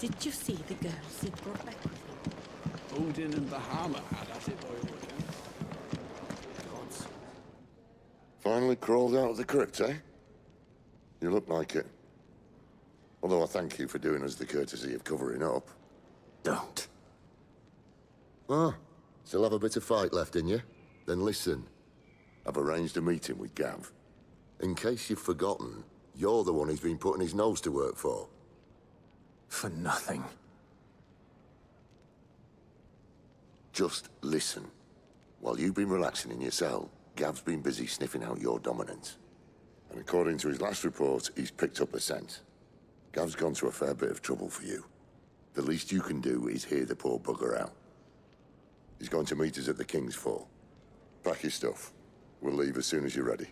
Did you see the girls he brought back with him? Odin and Bahama had at it all again. Gods. Finally crawled out of the crypt, eh? You look like it. Although I thank you for doing us the courtesy of covering up. Don't. Ah, still have a bit of fight left in you? Then listen. I've arranged a meeting with Gav. In case you've forgotten, you're the one he's been putting his nose to work for. For nothing. Just listen. While you've been relaxing in your cell, Gav's been busy sniffing out your dominance. And according to his last report, he's picked up a scent. Gav's gone to a fair bit of trouble for you. The least you can do is hear the poor bugger out. He's going to meet us at the King's Fall. Pack your stuff. We'll leave as soon as you're ready.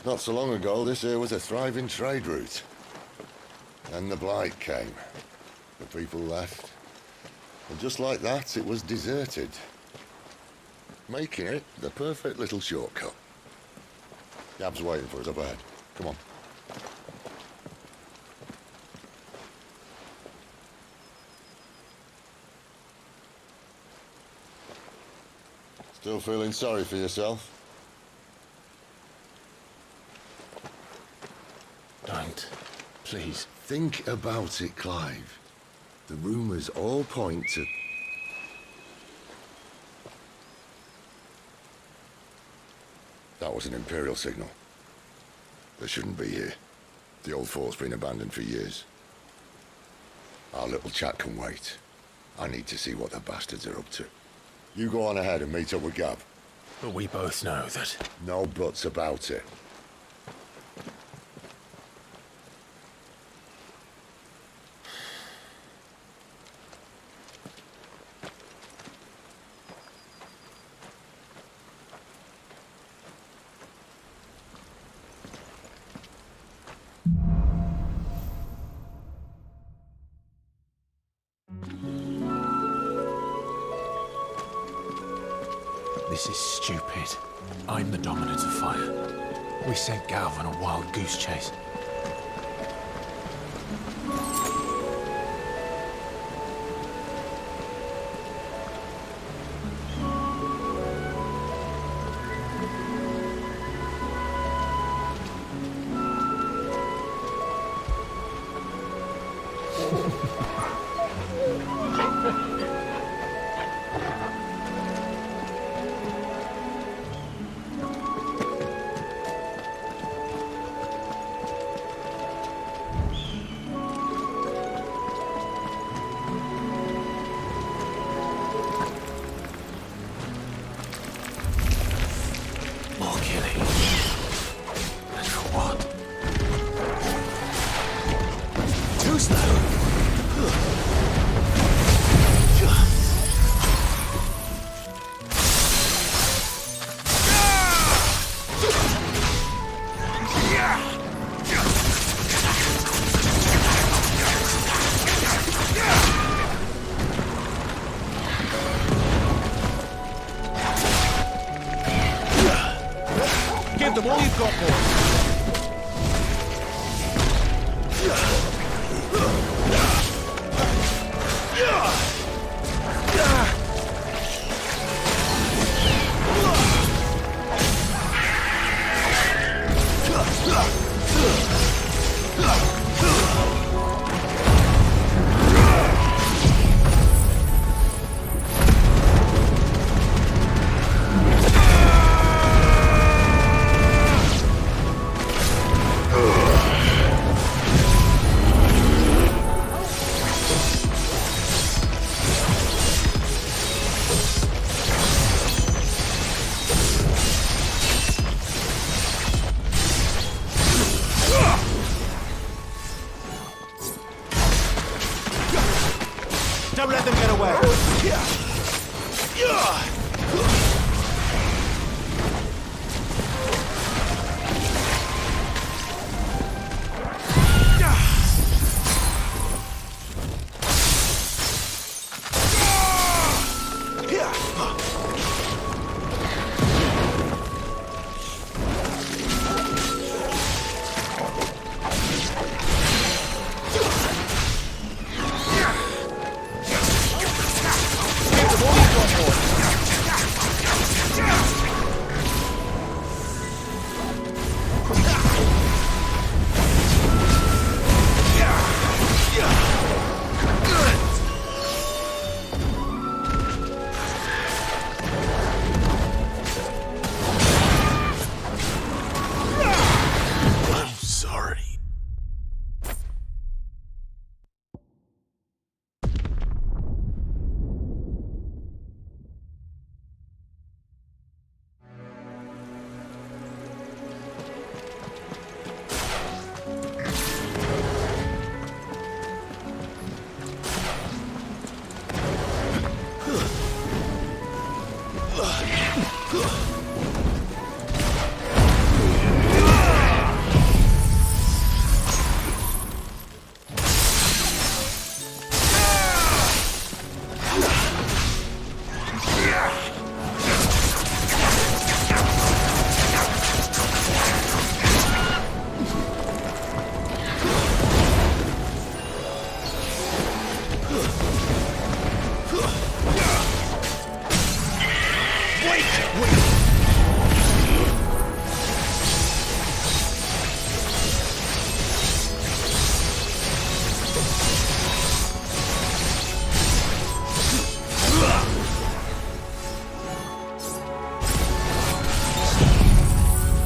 Not so long ago, this here was a thriving trade route. Then the Blight came. The people left. And just like that, it was deserted. Making it the perfect little shortcut. Gav's waiting for us up ahead. Come on. Still feeling sorry for yourself? Don't. Please. Think about it, Clive. The rumors all point to... That was an Imperial signal. They shouldn't be here. The old fort's been abandoned for years. Our little chat can wait. I need to see what the bastards are up to. You go on ahead and meet up with Gav. But we both know that... No buts about it. This is stupid. I'm the dominant of fire. We sent Gav on a wild goose chase. Give them all you've got, boys. Don't let them get away!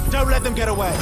Don't let them get away!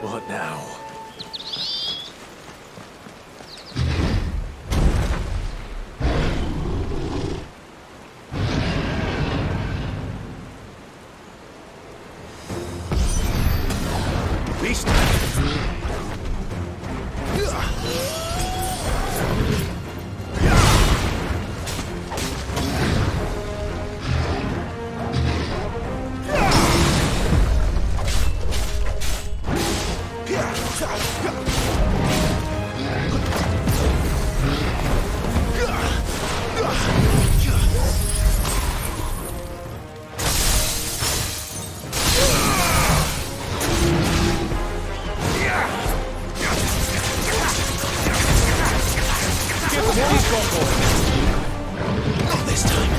What now? Beast! Not this time.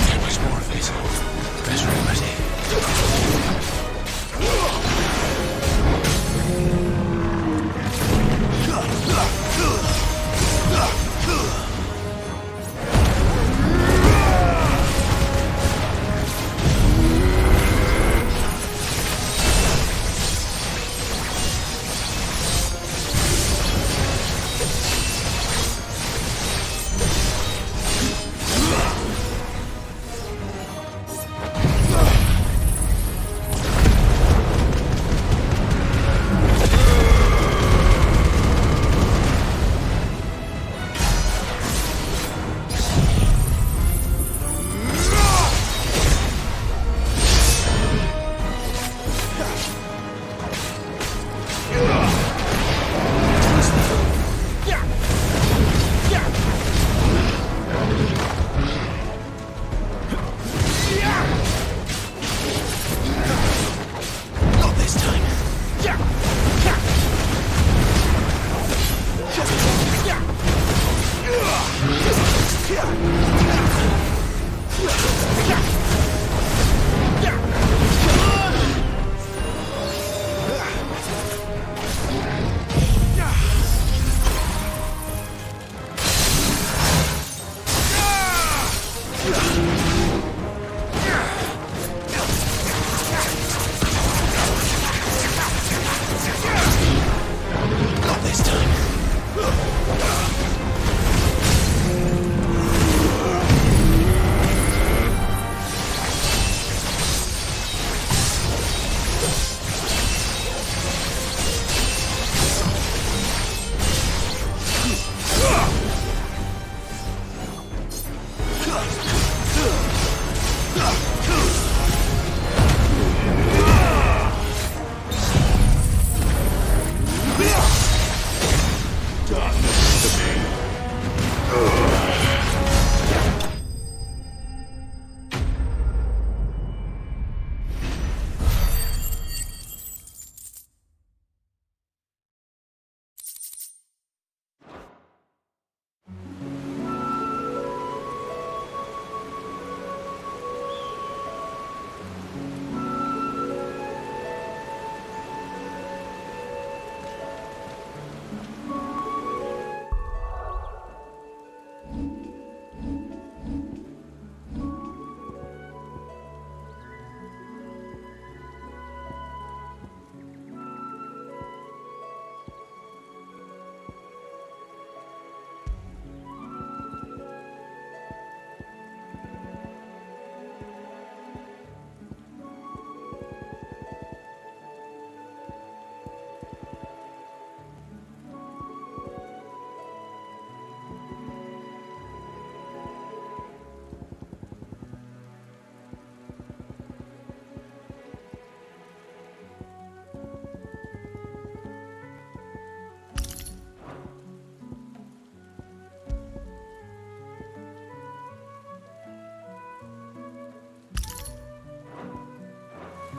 How much more of this? Better already.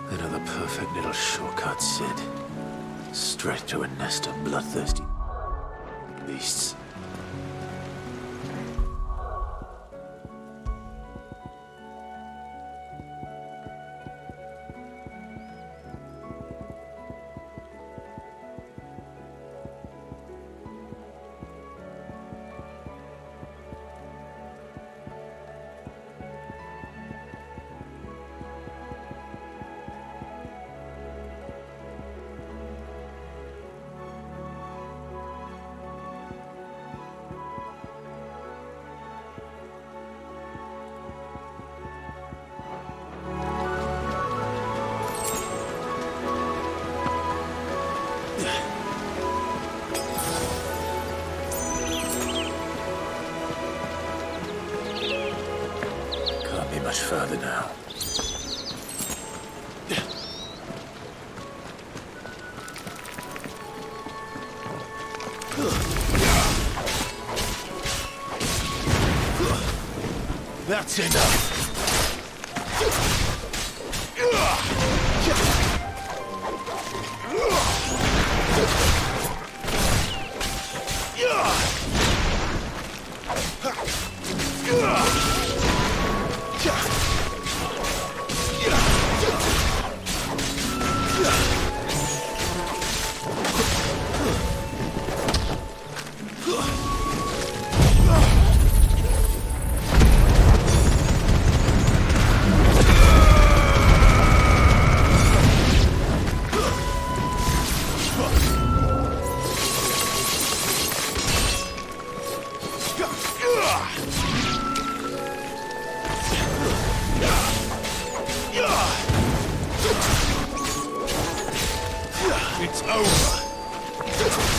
Another perfect little shortcut, Sid. Straight to a nest of bloodthirsty beasts. Can't be much further now. That's enough. It's over. It's over.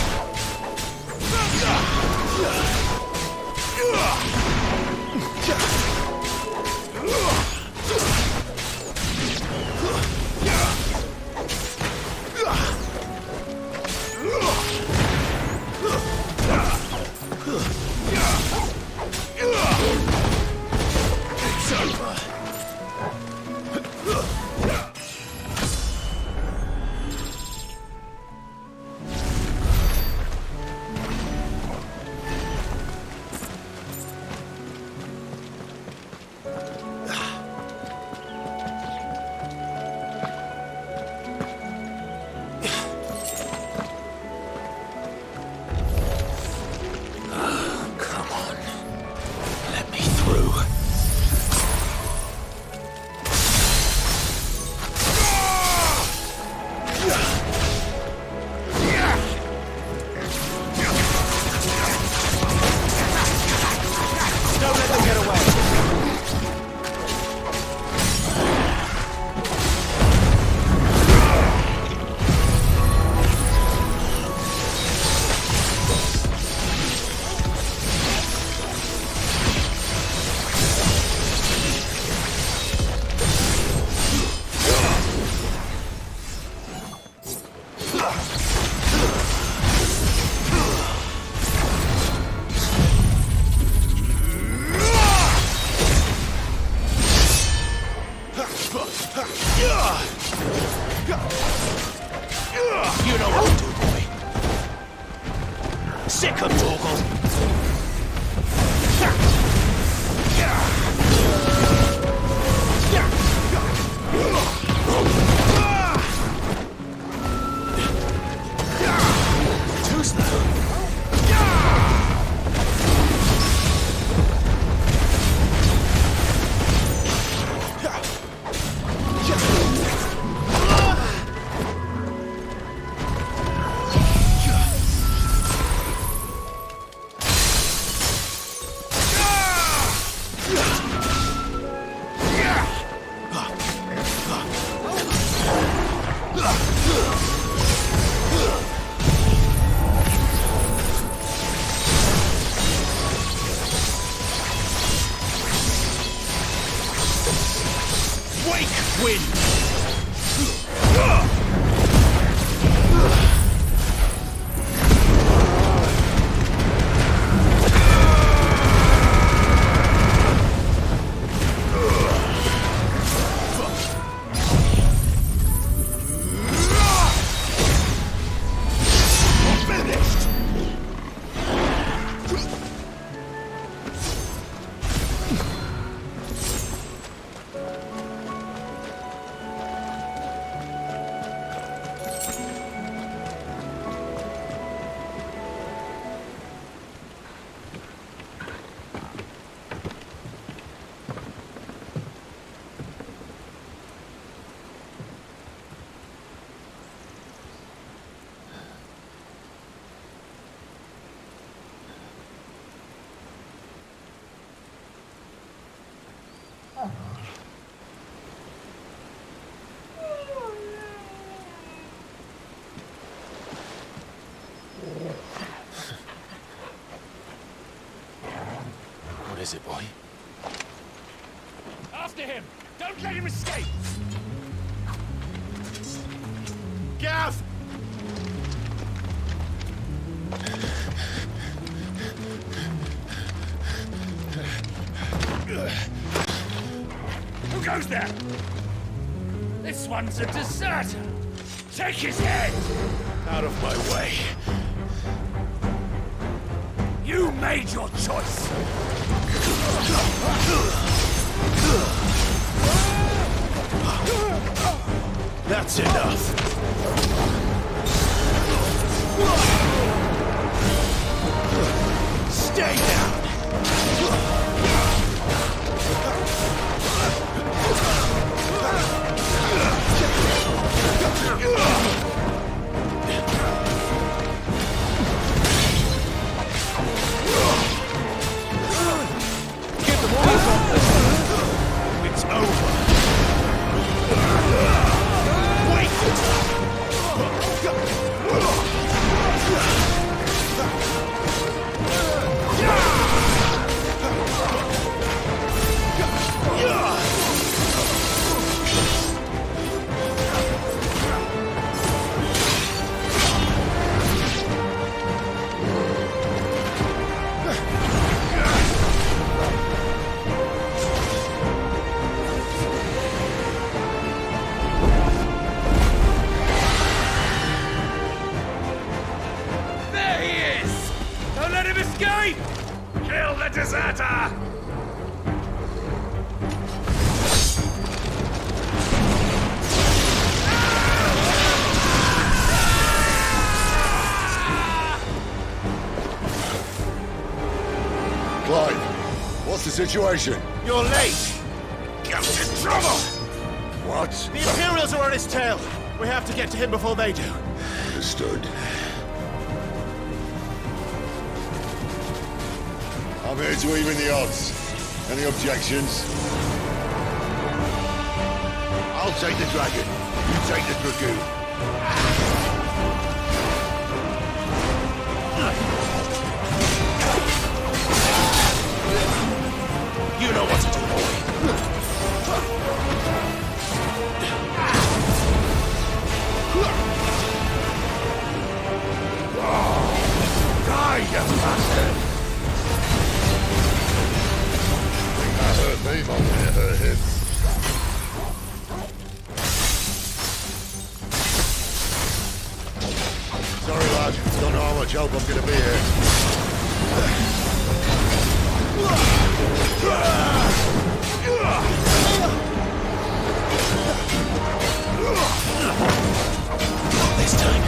Wake wind! What is it, boy? After him! Don't let him escape! Gav! Who goes there? This one's a deserter! Take his head! Out of my way. You made your choice! That's enough. Stay down. Get them all off this. It's over. Kill the deserter! Clive, what's the situation? You're late. Gav's in trouble! What? The Imperials are on his tail. We have to get to him before they do. Understood. I'm here to even the odds. Any objections? I'll take the dragon. You take the dragoon. You know what to do, boy. Die, you bastard! That hurt me more than it hurt him. Sorry, lad. Don't know how much help I'm gonna be here. Not this time.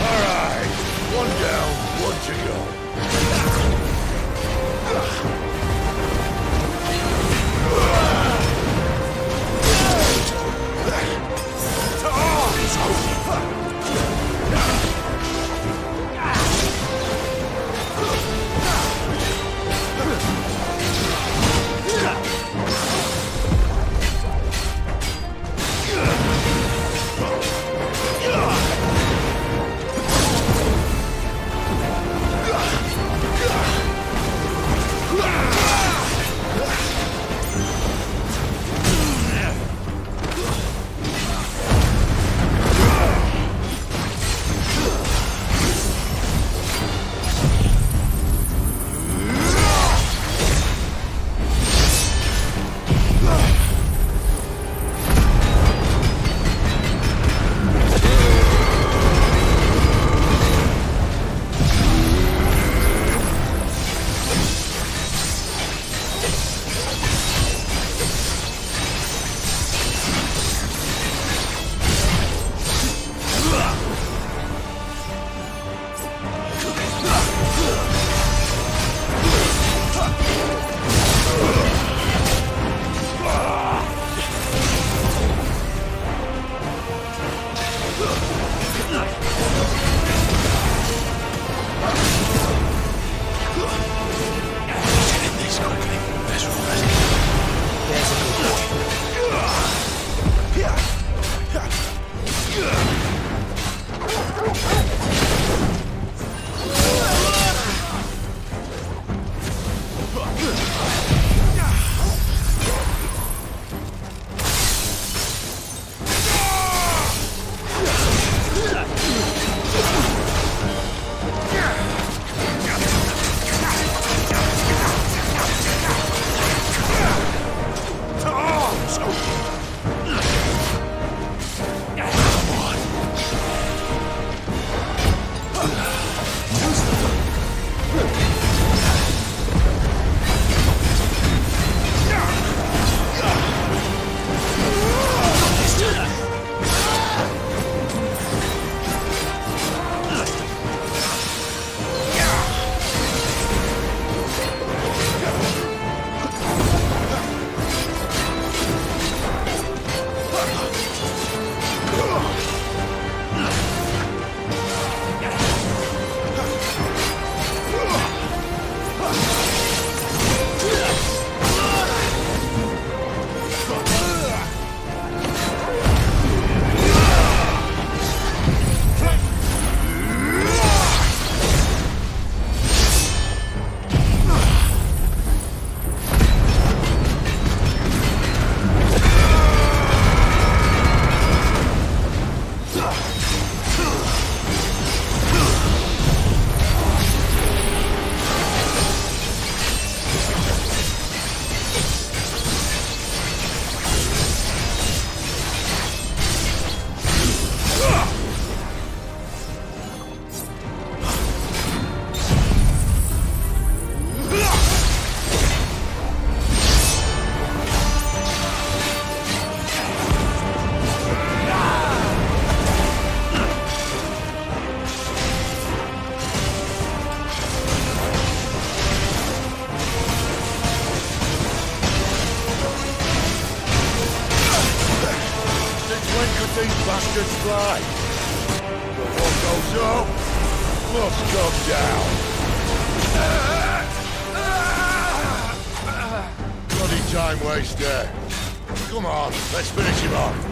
All right. One down, one to go. bastards fly. But what goes up must come down. Bloody time waster. Come on, let's finish him off.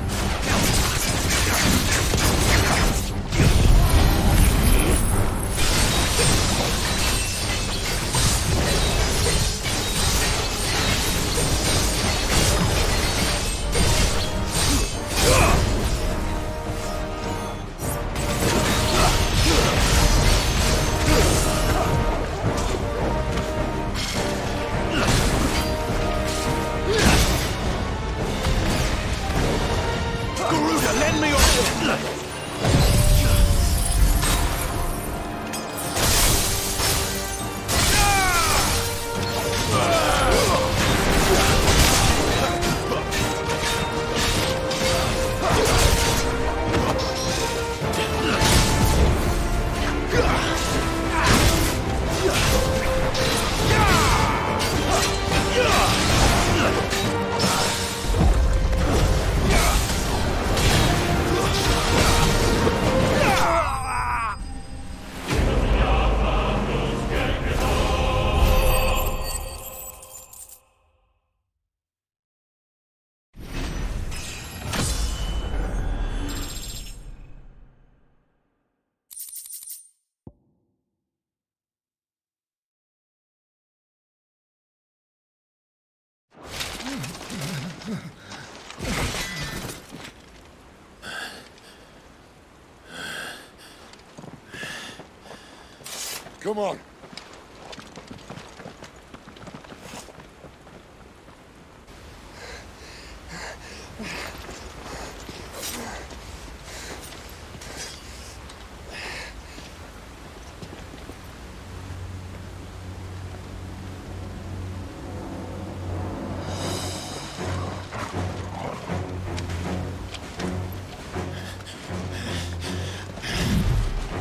Come on.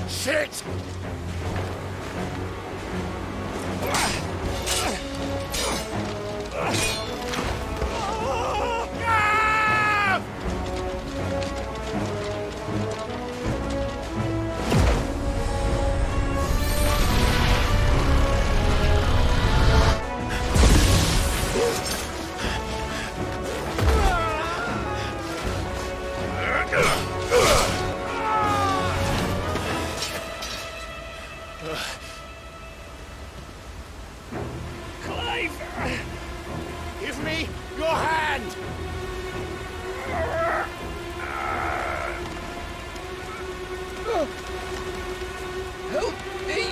Shit! Give me your hand! Help me!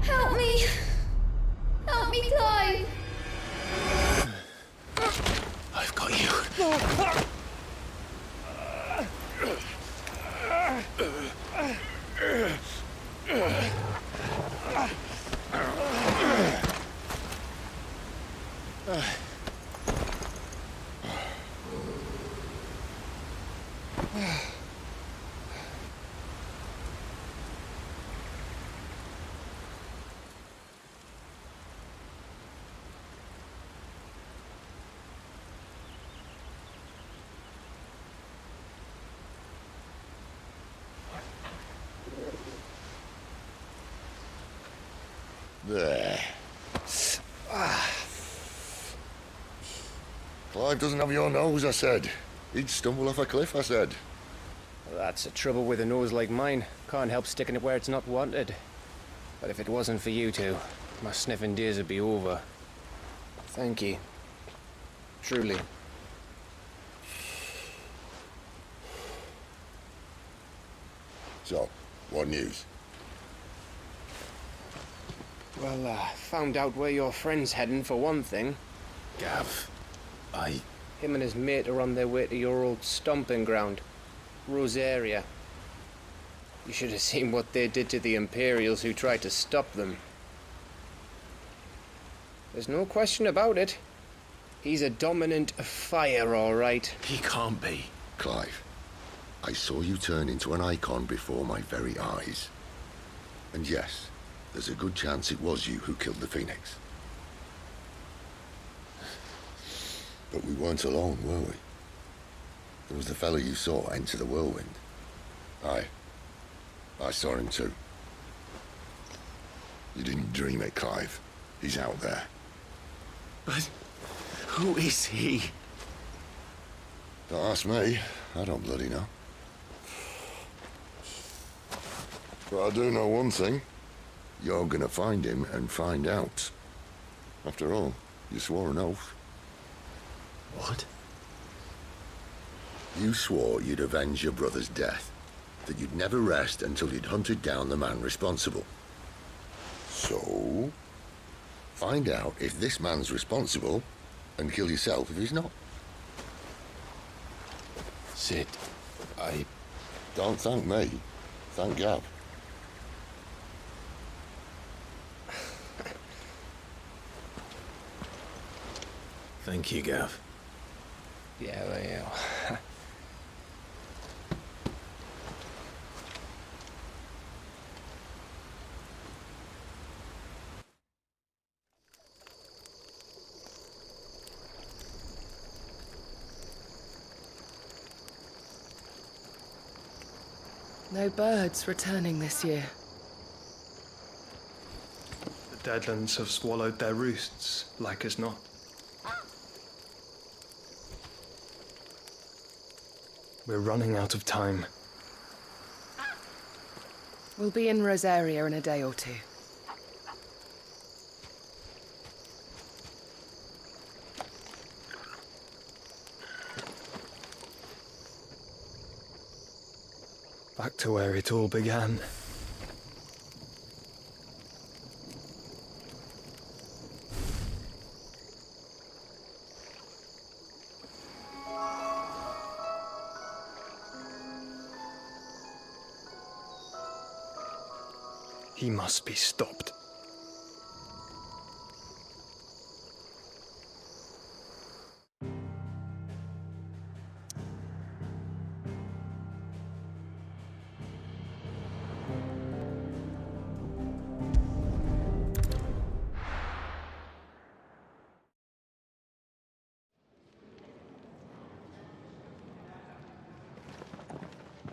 Help me! Help me, Clive! I've got you. There. Clive doesn't have your nose, I said. He'd stumble off a cliff, I said. That's the trouble with a nose like mine. Can't help sticking it where it's not wanted. But if it wasn't for you two, my sniffing days would be over. Thank you. Truly. So, what news? Well, found out where your friend's heading for one thing. Gav, Him and his mate are on their way to your old stomping ground, Rosaria. You should have seen what they did to the Imperials who tried to stop them. There's no question about it. He's a dominant fire, all right. he can't be. Clive, I saw you turn into an icon before my very eyes. And yes, there's a good chance it was you who killed the Phoenix. But we weren't alone, were we? There was the fellow you saw enter the whirlwind. Aye. I saw him too. You didn't dream it, Clive. He's out there. But who is he? Don't ask me. I don't bloody know. But I do know one thing. You're gonna find him and find out. After all, you swore an oath. What? You swore you'd avenge your brother's death. That you'd never rest until you'd hunted down the man responsible. So, find out if this man's responsible, and kill yourself if he's not. Sid, I... Don't thank me. Thank Gav. Thank you, Gav. Yeah, well. No birds returning this year. The Deadlands have swallowed their roosts, like as not. We're running out of time. We'll be in Rosaria in a day or two. Back to where it all began. He must be stopped.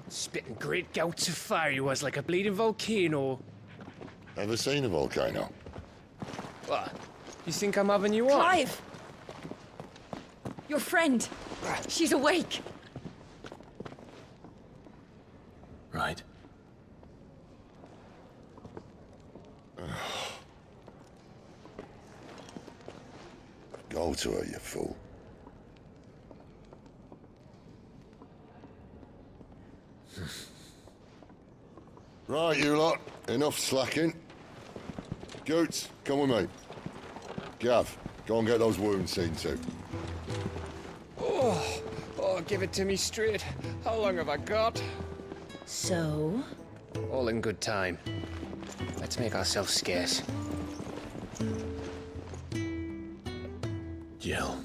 Spitting great gouts of fire he was, like a bleeding volcano. Ever seen a volcano? What? You think I'm having you on? Clive! Your friend. She's awake. Right. Go to her, you fool. Right, you lot. Enough slacking. Goots, come with me. Gav, go and get those wounds seen to. Oh, give it to me straight. How long have I got? So? All in good time. Let's make ourselves scarce. Jill.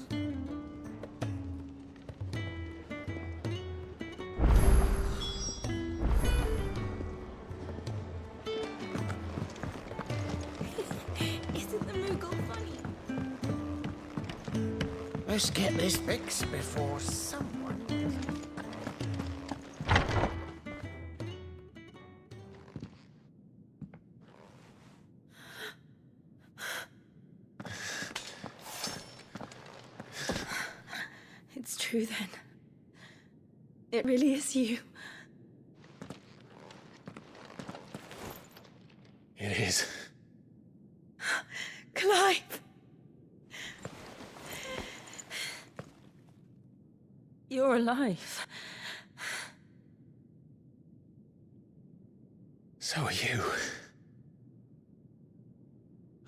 Isn't the Moogle funny? Let's get this fixed before someone... It's true then. It really is you. It is. Clive! You're alive. So are you.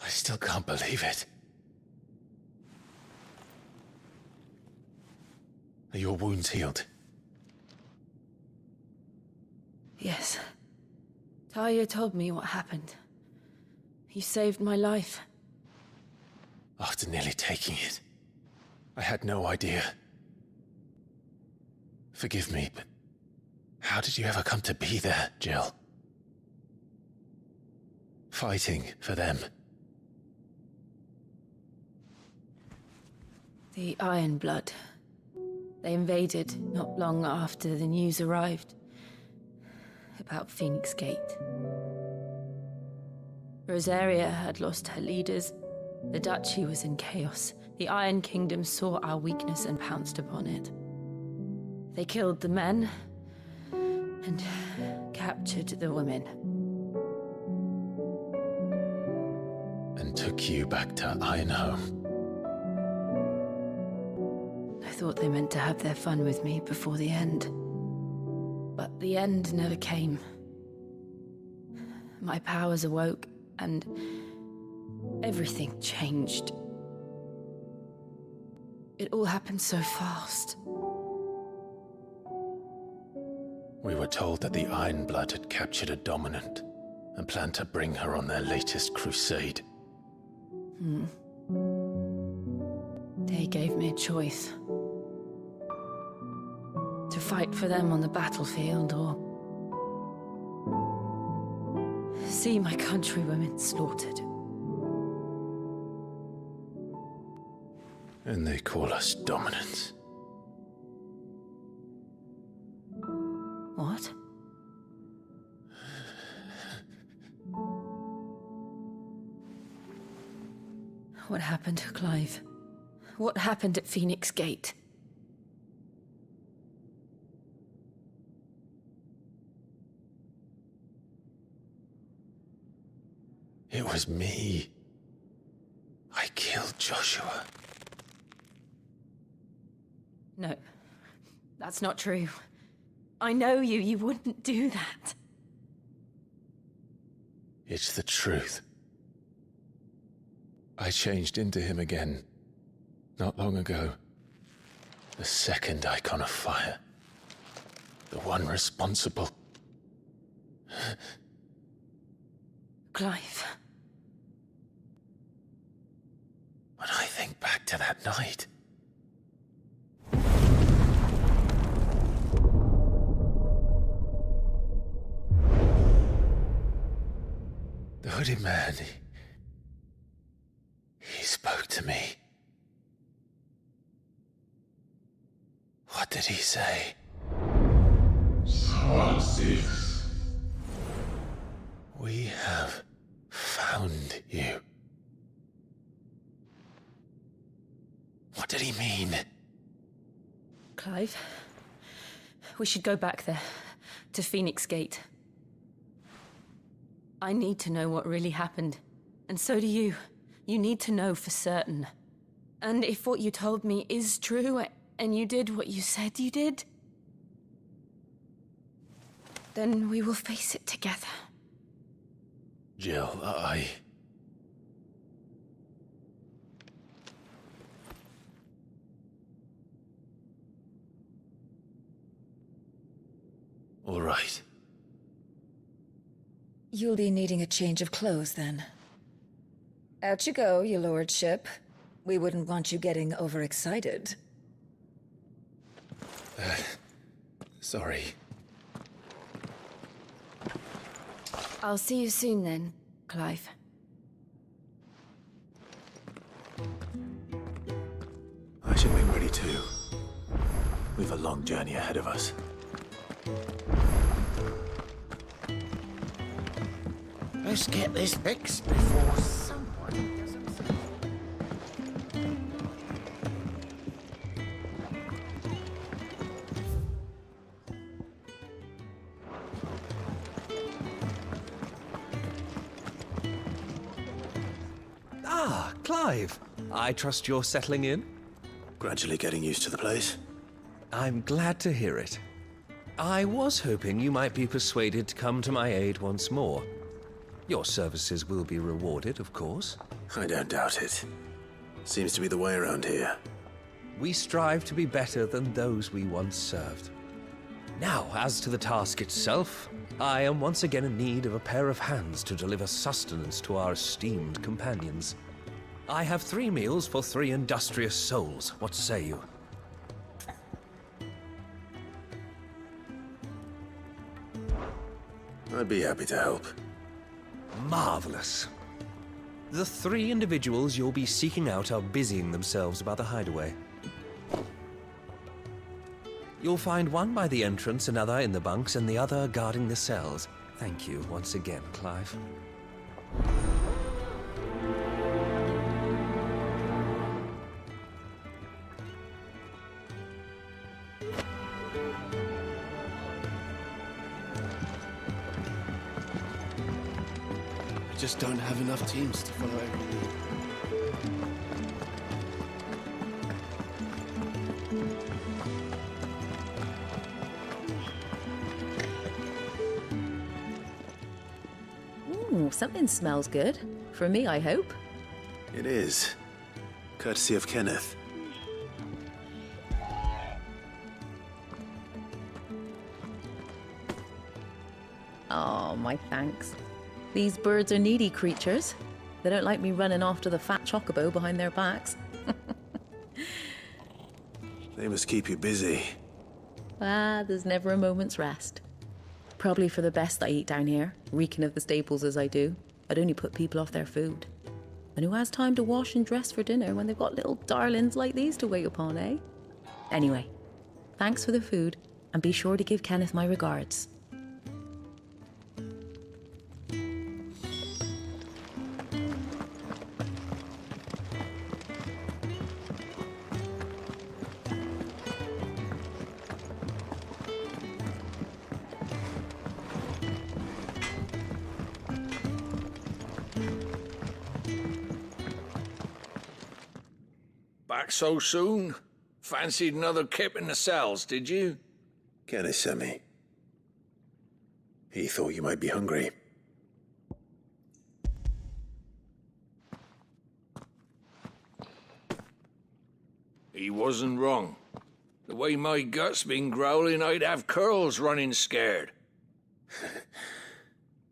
I still can't believe it. Are your wounds healed? Yes. Talia told me what happened. You saved my life. After nearly taking it, I had no idea. Forgive me, but how did you ever come to be there, Jill? Fighting for them. The Iron Blood. They invaded not long after the news arrived about Phoenix Gate. Rosaria had lost her leaders. The duchy was in chaos. The Iron Kingdom saw our weakness and pounced upon it. They killed the men and captured the women. And took you back to Ironhome. I thought they meant to have their fun with me before the end. But the end never came. My powers awoke, and everything changed. It all happened so fast. We were told that the Ironblood had captured a dominant and planned to bring her on their latest crusade. They gave me a choice. To fight for them on the battlefield, or see my countrywomen slaughtered. And they call us dominants. What? What happened, Clive? What happened at Phoenix Gate? It was me. I killed Joshua. No, that's not true. I know you. You wouldn't do that. It's the truth. I changed into him again, not long ago. The second icon of fire. The one responsible. Clive. When I think back to that night... The hooded man, he spoke to me. What did he say? Francis. We have found you. What did he mean? Clive, we should go back there, to Phoenix Gate. I need to know what really happened, and so do you. You need to know for certain. And if what you told me is true, and you did what you said you did, then we will face it together. Jill, All right. You'll be needing a change of clothes, then. Out you go, your lordship. We wouldn't want you getting overexcited. Sorry. I'll see you soon then, Clive. I should be ready too. We've a long journey ahead of us. Let's get this fixed before someone doesn't. Ah, Clive. I trust you're settling in? Gradually getting used to the place. I'm glad to hear it. I was hoping you might be persuaded to come to my aid once more. Your services will be rewarded, of course. I don't doubt it. Seems to be the way around here. We strive to be better than those we once served. Now, as to the task itself, I am once again in need of a pair of hands to deliver sustenance to our esteemed companions. I have 3 meals for 3 industrious souls. What say you? I'd be happy to help. Marvelous. The 3 individuals you'll be seeking out are busying themselves about the hideaway. You'll find one by the entrance, another in the bunks, and the other guarding the cells. Thank you once again, Clive. We just don't have enough teams to follow every lead. Ooh, something smells good. For me, I hope. It is. Courtesy of Kenneth. Oh, my thanks. These birds are needy creatures. They don't like me running after the fat chocobo behind their backs. They must keep you busy. Ah, there's never a moment's rest. Probably for the best I eat down here, reeking of the staples as I do. I'd only put people off their food. And who has time to wash and dress for dinner when they've got little darlings like these to wait upon, eh? Anyway, thanks for the food, and be sure to give Kenneth my regards. Back so soon? Fancied another kip in the cells, did you? Kenneth sent me. He thought you might be hungry. He wasn't wrong. The way my gut's been growling, I'd have curls running scared.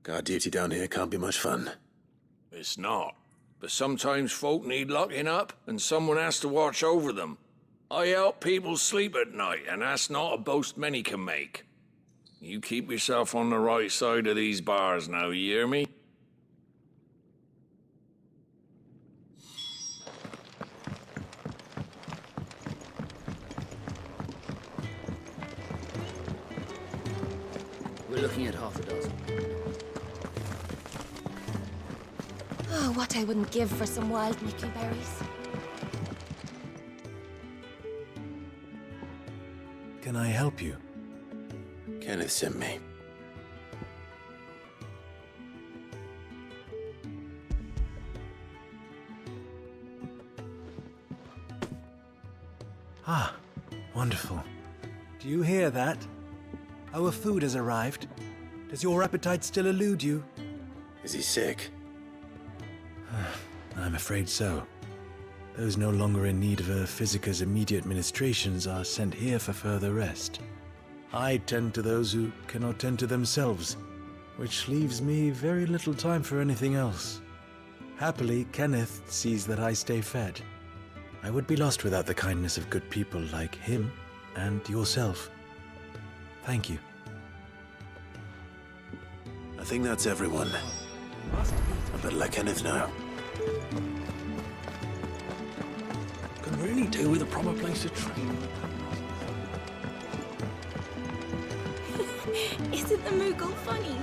Guard duty down here can't be much fun. It's not. But sometimes folk need locking up, and someone has to watch over them. I help people sleep at night, and that's not a boast many can make. You keep yourself on the right side of these bars now, you hear me? We're looking at half a dozen. Oh, what I wouldn't give for some wild mickleberries. Can I help you? Kenneth sent me. Ah, wonderful. Do you hear that? Our food has arrived. Does your appetite still elude you? Is he sick? I'm afraid so. Those no longer in need of a Physica's immediate ministrations are sent here for further rest. I tend to those who cannot tend to themselves, which leaves me very little time for anything else. Happily, Kenneth sees that I stay fed. I would be lost without the kindness of good people like him and yourself. Thank you. I think that's everyone. I better let Kenneth know. Can really do with a proper place to train. Isn't the Moogle funny?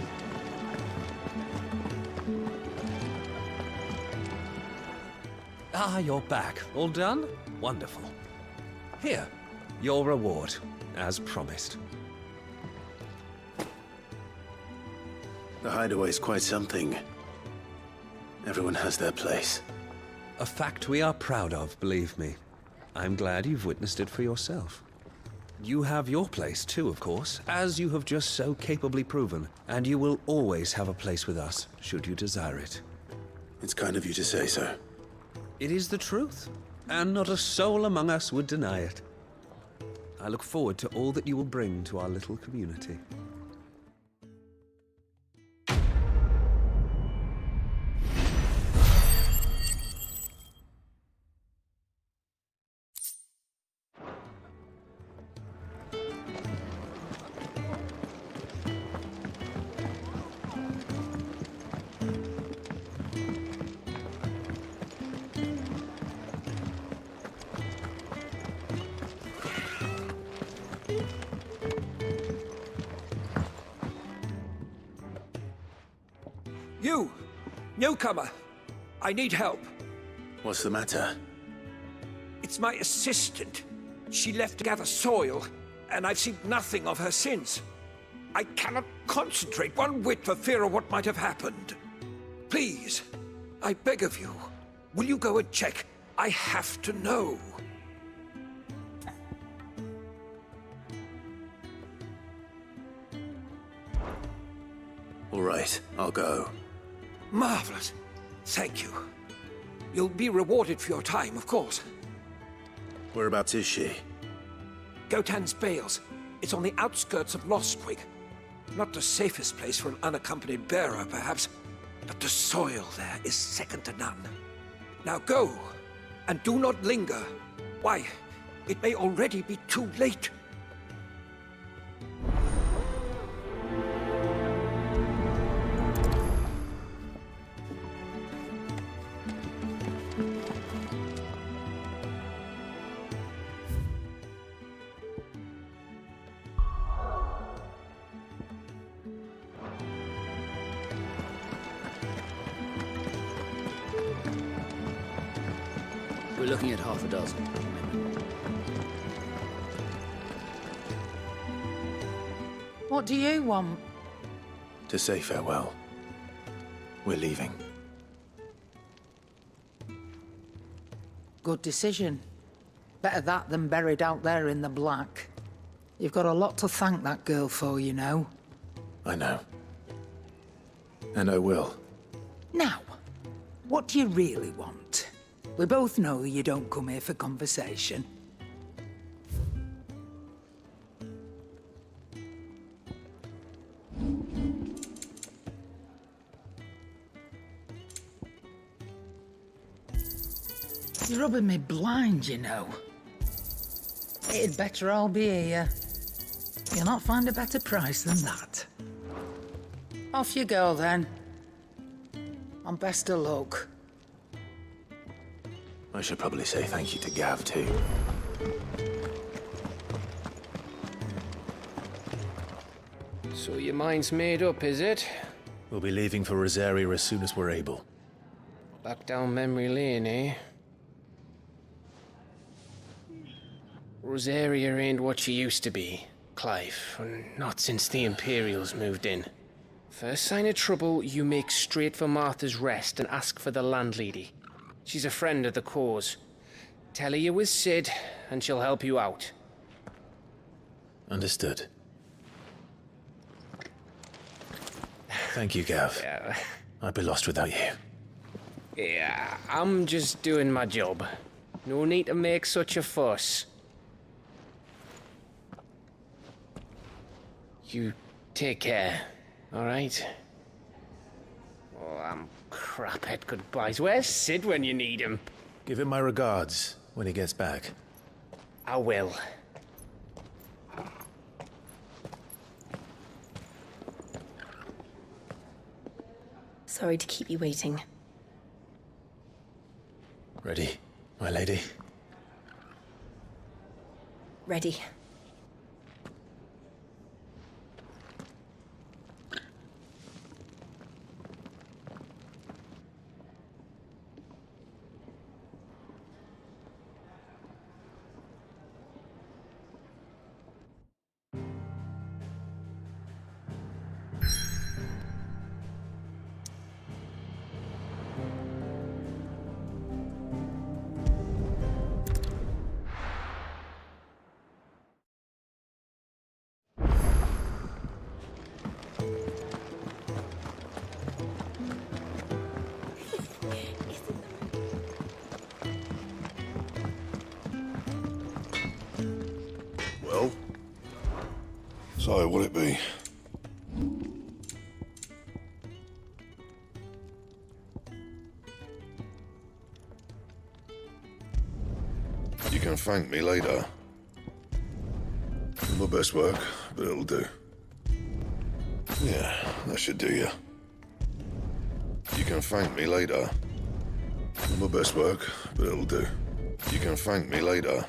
Ah, you're back. All done? Wonderful. Here, your reward, as promised. The hideaway's quite something. Everyone has their place. A fact we are proud of, believe me. I'm glad you've witnessed it for yourself. You have your place too, of course, as you have just so capably proven, and you will always have a place with us, should you desire it. It's kind of you to say so. It is the truth, and not a soul among us would deny it. I look forward to all that you will bring to our little community. Newcomer, I need help. What's the matter? It's my assistant. She left to gather soil, and I've seen nothing of her since. I cannot concentrate one whit for fear of what might have happened. Please, I beg of you, will you go and check? I have to know. All right, I'll go. Marvelous. Thank you. You'll be rewarded for your time, of course. Whereabouts is she? Gotan's Bales. It's on the outskirts of Lostwig. Not the safest place for an unaccompanied bearer, perhaps, but the soil there is second to none. Now go, and do not linger. Why, it may already be too late. We're looking at half a dozen. What do you want? To say farewell. We're leaving. Good decision. Better that than buried out there in the black. You've got a lot to thank that girl for, you know. I know. And I will. Now, what do you really want? We both know you don't come here for conversation. You're rubbing me blind, you know. It'd better all be here. You'll not find a better price than that. Off you go, then. And best of luck. I should probably say thank you to Gav, too. So your mind's made up, is it? We'll be leaving for Rosaria as soon as we're able. Back down memory lane, eh? Rosaria ain't what she used to be, Clive. Not since the Imperials moved in. First sign of trouble, you make straight for Martha's Rest and ask for the landlady. She's a friend of the cause. Tell her you was Sid, and she'll help you out. Understood. Thank you, Gav. Yeah. I'd be lost without you. Yeah, I'm just doing my job. No need to make such a fuss. You take care, all right? Oh, I'm crap at goodbyes. Where's Sid when you need him? Give him my regards when he gets back. I will. Sorry to keep you waiting. Ready, my lady? Ready. Well? So, what'll it be? You can thank me later. My best work, but it'll do. Yeah, that should do you. You can thank me later. My best work, but it'll do. You can thank me later.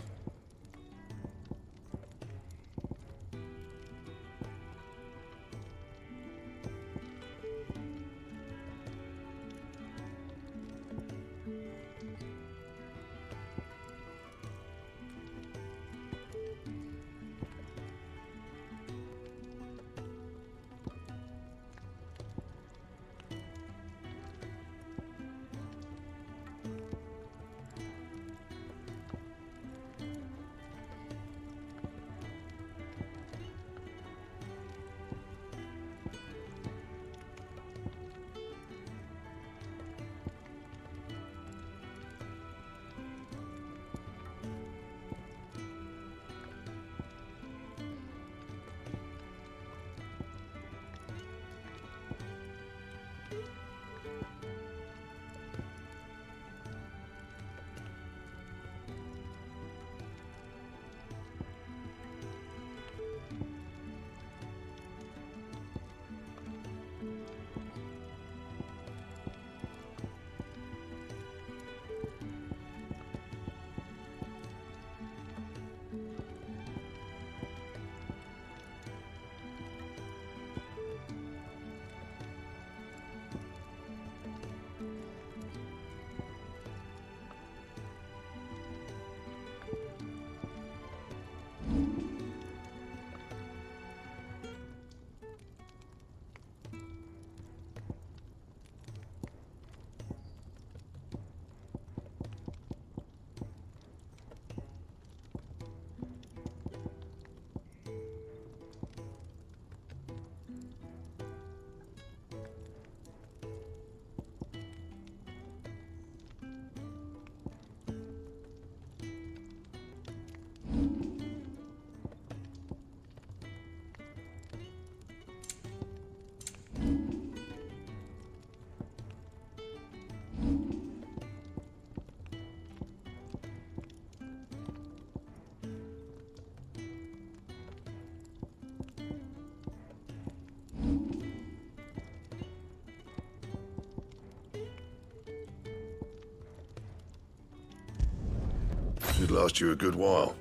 Should last you a good while.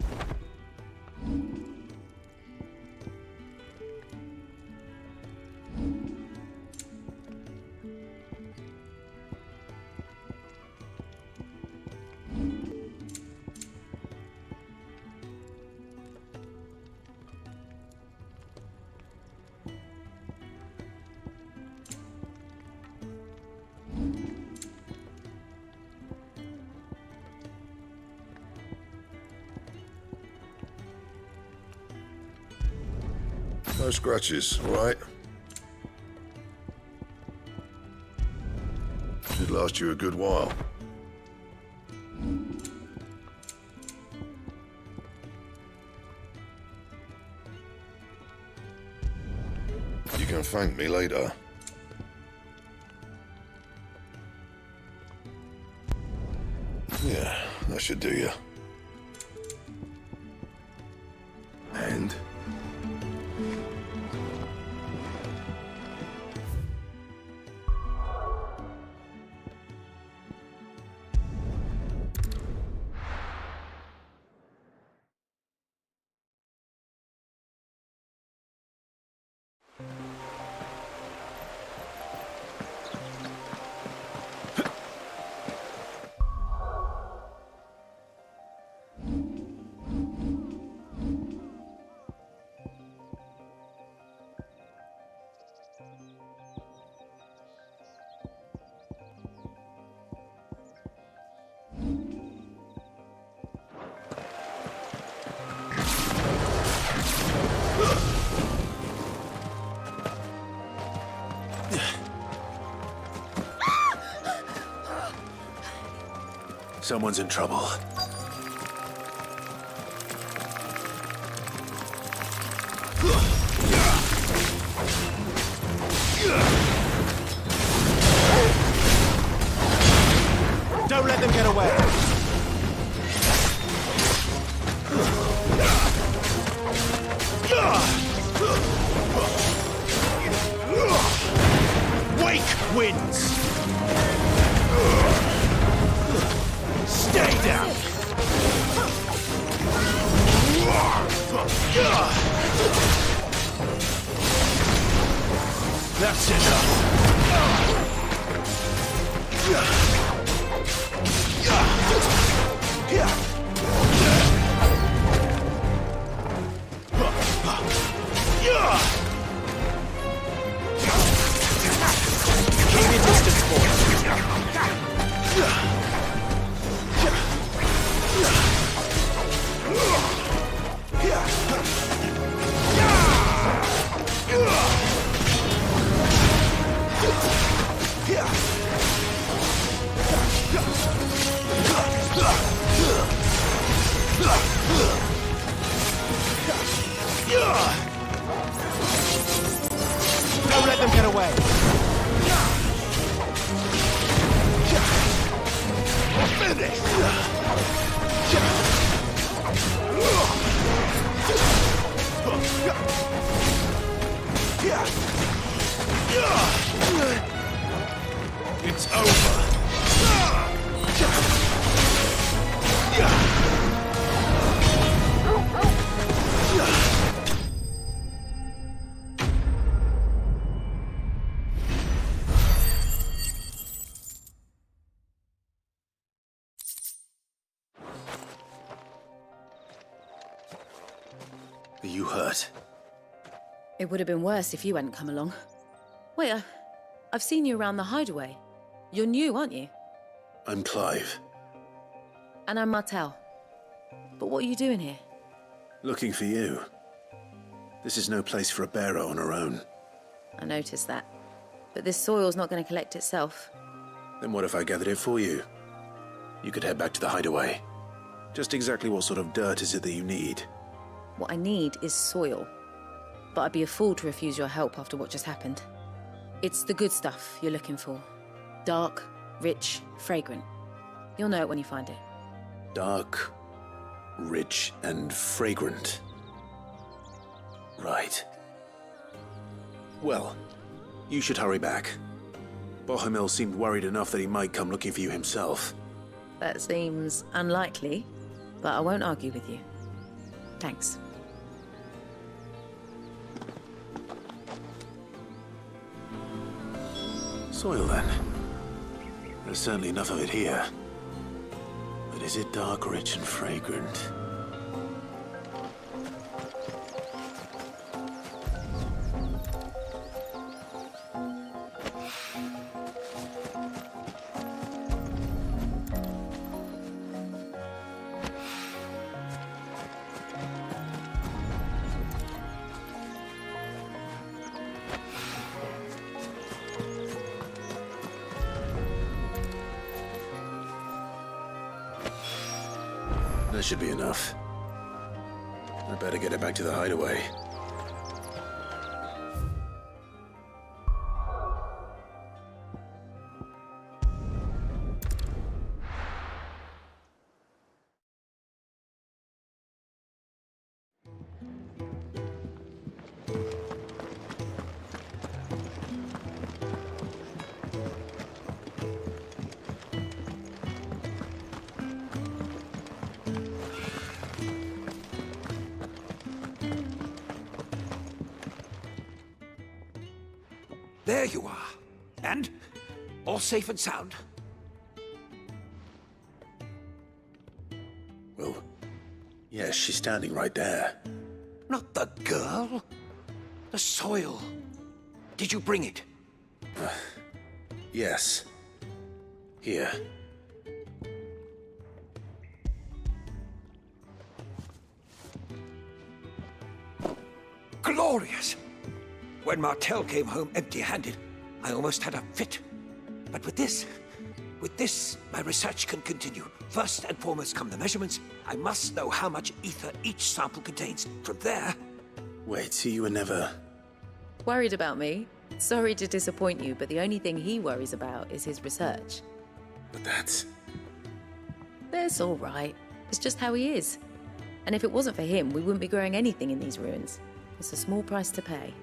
No scratches, all right? Should last you a good while. You can thank me later. Yeah, that should do you. And? Someone's in trouble. Don't let them get away! Wake wins! Stay down! That's enough! Keep your distance, boys. Don't let them get away. It's over. Are you hurt? It would have been worse if you hadn't come along. Wait, I've seen you around the hideaway. You're new, aren't you? I'm Clive. And I'm Martel. But what are you doing here? Looking for you. This is no place for a bearer on her own. I noticed that. But this soil's not going to collect itself. Then what if I gathered it for you? You could head back to the hideaway. Just exactly what sort of dirt is it that you need? What I need is soil. But I'd be a fool to refuse your help after what just happened. It's the good stuff you're looking for. Dark, rich, fragrant. You'll know it when you find it. Dark, rich, and fragrant. Right. Well, you should hurry back. Bohemil seemed worried enough that he might come looking for you himself. That seems unlikely, but I won't argue with you. Thanks. Soil, then. There's certainly enough of it here. But is it dark, rich, and fragrant? That should be enough. I better get it back to the hideaway. There you are. And? All safe and sound? Well, yes, she's standing right there. Not the girl. The soil. Did you bring it? Yes. Here. Glorious! When Martel came home empty-handed, I almost had a fit. But with this, my research can continue. First and foremost come the measurements. I must know how much ether each sample contains. From there... Wait, so you were never... Worried about me? Sorry to disappoint you, but the only thing he worries about is his research. But that's... That's all right. It's just how he is. And if it wasn't for him, we wouldn't be growing anything in these ruins. It's a small price to pay.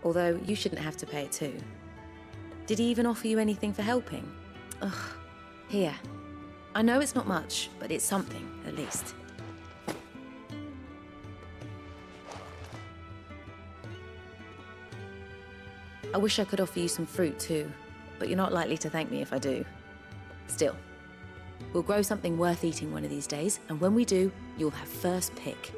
Although, you shouldn't have to pay it too. Did he even offer you anything for helping? Ugh. Here. I know it's not much, but it's something, at least. I wish I could offer you some fruit too, but you're not likely to thank me if I do. Still, we'll grow something worth eating one of these days, and when we do, you'll have first pick.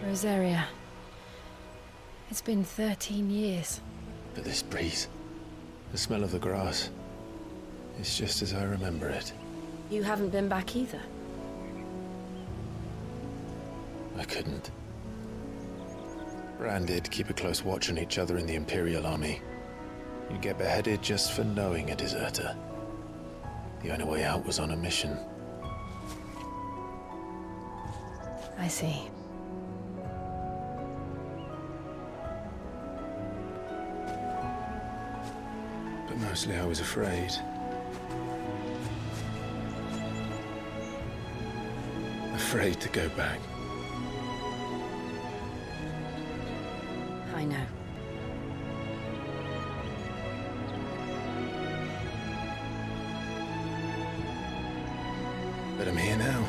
Rosaria. It's been 13 years. But this breeze, the smell of the grass, it's just as I remember it. You haven't been back either. I couldn't. Branded, keep a close watch on each other in the Imperial Army. You'd get beheaded just for knowing a deserter. The only way out was on a mission. I see. But mostly I was afraid. Afraid to go back. I know. But I'm here now.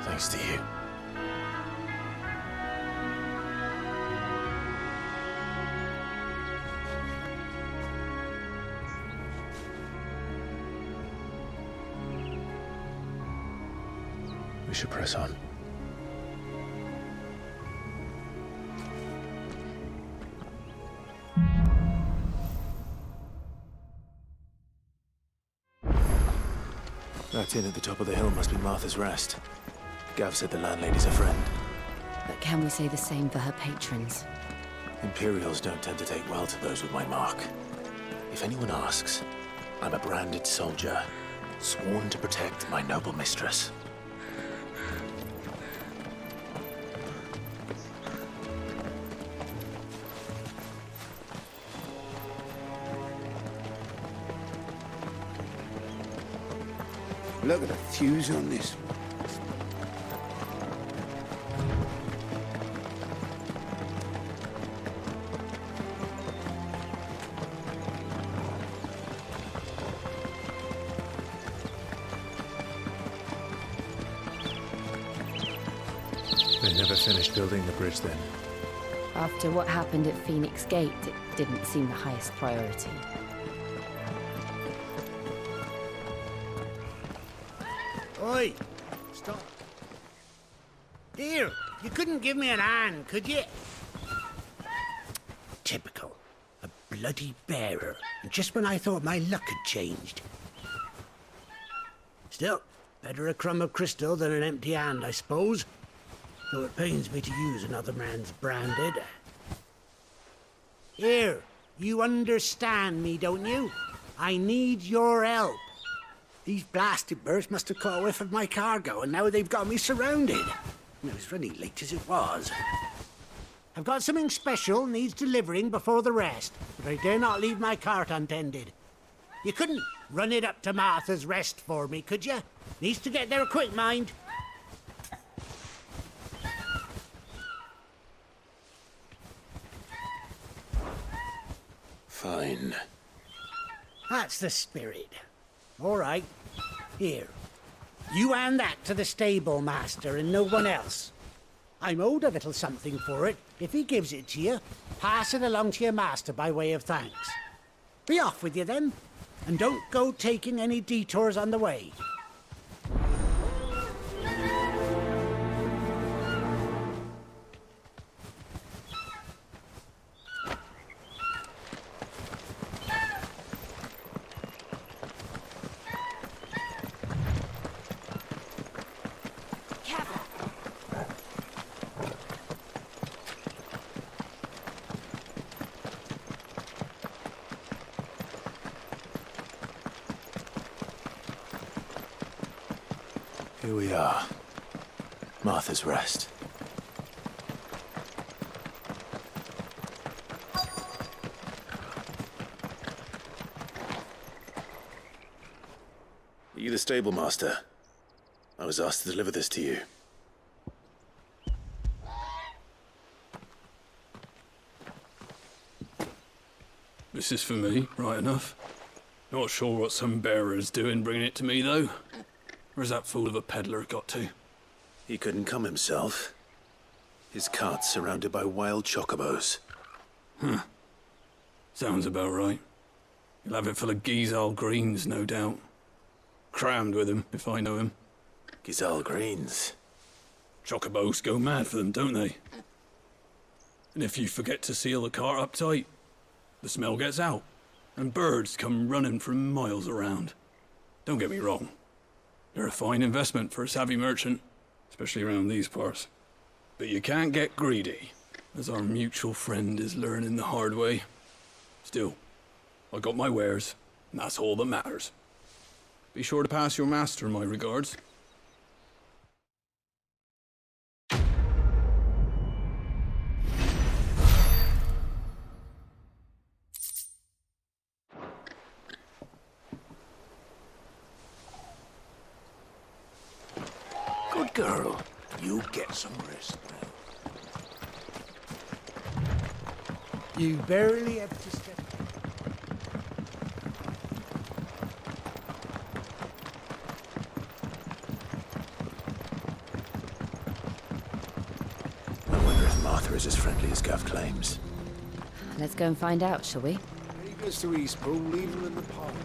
Thanks to you. We should press on. That inn at the top of the hill must be Martha's Rest. Gav said the landlady's a friend. But can we say the same for her patrons? Imperials don't tend to take well to those with my mark. If anyone asks, I'm a branded soldier, sworn to protect my noble mistress. Look at the fuse on this. They never finished building the bridge then. After what happened at Phoenix Gate, it didn't seem the highest priority. Oi! Stop. Here, you couldn't give me an hand, could you? Typical. A bloody bearer. And just when I thought my luck had changed. Still, better a crumb of crystal than an empty hand, I suppose. Though it pains me to use another man's branded. Here, you understand me, don't you? I need your help. These blasted birds must have caught a whiff of my cargo, and now they've got me surrounded. And I was running late as it was. I've got something special needs delivering before the rest, but I dare not leave my cart untended. You couldn't run it up to Martha's Rest for me, could you? Needs to get there quick, mind. Fine. That's the spirit. All right. Here. You hand that to the stable master and no one else. I'm owed a little something for it. If he gives it to you, pass it along to your master by way of thanks. Be off with you then, and don't go taking any detours on the way. Here we are. Martha's Rest. Are you the stable master? I was asked to deliver this to you. This is for me, right enough. Not sure what some bearer's doing bringing it to me, though. Where's that fool of a peddler got to? He couldn't come himself. His cart's surrounded by wild chocobos. Huh. Sounds about right. He'll have it full of Gizal greens, no doubt. Crammed with him, if I know him. Gizal greens? Chocobos go mad for them, don't they? And if you forget to seal the cart up tight, the smell gets out, and birds come running from miles around. Don't get me wrong. They're a fine investment for a savvy merchant, especially around these parts. But you can't get greedy, as our mutual friend is learning the hard way. Still, I got my wares, and that's all that matters. Be sure to pass your master my regards. Good girl. You get some rest now. You barely have to step. I wonder if Martha is as friendly as Gav claims. Let's go and find out, shall we? He goes to East Pool, leave him in the pond.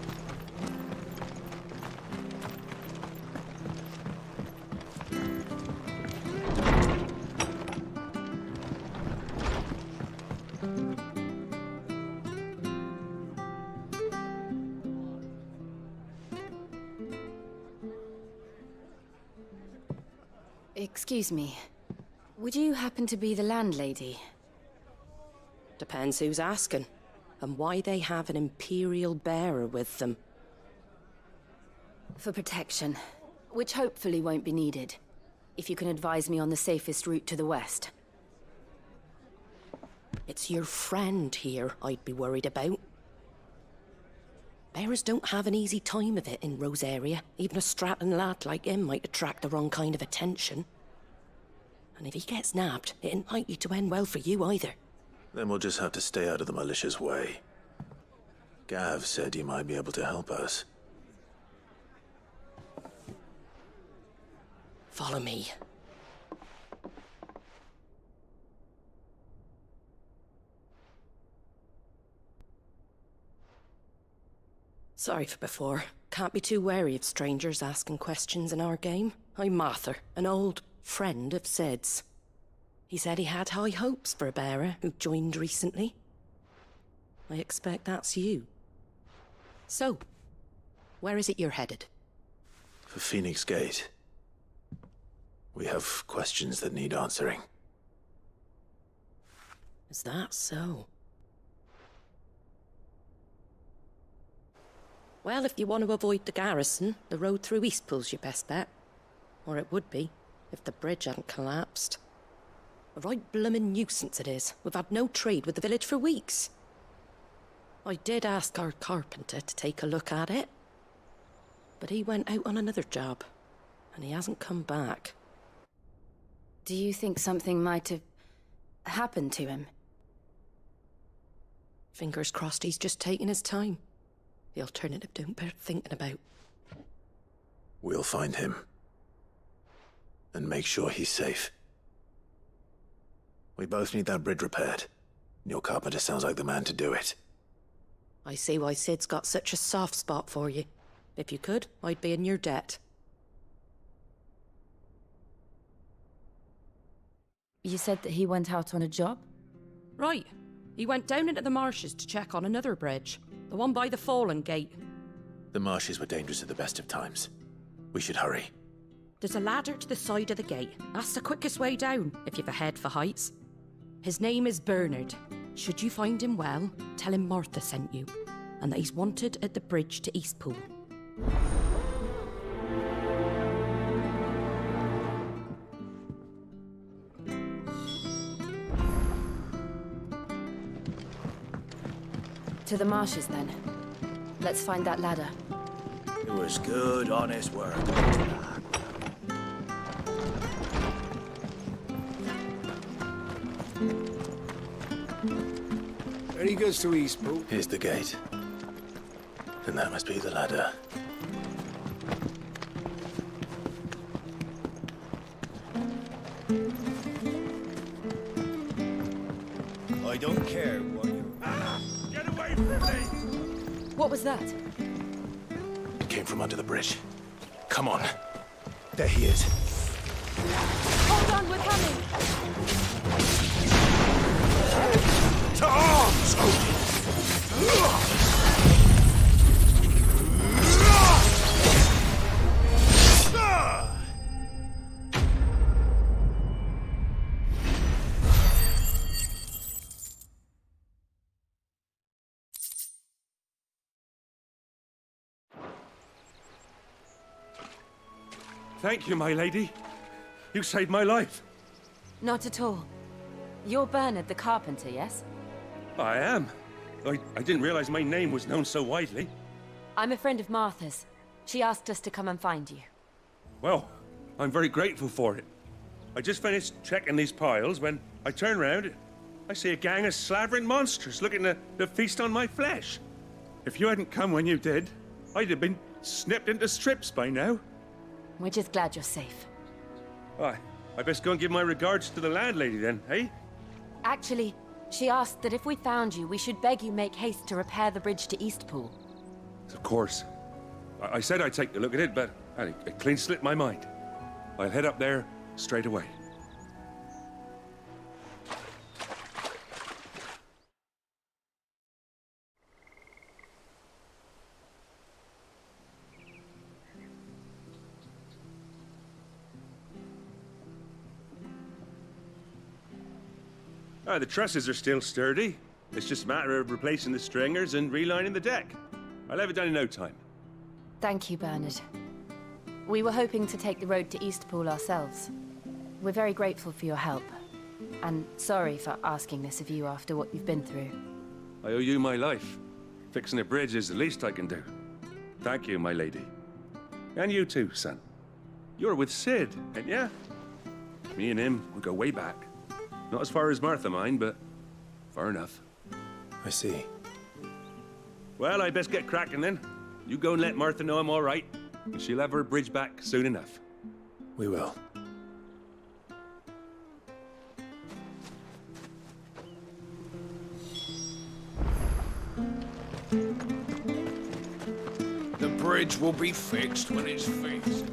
Excuse me. Would you happen to be the landlady? Depends who's asking, and why they have an Imperial bearer with them. For protection, which hopefully won't be needed. If you can advise me on the safest route to the west. It's your friend here I'd be worried about. Bearers don't have an easy time of it in Rosaria. Even a strapping lad like him might attract the wrong kind of attention. And if he gets nabbed, it ain't likely to end well for you either. Then we'll just have to stay out of the malicious way. Gav said you might be able to help us. Follow me. Sorry for before. Can't be too wary of strangers asking questions in our game. I'm Martha, an old friend of Sid's. He said he had high hopes for a bearer who joined recently. I expect that's you. So, where is it you're headed? For Phoenix Gate. We have questions that need answering. Is that so? Well, if you want to avoid the garrison, the road through Eastpool's your best bet. Or it would be, if the bridge hadn't collapsed. A right bloomin' nuisance it is. We've had no trade with the village for weeks. I did ask our carpenter to take a look at it. But he went out on another job, and he hasn't come back. Do you think something might have happened to him? Fingers crossed he's just taking his time. The alternative don't bear thinking about. We'll find him. And make sure he's safe. We both need that bridge repaired. Your carpenter sounds like the man to do it. I see why Sid's got such a soft spot for you. If you could, I'd be in your debt. You said that he went out on a job? Right. He went down into the marshes to check on another bridge. The one by the Fallen Gate. The marshes were dangerous at the best of times. We should hurry. There's a ladder to the side of the gate. That's the quickest way down, if you've a head for heights. His name is Bernard. Should you find him well, tell him Martha sent you, and that he's wanted at the bridge to Eastpool. To the marshes, then. Let's find that ladder. It was good, honest work. Very good to Eastpool. Here's the gate. And that must be the ladder. I don't care what you... Get away from me! What was that? It came from under the bridge. Come on. There he is. Hold on, we're coming! To arms, Odin! Thank you, my lady. You saved my life. Not at all. You're Bernard the carpenter, yes? I am. I didn't realize my name was known so widely. I'm a friend of Martha's. She asked us to come and find you. Well, I'm very grateful for it. I just finished checking these piles when I turn round. I see a gang of slavering monsters looking to feast on my flesh. If you hadn't come when you did, I'd have been snipped into strips by now. We're just glad you're safe. I best go and give my regards to the landlady then, eh? Actually, she asked that if we found you, we should beg you make haste to repair the bridge to Eastpool. Of course. I said I'd take a look at it, but it clean slipped my mind. I'll head up there straight away. The trusses are still sturdy. It's just a matter of replacing the stringers and relining the deck. I'll have it done in no time. Thank you, Bernard. We were hoping to take the road to Eastpool ourselves. We're very grateful for your help. And sorry for asking this of you after what you've been through. I owe you my life. Fixing a bridge is the least I can do. Thank you, my lady. And you too, son. You're with Sid, ain't ya? Me and him, we go way back. Not as far as Martha, mind, but far enough. I see. Well, I best get cracking then. You go and let Martha know I'm all right, and she'll have her bridge back soon enough. We will. The bridge will be fixed when it's fixed.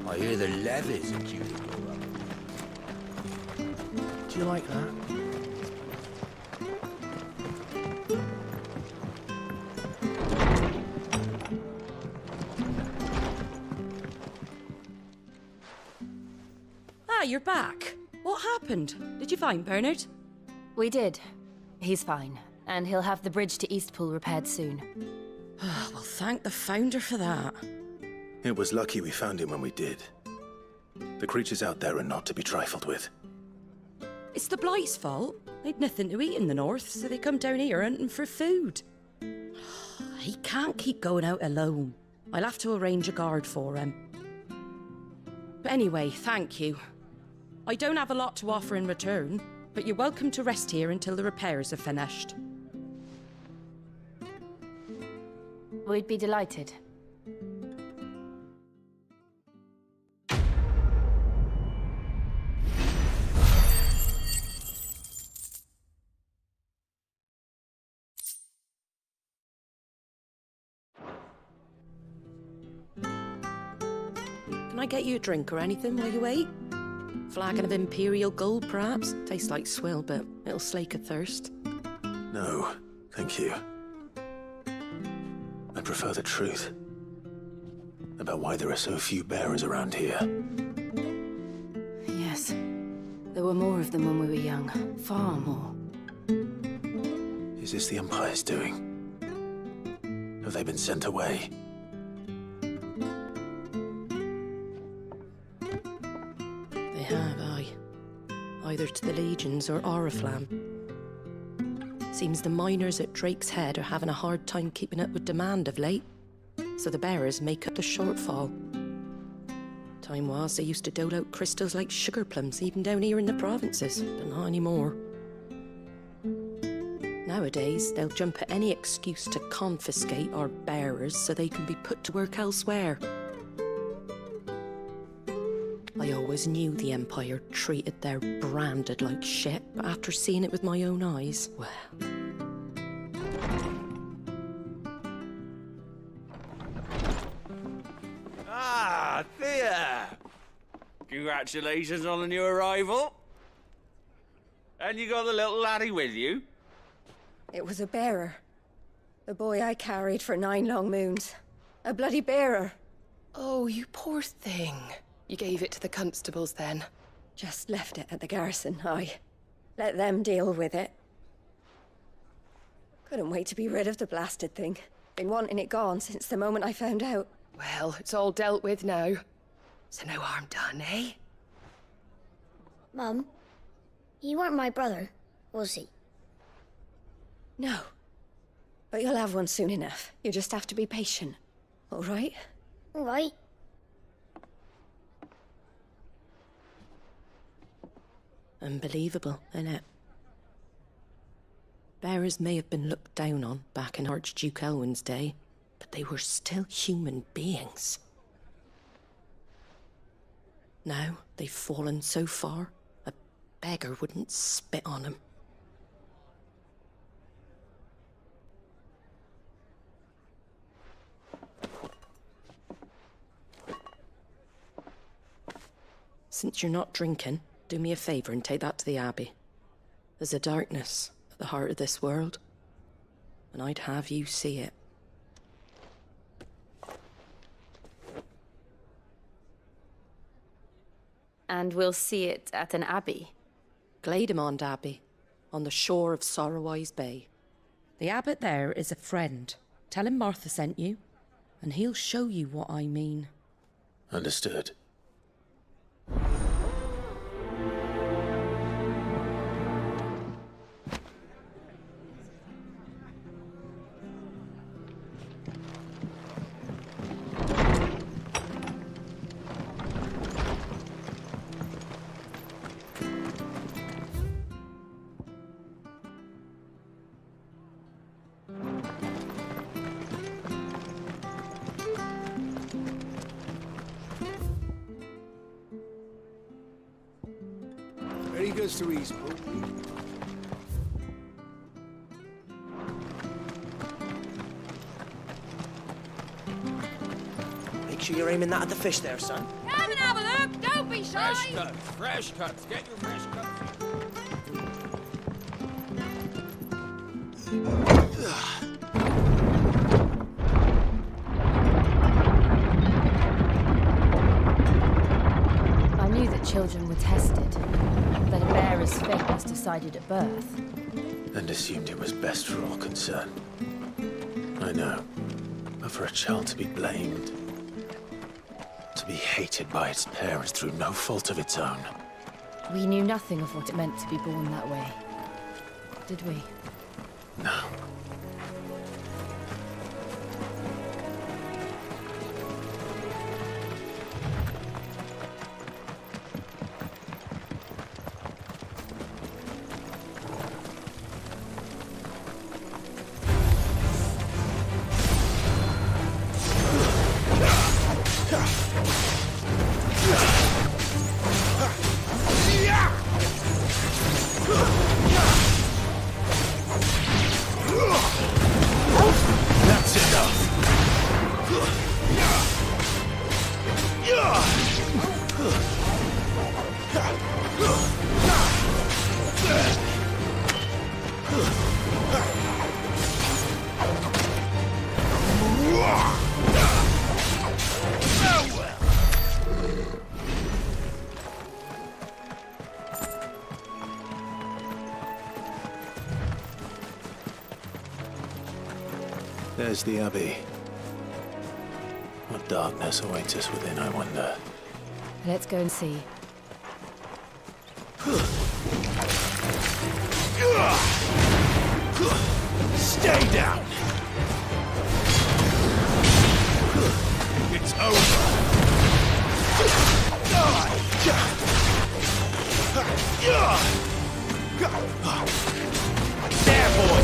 I hear the levies are due to go up. Do you like that? Ah, you're back. What happened? Did you find Bernard? We did. He's fine, and he'll have the bridge to Eastpool repaired soon. Well, thank the Founder for that. It was lucky we found him when we did. The creatures out there are not to be trifled with. It's the Blight's fault. They'd nothing to eat in the north, so they come down here hunting for food. He can't keep going out alone. I'll have to arrange a guard for him. But anyway, thank you. I don't have a lot to offer in return, but you're welcome to rest here until the repairs are finished. We'd be delighted. Can I get you a drink or anything while you wait? Flagon of Imperial Gold, perhaps? Tastes like swill, but it'll slake a thirst. No, thank you. I prefer the truth. About why there are so few bearers around here. Yes. There were more of them when we were young. Far more. Is this the Empire's doing? Have they been sent away? They have, aye. Either to the Legions or Oriflamme. Seems the miners at Drake's Head are having a hard time keeping up with demand of late, so the bearers make up the shortfall. Time was they used to dole out crystals like sugar plums even down here in the provinces, but not anymore. Nowadays, they'll jump at any excuse to confiscate our bearers so they can be put to work elsewhere. I always knew the Empire treated their branded like shit, but after seeing it with my own eyes, well... Ah, Thea! Congratulations on the new arrival. And you got the little laddie with you? It was a bearer. The boy I carried for 9 long moons. A bloody bearer. Oh, you poor thing. You gave it to the constables then? Just left it at the garrison, aye. Let them deal with it. Couldn't wait to be rid of the blasted thing. Been wanting it gone since the moment I found out. Well, it's all dealt with now. So no harm done, eh? Mum, he weren't my brother, was he? No. But you'll have one soon enough. You just have to be patient. All right? All right. Unbelievable, innit? Bearers may have been looked down on back in Archduke Elwin's day, but they were still human beings. Now they've fallen so far, a beggar wouldn't spit on them. Since you're not drinking, do me a favour and take that to the Abbey. There's a darkness at the heart of this world, and I'd have you see it. And we'll see it at an abbey. Glademond Abbey, on the shore of Sorrowise Bay. The abbot there is a friend. Tell him Martha sent you, and he'll show you what I mean. Understood. Where he goes to Eastpool. Make sure you're aiming that at the fish there, son. Come and have a look! Don't be shy! Fresh cuts, fresh cuts. Get your fresh cuts. I knew that children were tested, that a bearer's fate was decided at birth. And assumed it was best for all concerned. I know. But for a child to be blamed, to be hated by its parents through no fault of its own. We knew nothing of what it meant to be born that way, did we? No. That's enough. There's the Abbey. What darkness awaits us within, I wonder. Let's go and see. Stay down. It's over. There, boy.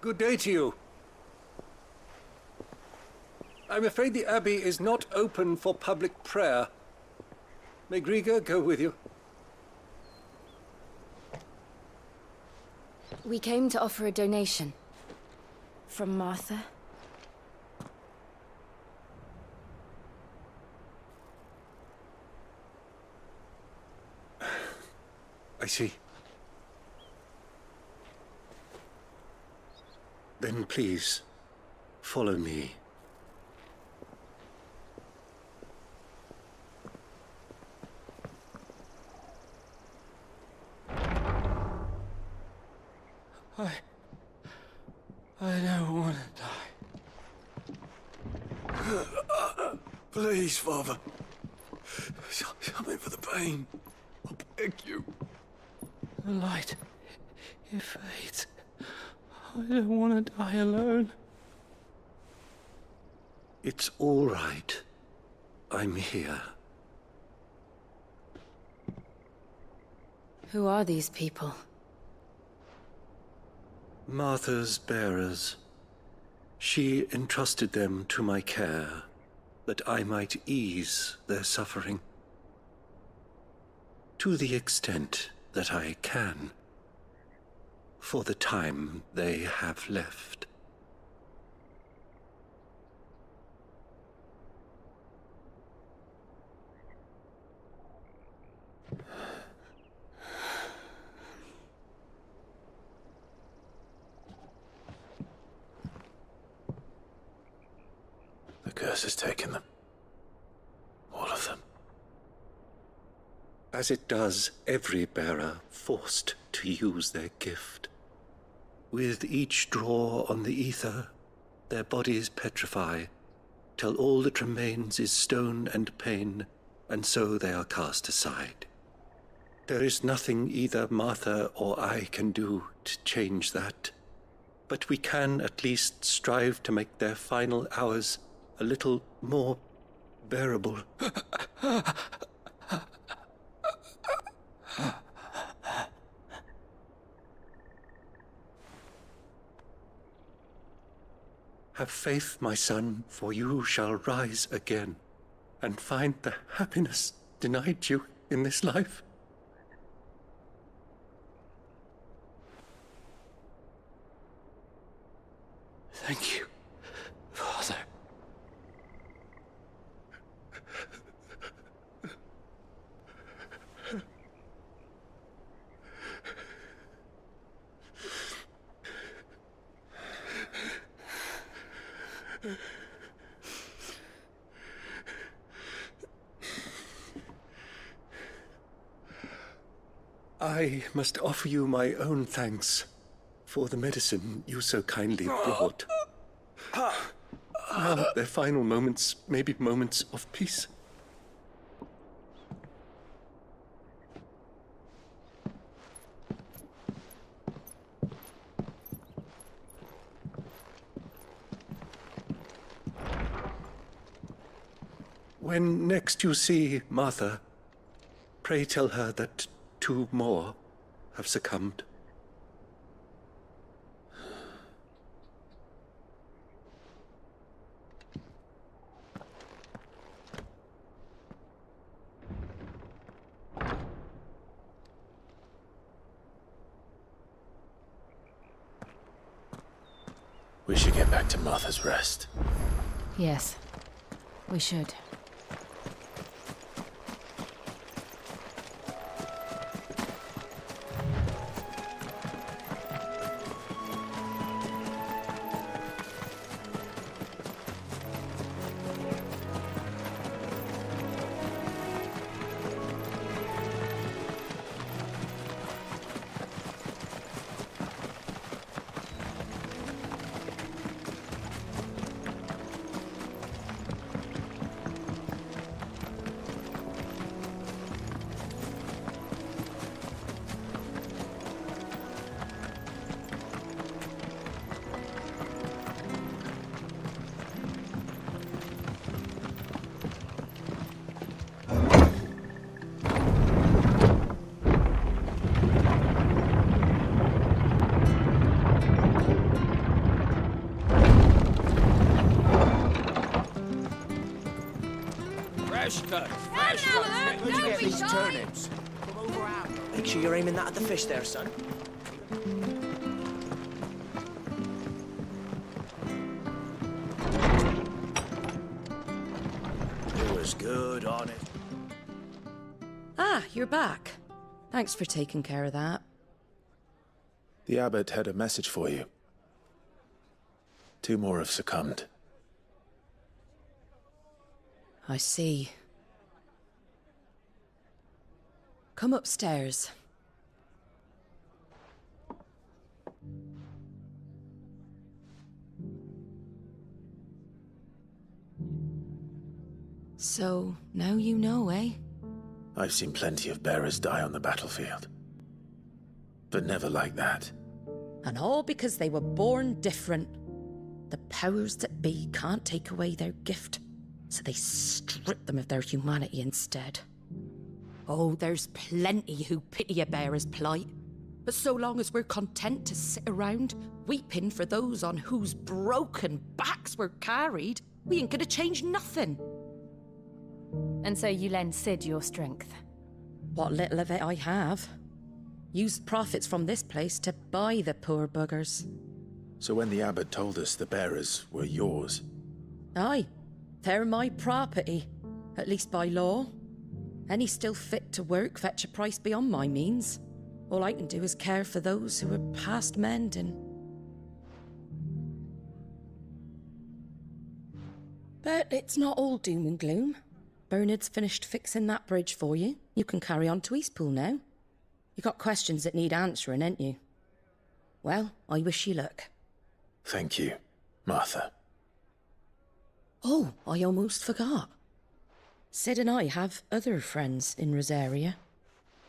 Good day to you. I'm afraid the Abbey is not open for public prayer. May Griga go with you? We came to offer a donation. From Martha. I see. Then please, follow me. I don't want to die. Please, Father. Something for the pain. I beg you. The light, it fades. I don't want to die alone. It's all right. I'm here. Who are these people? Martha's bearers. She entrusted them to my care, that I might ease their suffering. To the extent that I can, for the time they have left. The curse has taken them. All of them. As it does every bearer forced to use their gift. With each draw on the ether, their bodies petrify, till all that remains is stone and pain, and so they are cast aside. There is nothing either Martha or I can do to change that, but we can at least strive to make their final hours a little more bearable. Have faith, my son, for you shall rise again and find the happiness denied you in this life. Thank you, Father. I must offer you my own thanks for the medicine you so kindly brought. Now their final moments may be moments of peace. When next you see Martha, pray tell her that 2 more have succumbed. We should get back to Martha's Rest. Yes, we should. Fresh cut. Fresh cut. Where'd you get these turnips? Make sure you're aiming that at the fish there, son. It was good on it. Ah, you're back. Thanks for taking care of that. The abbot had a message for you. 2 more have succumbed. I see. Come upstairs. So, now you know, eh? I've seen plenty of bearers die on the battlefield. But never like that. And all because they were born different. The powers that be can't take away their gift, so they strip them of their humanity instead. Oh, there's plenty who pity a bearer's plight. But so long as we're content to sit around, weeping for those on whose broken backs we're carried, we ain't gonna change nothing. And so you lend Sid your strength? What little of it I have. Used profits from this place to buy the poor buggers. So when the abbot told us the bearers were yours? Aye, they're my property, at least by law. Any still fit to work fetch a price beyond my means. All I can do is care for those who are past mending. But it's not all doom and gloom. Bernard's finished fixing that bridge for you. You can carry on to Eastpool now. You got questions that need answering, ain't you? Well, I wish you luck. Thank you, Martha. Oh, I almost forgot. Sid and I have other friends in Rosaria.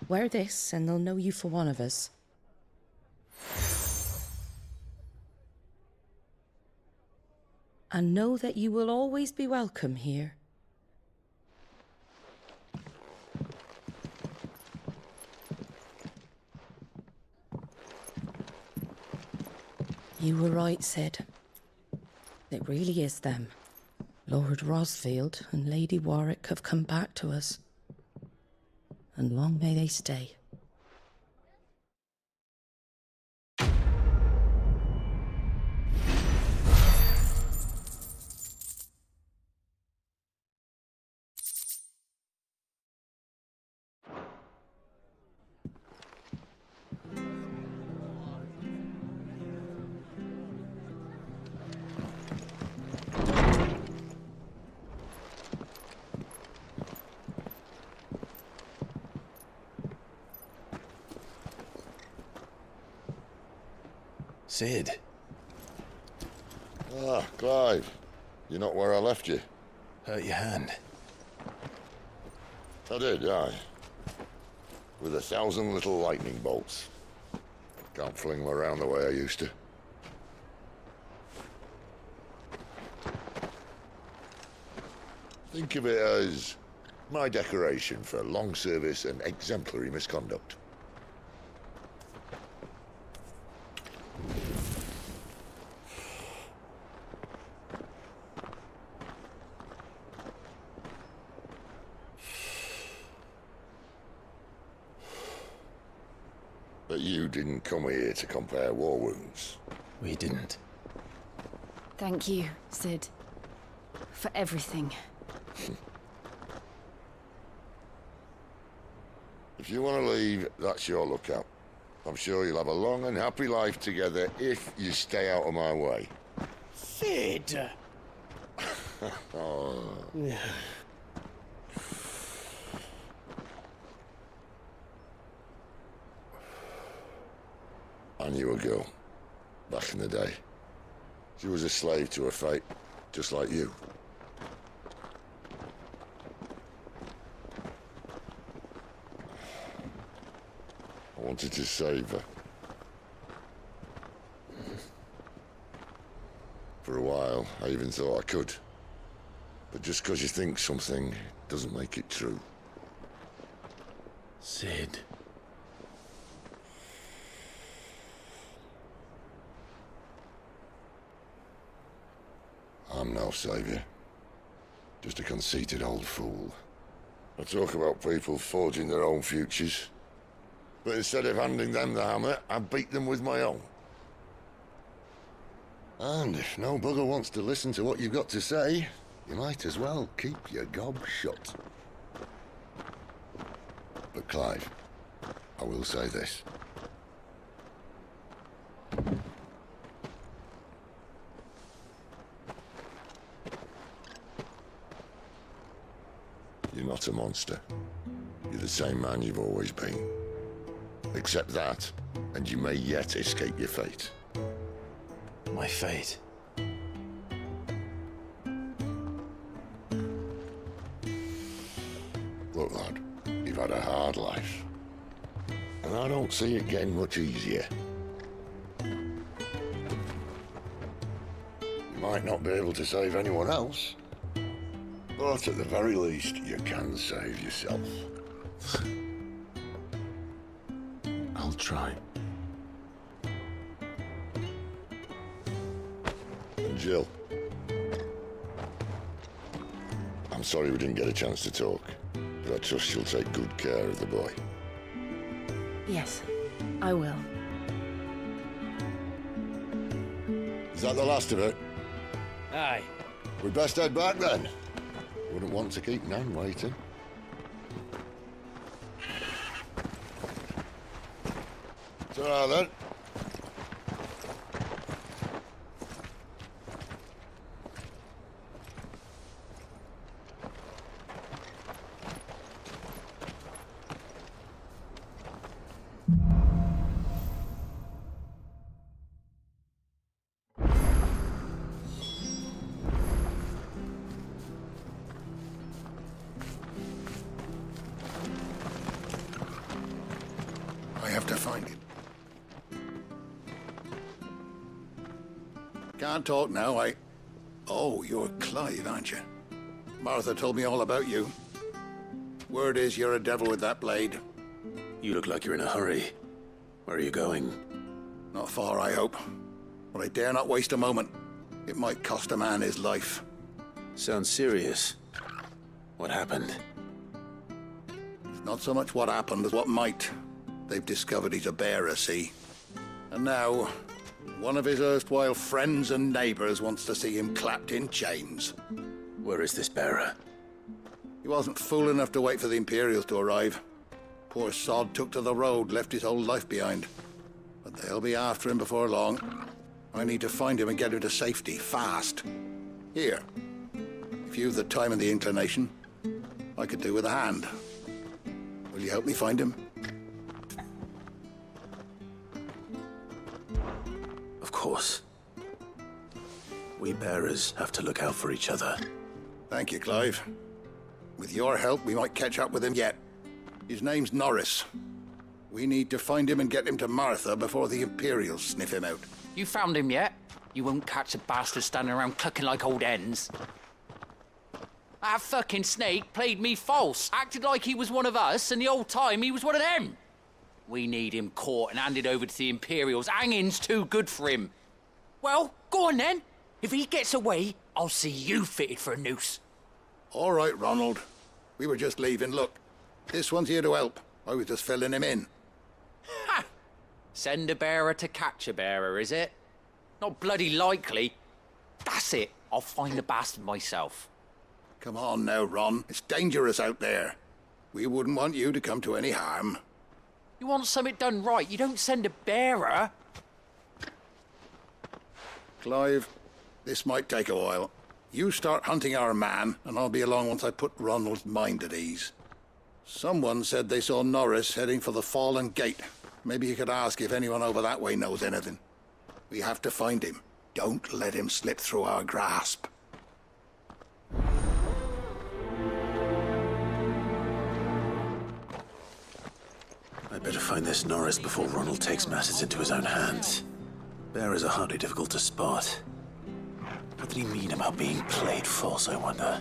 Wear this and they'll know you for one of us. And know that you will always be welcome here. You were right, Sid. It really is them. Lord Rosfield and Lady Warwick have come back to us. And long may they stay. Sid. Ah, Clive. You're not where I left you. Hurt your hand. I did, aye. With 1,000 little lightning bolts. Can't fling them around the way I used to. Think of it as my decoration for long service and exemplary misconduct. But you didn't come here to compare war wounds. We didn't. Thank you, Sid. For everything. If you want to leave, that's your lookout. I'm sure you'll have a long and happy life together if you stay out of my way. Sid! Oh. I knew a girl, back in the day. She was a slave to her fate, just like you. I wanted to save her. For a while, I even thought I could. But just because you think something doesn't make it true. Sid. I'm no savior. Just a conceited old fool. I talk about people forging their own futures. But instead of handing them the hammer, I beat them with my own. And if no bugger wants to listen to what you've got to say, you might as well keep your gob shut. But Clive, I will say this. You're not a monster. You're the same man you've always been. Accept that, and you may yet escape your fate. My fate? Look, lad, you've had a hard life. And I don't see it getting much easier. You might not be able to save anyone else, but at the very least, you can save yourself. I'll try. And Jill. I'm sorry we didn't get a chance to talk, but I trust you'll take good care of the boy. Yes, I will. Is that the last of it? Aye. We'd best head back then. Wouldn't want to keep Nan waiting. Ta-ra then. I have to find him. Can't talk now, Oh, you're Clive, aren't you? Martha told me all about you. Word is you're a devil with that blade. You look like you're in a hurry. Where are you going? Not far, I hope. But I dare not waste a moment. It might cost a man his life. Sounds serious. What happened? It's not so much what happened as what might. They've discovered he's a bearer, see? And now, one of his erstwhile friends and neighbors wants to see him clapped in chains. Where is this bearer? He wasn't fool enough to wait for the Imperials to arrive. Poor sod took to the road, left his whole life behind. But they'll be after him before long. I need to find him and get him to safety, fast. Here, if you've the time and the inclination, I could do with a hand. Will you help me find him? Of course. We bearers have to look out for each other. Thank you, Clive. With your help, we might catch up with him yet. His name's Norris. We need to find him and get him to Martha before the Imperials sniff him out. You found him yet? You won't catch a bastard standing around clucking like old hens. That fucking snake played me false, acted like he was one of us, and the whole time he was one of them. We need him caught and handed over to the Imperials. Hanging's too good for him. Well, go on then. If he gets away, I'll see you fitted for a noose. All right, Ronald. We were just leaving. Look, this one's here to help. I was just filling him in. Ha! Send a bearer to catch a bearer, is it? Not bloody likely. That's it. I'll find the bastard myself. Come on now, Ron. It's dangerous out there. We wouldn't want you to come to any harm. You want something done right, you don't send a bearer. Clive, this might take a while. You start hunting our man, and I'll be along once I put Ronald's mind at ease. Someone said they saw Norris heading for the Fallen Gate. Maybe you could ask if anyone over that way knows anything. We have to find him. Don't let him slip through our grasp. I better find this Norris before Ronald takes matters into his own hands. Bearers are hardly difficult to spot. What did he mean about being played false, I wonder?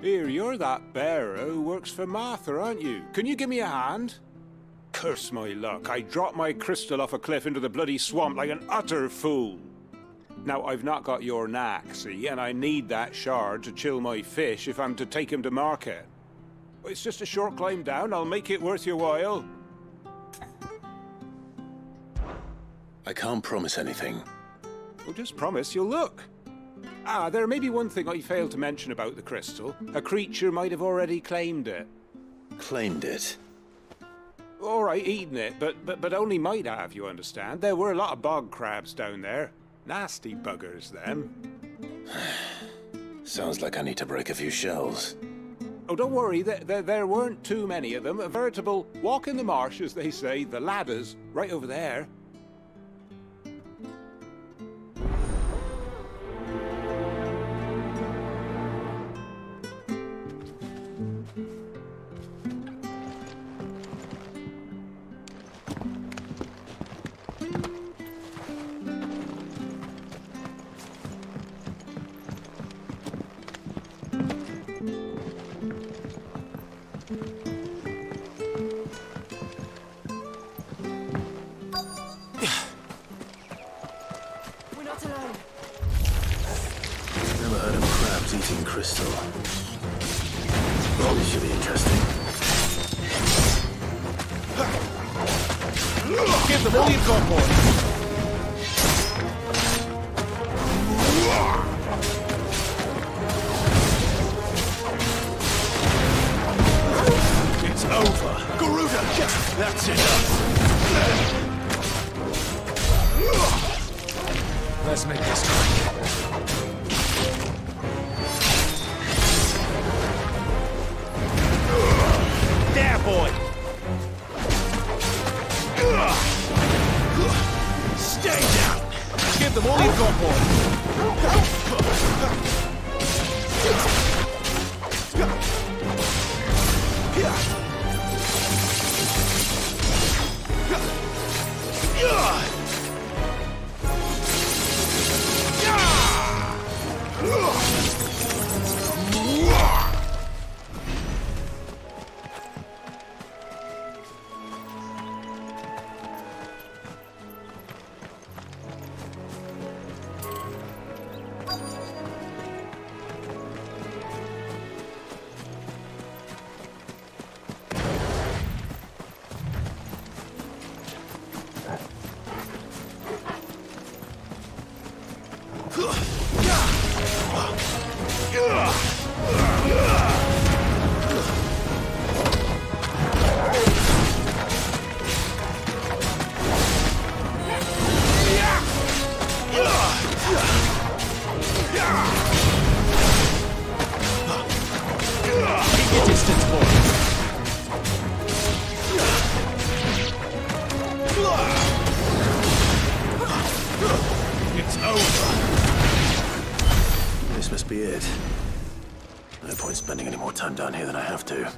Here, you're that bearer who works for Martha, aren't you? Can you give me a hand? Curse my luck, I dropped my crystal off a cliff into the bloody swamp like an utter fool. Now, I've not got your knack, see, and I need that shard to chill my fish if I'm to take him to market. It's just a short climb down, I'll make it worth your while. I can't promise anything. Well, just promise you'll look. Ah, there may be one thing I failed to mention about the crystal. A creature might have already claimed it. Claimed it? All right, eaten it, but only might have, you understand. There were a lot of bog crabs down there. Nasty buggers, them. Sounds like I need to break a few shells. Oh, don't worry, there weren't too many of them. A veritable walk in the marsh, as they say, the ladders, right over there. floating crystal. This should be interesting. Give them all you've got, boy. It's over. Garuda! That's enough. Let's make this quick. There, boy! Stay down! Give them all you've got, boy! It's over. This must be it. No point spending any more time down here than I have to.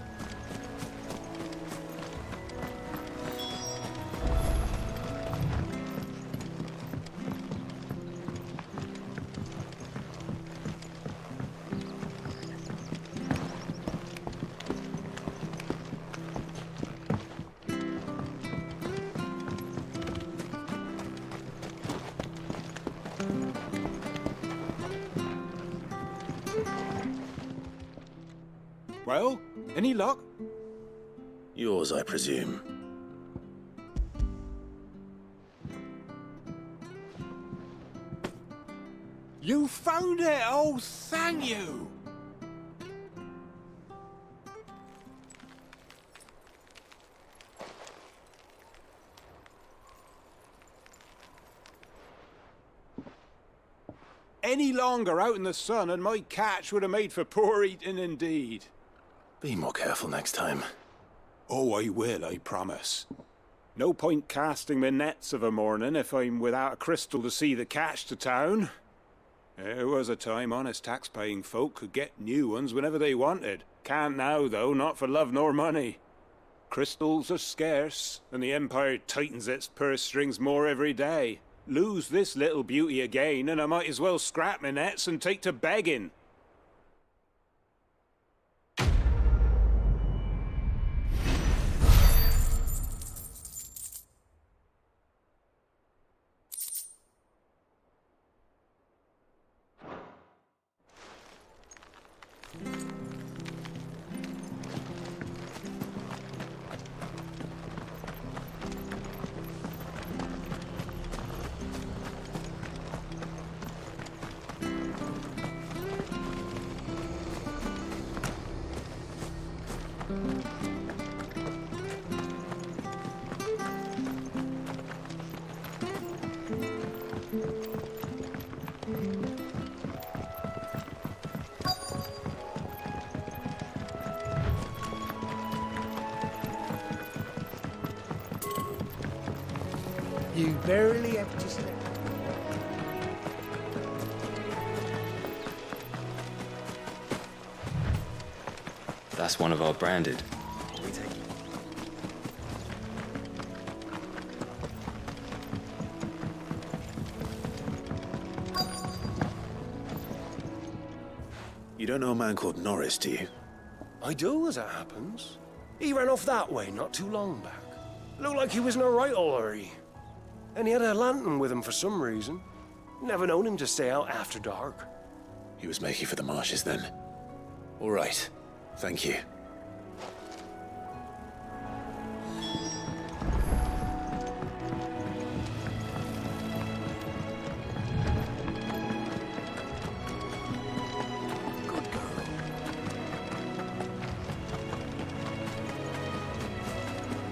Well, any luck? Yours, I presume. You found it! Oh, thank you! Any longer out in the sun and my catch would have made for poor eating indeed. Be more careful next time. Oh, I will, I promise. No point casting my nets of a morning if I'm without a crystal to see the catch to town. There was a time honest tax-paying folk could get new ones whenever they wanted. Can't now, though, not for love nor money. Crystals are scarce, and the Empire tightens its purse strings more every day. Lose this little beauty again, and I might as well scrap my nets and take to begging. You barely have to step. That's one of our branded. You don't know a man called Norris, do you? I do, as it happens. He ran off that way not too long back. Looked like he was in a right old hurry. And he had a lantern with him for some reason. Never known him to stay out after dark. He was making for the marshes then. All right. Thank you.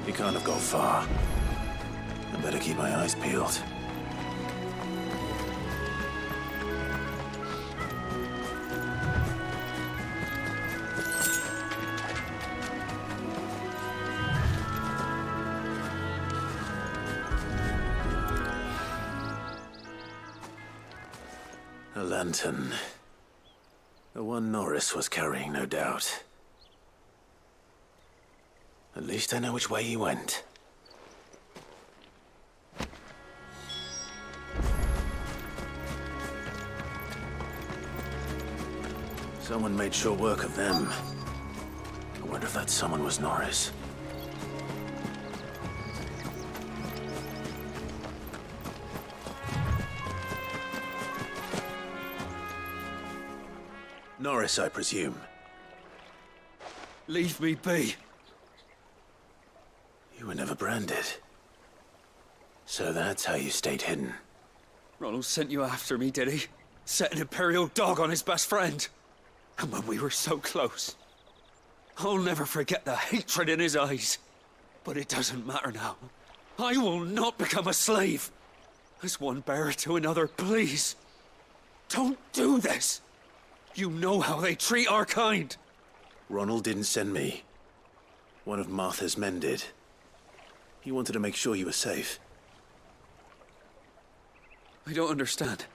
He can't have gone far. I better keep my eyes peeled. A lantern. The one Norris was carrying, no doubt. At least I know which way he went. Someone made short work of them. I wonder if that someone was Norris. Norris, I presume. Leave me be. You were never branded. So that's how you stayed hidden. Ronald sent you after me, did he? Set an Imperial dog on his best friend. And when we were so close. I'll never forget the hatred in his eyes. But it doesn't matter now. I will not become a slave. As one bearer to another, please. Don't do this. You know how they treat our kind. Ronald didn't send me. One of Martha's men did. He wanted to make sure you were safe. I don't understand.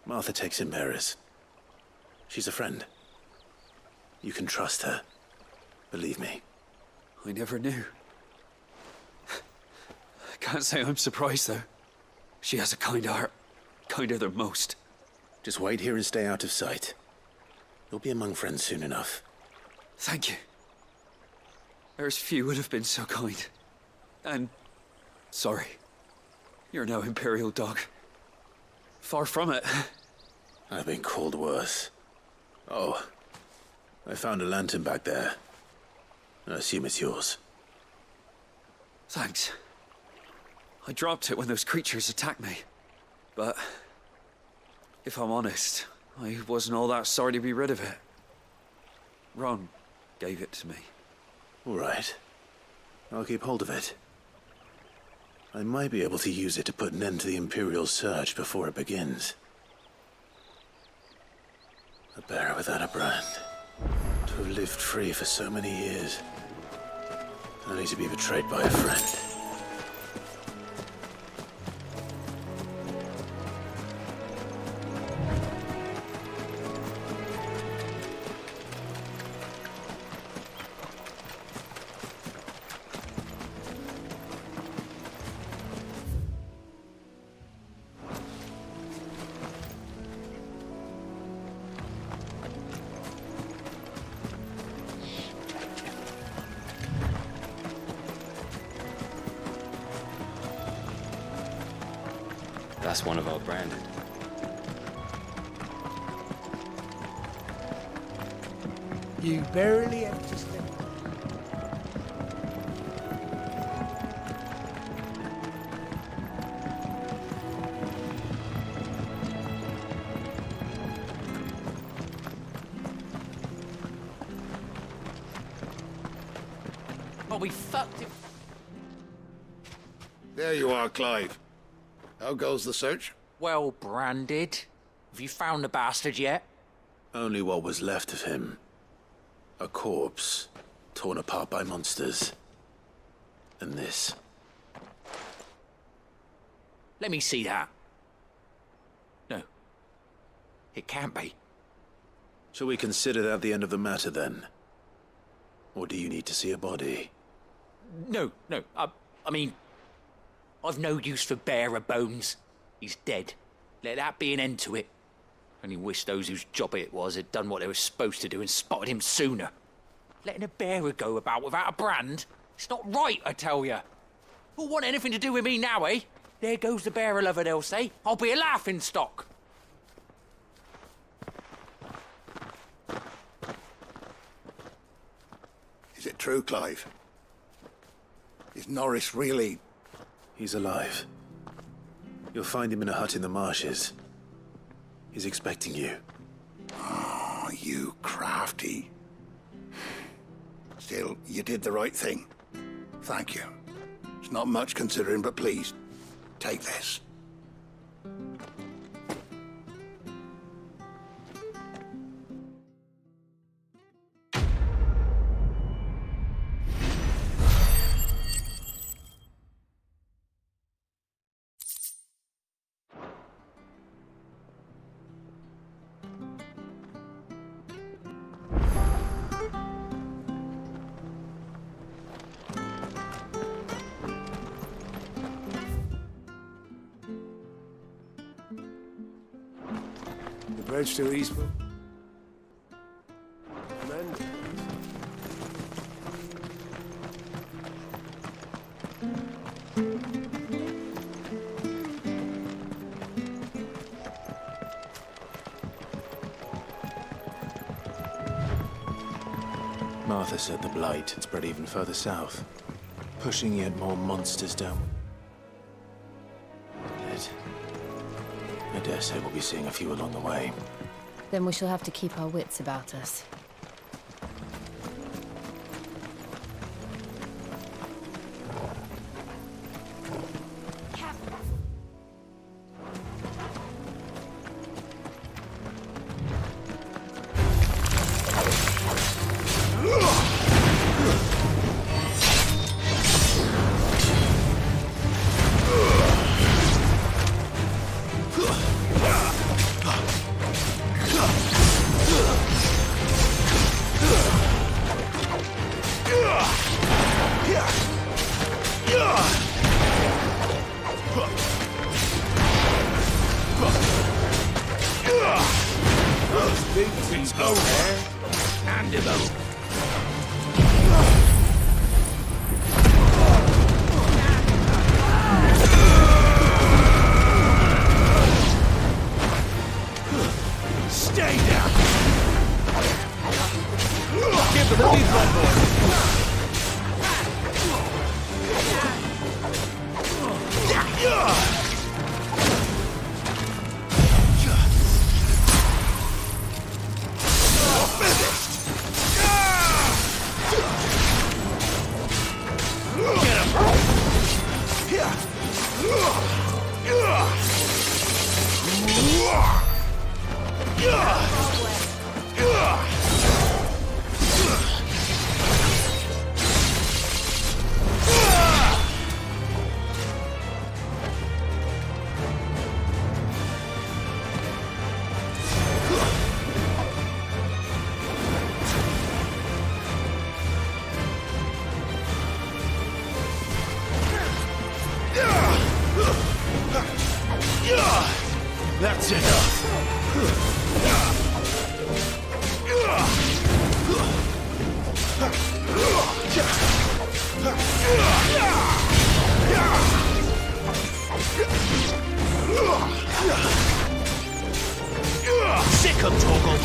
Martha takes in bearers. She's a friend. You can trust her. Believe me. I never knew. I can't say I'm surprised, though. She has a kind heart. Kinder than most. Just wait here and stay out of sight. You'll be among friends soon enough. Thank you. There's few would have been so kind. And sorry. You're no Imperial dog. Far from it. I've been called worse. Oh, I found a lantern back there. I assume it's yours. Thanks. I dropped it when those creatures attacked me. But if I'm honest, I wasn't all that sorry to be rid of it. Ron gave it to me. All right. I'll keep hold of it. I might be able to use it to put an end to the Imperial search before it begins. A bearer without a brand. To have lived free for so many years. Only to be betrayed by a friend. That's one of our branded. You barely have to step. Well, we fucked him. There you are, Clive. How goes the search? Well branded. Have you found the bastard yet? Only what was left of him. A corpse, torn apart by monsters. And this. Let me see that. No. It can't be. Shall we consider that the end of the matter, then? Or do you need to see a body? No. I mean, I've no use for bearer bones. He's dead. Let that be an end to it. Only wish those whose job it was had done what they were supposed to do and spotted him sooner. Letting a bearer go about without a brand? It's not right, I tell you. Who'll want anything to do with me now, eh? There goes the bearer lover, they'll say. I'll be a laughing stock. true, Clive? Is Norris really... He's alive. You'll find him in a hut in the marshes. He's expecting you. Oh, you crafty. Still, you did the right thing. Thank you. It's not much considering, but please, take this. The bridge to Eastman. Men. Martha said the blight had spread even further south, pushing yet more monsters down. Yet, I dare say we'll be seeing a few along the way. Then we shall have to keep our wits about us. It's over and about. Stay down. Give them the lead, one boy. That's enough. Sick of Torgal.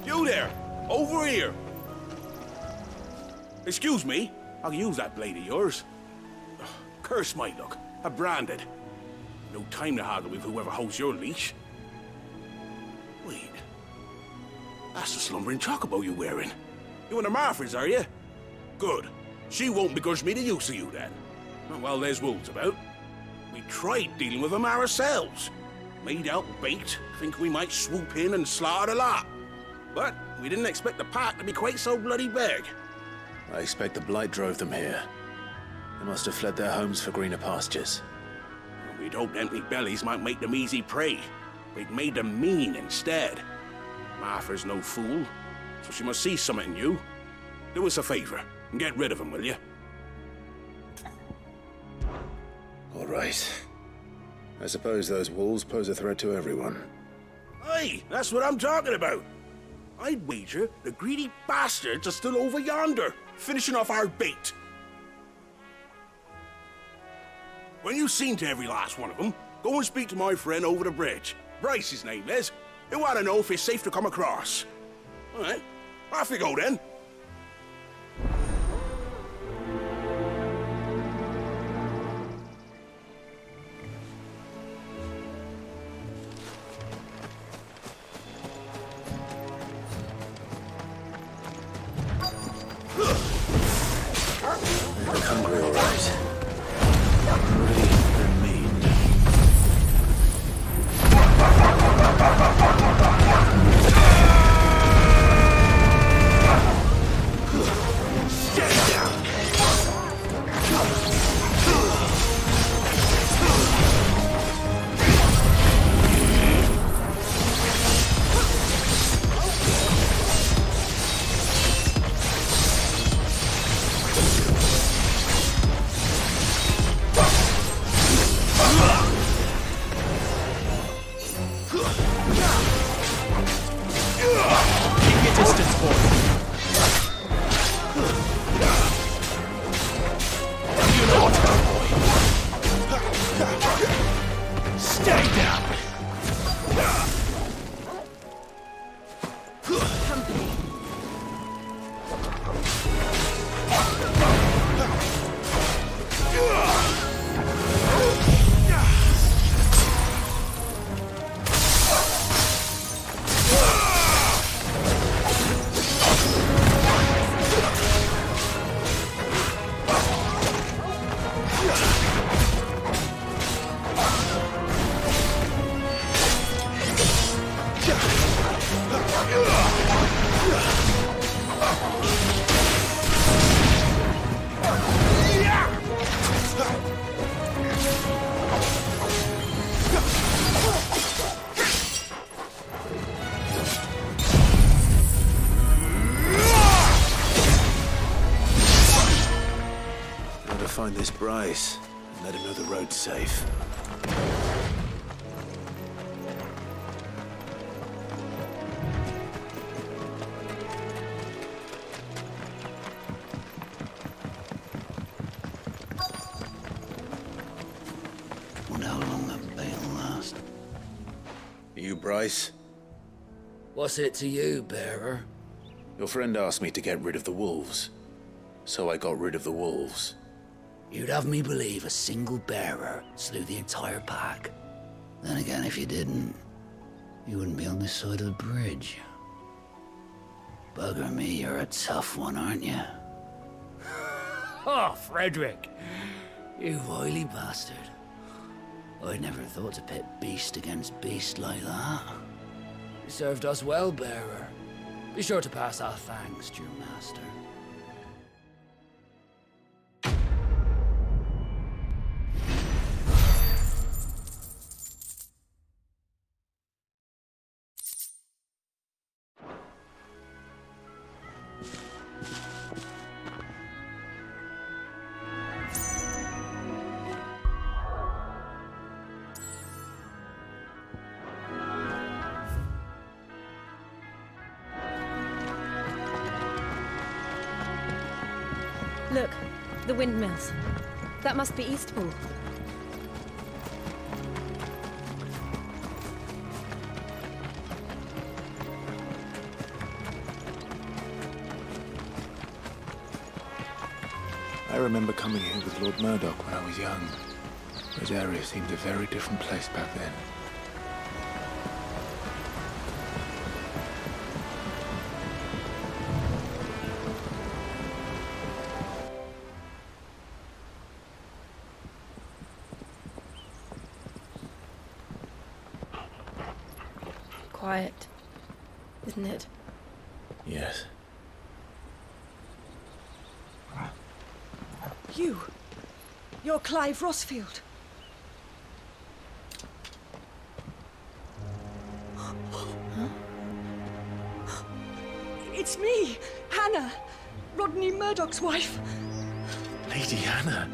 You there! Over here! Excuse me, I can use that blade of yours. Ugh, curse my luck. I'm branded. No time to haggle with whoever holds your leash. Wait. That's the slumbering chocobo you're wearing. You and the Marfords, are you? Good. She won't begrudge me the use of you, then. Not while there's wolves about. We tried dealing with them ourselves. Made out baked, think we might swoop in and slaughter the lot. But We didn't expect the park to be quite so bloody big. I expect the blight drove them here. They must have fled their homes for greener pastures. We'd hoped empty bellies might make them easy prey. We'd made them mean instead. Martha's no fool, so she must see something in you. Do us a favor and get rid of them, will you? All right. I suppose those wolves pose a threat to everyone. Aye, that's what I'm talking about. I'd wager the greedy bastards are still over yonder, finishing off our bait. When you've seen to every last one of them, go and speak to my friend over the bridge. Bryce, his name is. He'll want to know if it's safe to come across. All right, off you go then. They're hungry, all right. Ready for me. Find this Bryce and let him know the road's safe. Wonder how long that bait will last. You, Bryce? What's it to you, bearer? Your friend asked me to get rid of the wolves, so I got rid of the wolves. You'd have me believe a single bearer slew the entire pack. Then again, if you didn't, you wouldn't be on this side of the bridge. Bugger me, you're a tough one, aren't you? Oh, Frederick! You wily bastard. I'd never thought to pit beast against beast like that. You served us well, bearer. Be sure to pass our thanks to your master. Look, the windmills. That must be Eastpool. I remember coming here with Lord Murdoch when I was young. This area seemed a very different place back then. Quiet, isn't it? Yes. You're Clive Rossfield. It's me, Hannah, Rodney Murdoch's wife. Lady Hannah.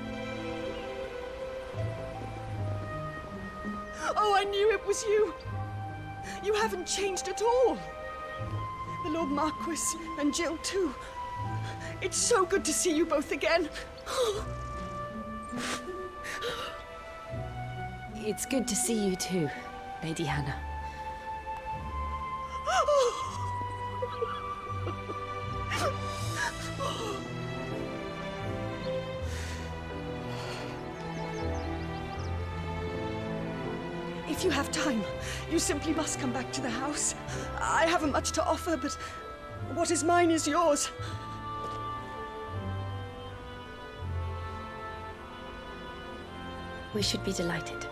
Oh, I knew it was you. You haven't changed at all. The Lord Marquis and Jill too. It's so good to see you both again. It's good to see you too, Lady Hannah. If you have time, you simply must come back to the house. I haven't much to offer, but what is mine is yours. We should be delighted.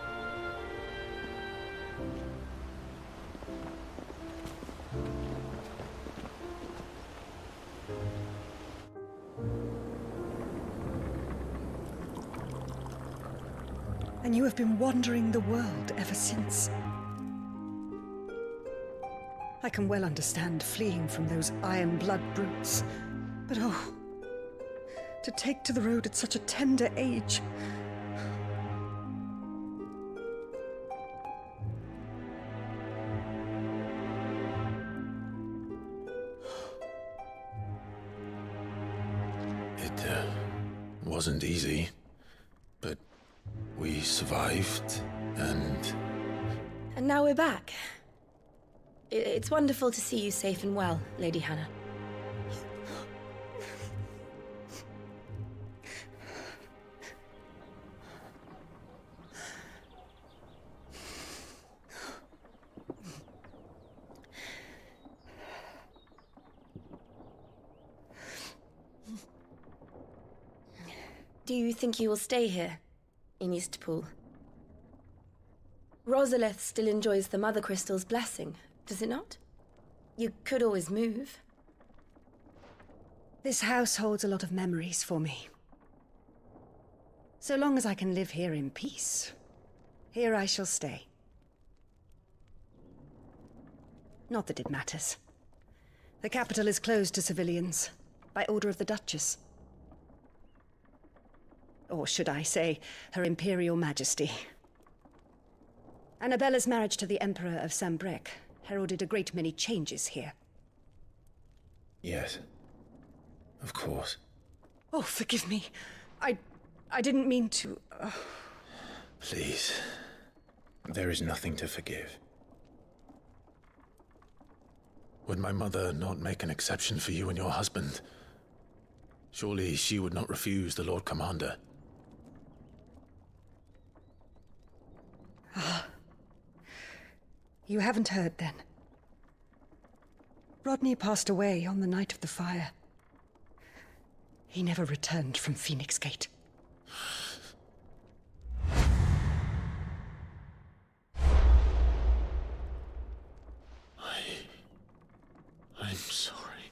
And you have been wandering the world ever since. I can well understand fleeing from those iron blood brutes, but oh, to take to the road at such a tender age. It wasn't easy, but we survived, and now we're back. It's wonderful to see you safe and well, Lady Hannah. Do you think you will stay here, in Eastpool? Rosalith still enjoys the Mother Crystal's blessing, does it not? You could always move. This house holds a lot of memories for me. So long as I can live here in peace, here I shall stay. Not that it matters. The capital is closed to civilians, by order of the Duchess. Or should I say, Her Imperial Majesty. Annabella's marriage to the Emperor of Sambrec heralded a great many changes here. yes, of course. Oh, forgive me. I didn't mean to... Please, there is nothing to forgive. Would my mother not make an exception for you and your husband? Surely she would not refuse the Lord Commander. You haven't heard, then. Rodney passed away on the night of the fire. He never returned from Phoenix Gate. I'm sorry.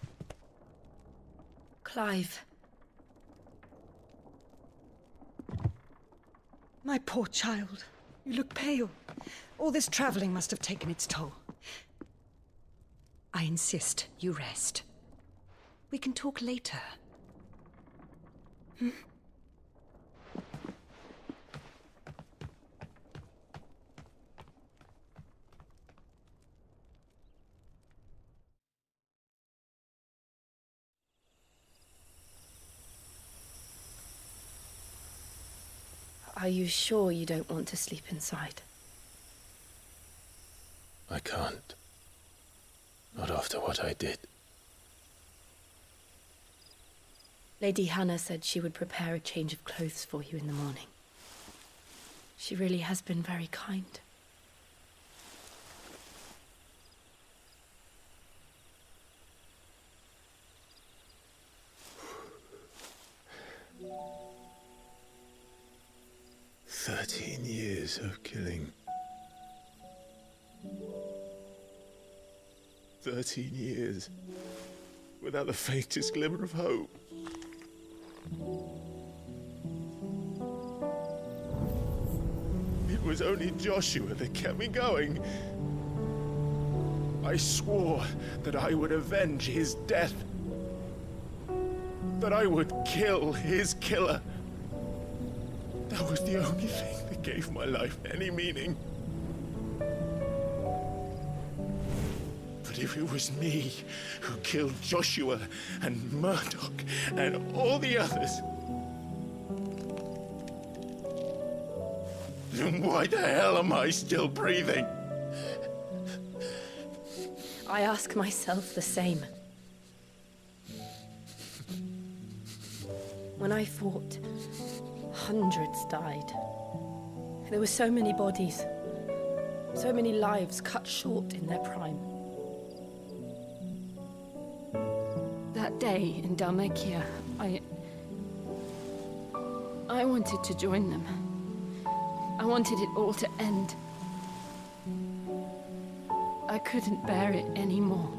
Clive. My poor child. You look pale. All this traveling must have taken its toll. I insist you rest. We can talk later. Hmm? Are you sure you don't want to sleep inside? I can't. Not after what I did. Lady Hannah said she would prepare a change of clothes for you in the morning. She really has been very kind. Years of killing. 13 years. without the faintest glimmer of hope. It was only Joshua that kept me going. I swore that I would avenge his death. That I would kill his killer. That was the only thing that gave my life any meaning. But if it was me who killed Joshua and Murdoch and all the others, then why the hell am I still breathing? I ask myself the same. When I fought, hundreds died. There were so many bodies, so many lives cut short in their prime. That day in Dalmekia, I wanted to join them. I wanted it all to end. I couldn't bear it anymore.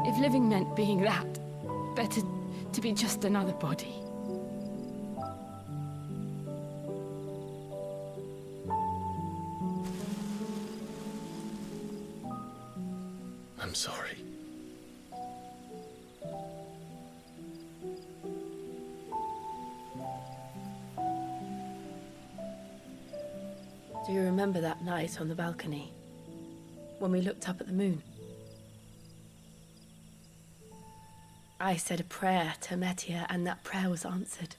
If living meant being that, better to be just another body. I'm sorry. Do you remember that night on the balcony? When we looked up at the moon? I said a prayer to Metia, and that prayer was answered.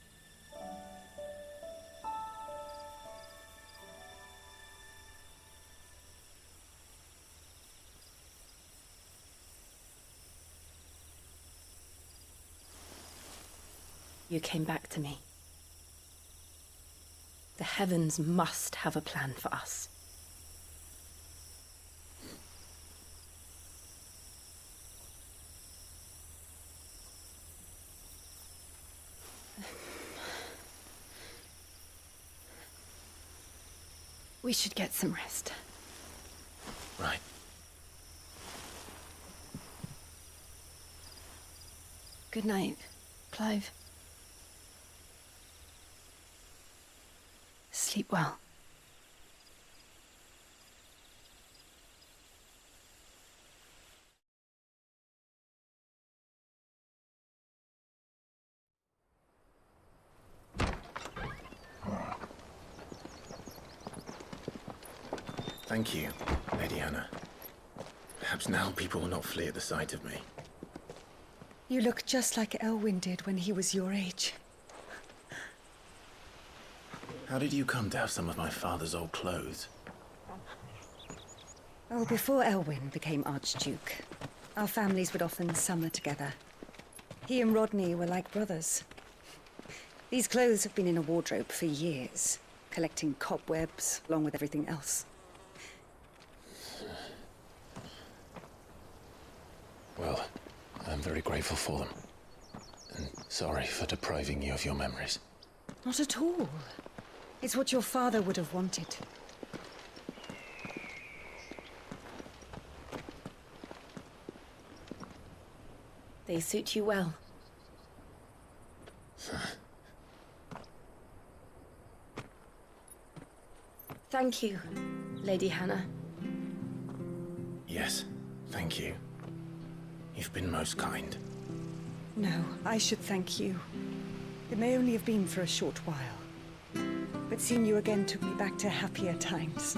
You came back to me. The heavens must have a plan for us. We should get some rest. Right. Good night, Clive. Sleep well. Thank you, Lady Hannah. Perhaps now people will not flee at the sight of me. You look just like Elwyn did when he was your age. How did you come to have some of my father's old clothes? Oh, before Elwyn became Archduke, our families would often summer together. He and Rodney were like brothers. These clothes have been in a wardrobe for years, collecting cobwebs along with everything else. Well, I'm very grateful for them. And sorry for depriving you of your memories. Not at all. It's what your father would have wanted. They suit you well. Thank you, Lady Hannah. Yes, thank you. You've been most kind. No, I should thank you. It may only have been for a short while, but seeing you again took me back to happier times.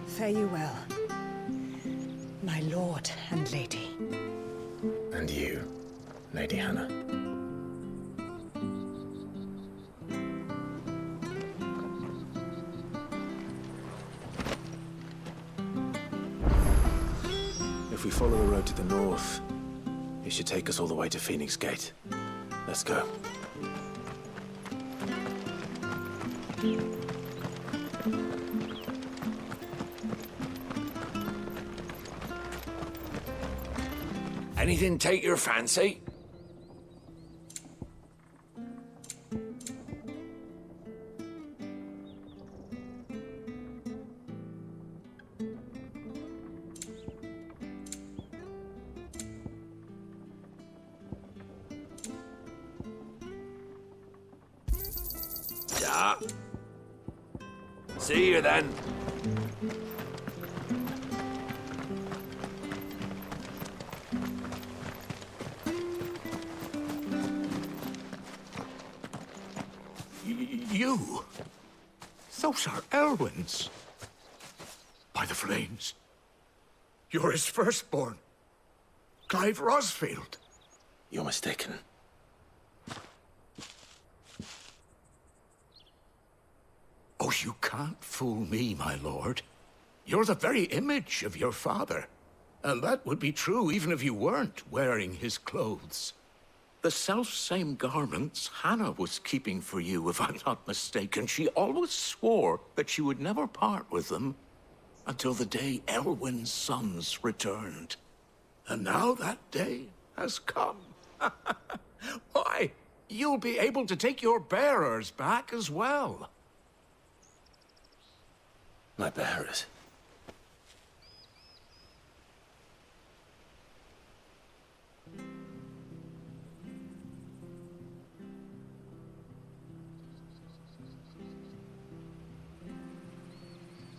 Fare you well, my lord and lady. And you, Lady Hannah. If we follow the road to the north, it should take us all the way to Phoenix Gate. Let's go. Anything take your fancy? ya. See you then. You? Those are Elwyn's. By the flames. You're his firstborn. Clive Rosfield. You're mistaken. Oh, you can't fool me, my lord. You're the very image of your father. And that would be true even if you weren't wearing his clothes. The self-same garments Hannah was keeping for you, if I'm not mistaken. She always swore that she would never part with them until the day Elwyn's sons returned. And now that day has come. Why, you'll be able to take your bearers back as well. My bearers?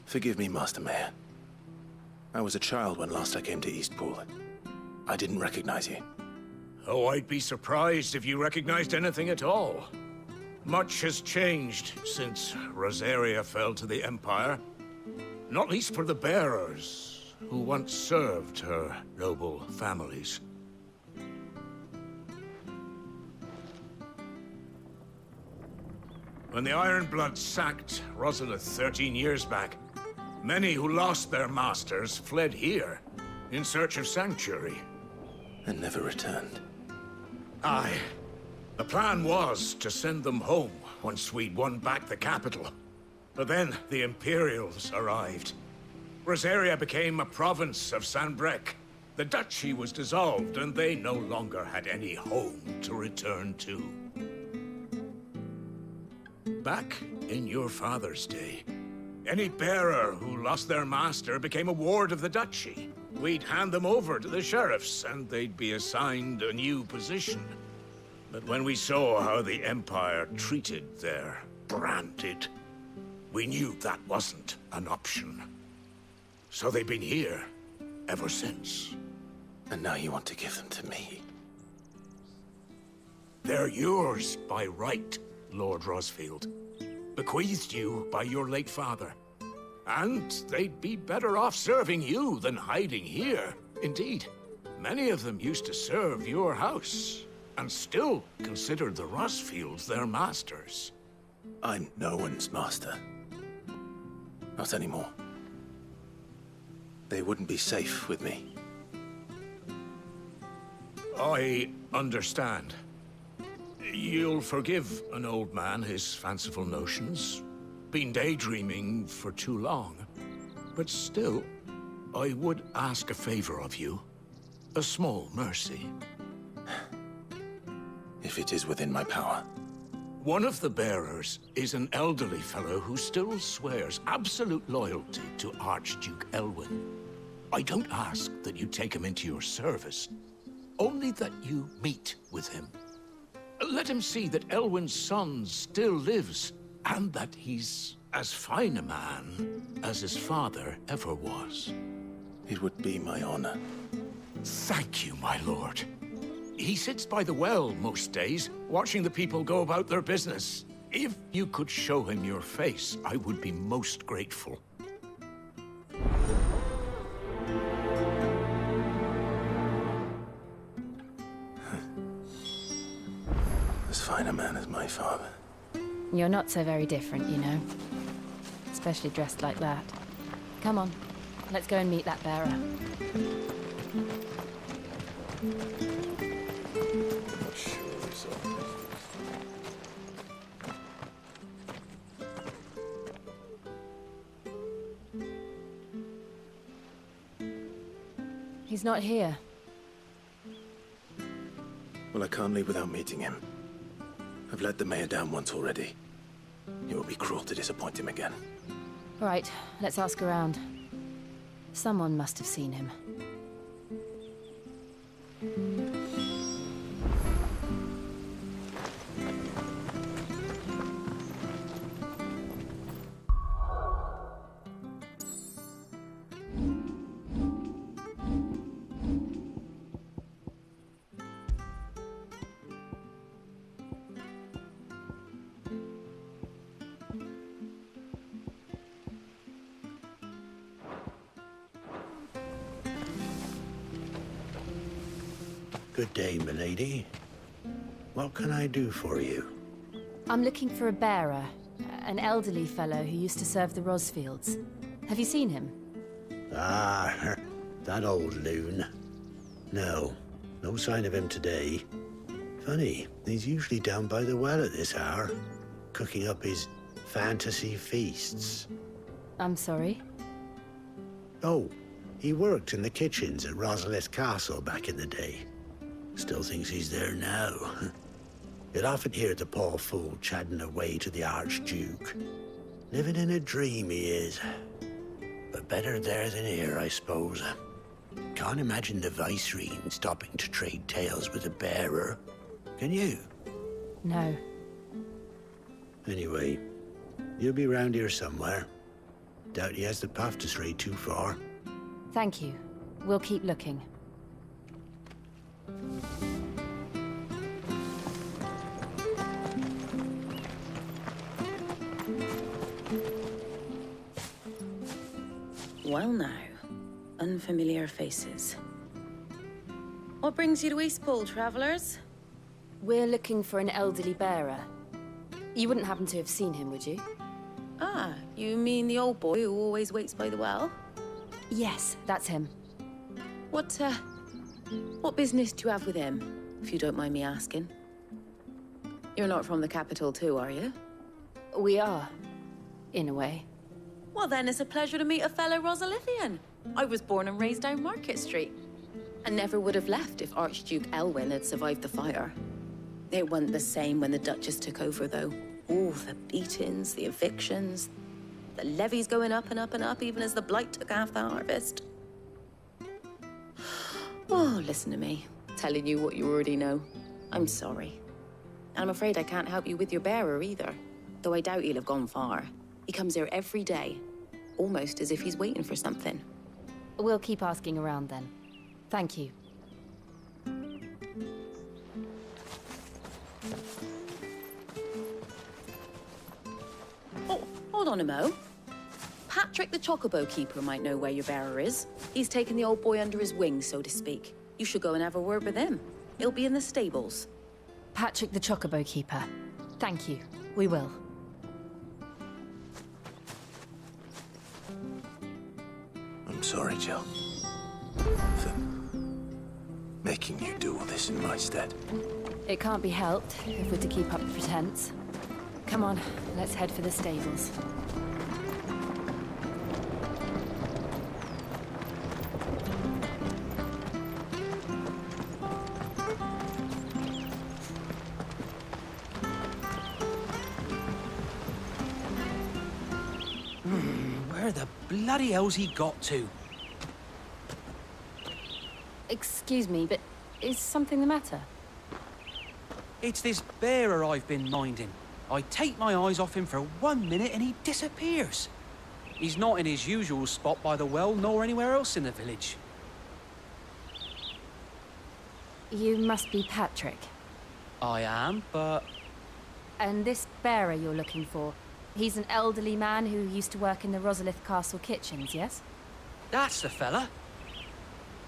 Forgive me, Master Mayor. I was a child when last I came to Eastpool. I didn't recognize you. Oh, I'd be surprised if you recognized anything at all. Much has changed since Rosaria fell to the Empire. Not least for the bearers, who once served her noble families. When the Ironbloods sacked Rosalith 13 years back, many who lost their masters fled here, in search of sanctuary. And never returned. Aye. The plan was to send them home once we'd won back the capital. But then the Imperials arrived. Rosaria became a province of Sanbreque. The duchy was dissolved, and they no longer had any home to return to. Back in your father's day, any bearer who lost their master became a ward of the duchy. We'd hand them over to the sheriffs, and they'd be assigned a new position. But when we saw how the Empire treated their branded, we knew that wasn't an option. So they've been here ever since. And now you want to give them to me? They're yours by right, Lord Rosfield. Bequeathed you by your late father. And they'd be better off serving you than hiding here. Indeed, many of them used to serve your house, and still considered the Rosfields their masters. I'm no one's master. Not anymore. They wouldn't be safe with me. I understand. You'll forgive an old man his fanciful notions. Been daydreaming for too long. But still, I would ask a favor of you. A small mercy. If it is within my power. One of the bearers is an elderly fellow who still swears absolute loyalty to Archduke Elwyn. I don't ask that you take him into your service, only that you meet with him. Let him see that Elwyn's son still lives, and that he's as fine a man as his father ever was. It would be my honor. Thank you, my lord. He sits by the well most days, watching the people go about their business. If you could show him your face, I would be most grateful. As fine a man as my father. You're not so very different, you know. Especially dressed like that. Come on, let's go and meet that bearer. He's not here. Well, I can't leave without meeting him. I've let the mayor down once already. It would be cruel to disappoint him again. All right, let's ask around. Someone must have seen him. Good day, milady. What can I do for you? I'm looking for a bearer, an elderly fellow who used to serve the Rosfields. Have you seen him? Ah, that old loon. No, no sign of him today. Funny, he's usually down by the well at this hour, cooking up his fantasy feasts. I'm sorry? Oh, he worked in the kitchens at Rosalith Castle back in the day. Still thinks he's there now. You'd often hear the poor fool chatting away to the Archduke. Living in a dream he is. But better there than here, I suppose. Can't imagine the Vicereine stopping to trade tales with a bearer. Can you? No. Anyway, you'll be round here somewhere. Doubt he has the path to stray too far. Thank you. We'll keep looking. Well now, unfamiliar faces. What brings you to Eastpool, travellers? We're looking for an elderly bearer. You wouldn't happen to have seen him, would you? Ah, you mean the old boy who always waits by the well? Yes, that's him. What business do you have with him, if you don't mind me asking? You're not from the capital too, are you? We are, in a way. Well then, it's a pleasure to meet a fellow Rosalithian. I was born and raised down Market Street. And never would have left if Archduke Elwyn had survived the fire. It wasn't the same when the Duchess took over, though. Ooh, the beatings, the evictions, the levies going up and up and up, even as the blight took half the harvest. Oh, listen to me, telling you what you already know. I'm sorry. And I'm afraid I can't help you with your bearer either, though I doubt he'll have gone far. He comes here every day, almost as if he's waiting for something. We'll keep asking around then. Thank you. Oh, hold on a mo. Patrick the Chocobo Keeper might know where your bearer is. He's taken the old boy under his wing, so to speak. You should go and have a word with him. He'll be in the stables. Patrick the Chocobo Keeper. Thank you. We will. I'm sorry, Jill. For making you do all this in my stead. It can't be helped if we're to keep up the pretense. Come on, let's head for the stables. Where the bloody hell's he got to? Excuse me, but is something the matter? It's this bearer I've been minding. I take my eyes off him for 1 minute and he disappears. He's not in his usual spot by the well, nor anywhere else in the village. You must be Patrick. I am, but... And this bearer you're looking for, he's an elderly man who used to work in the Rosalith Castle kitchens, yes? That's the fella.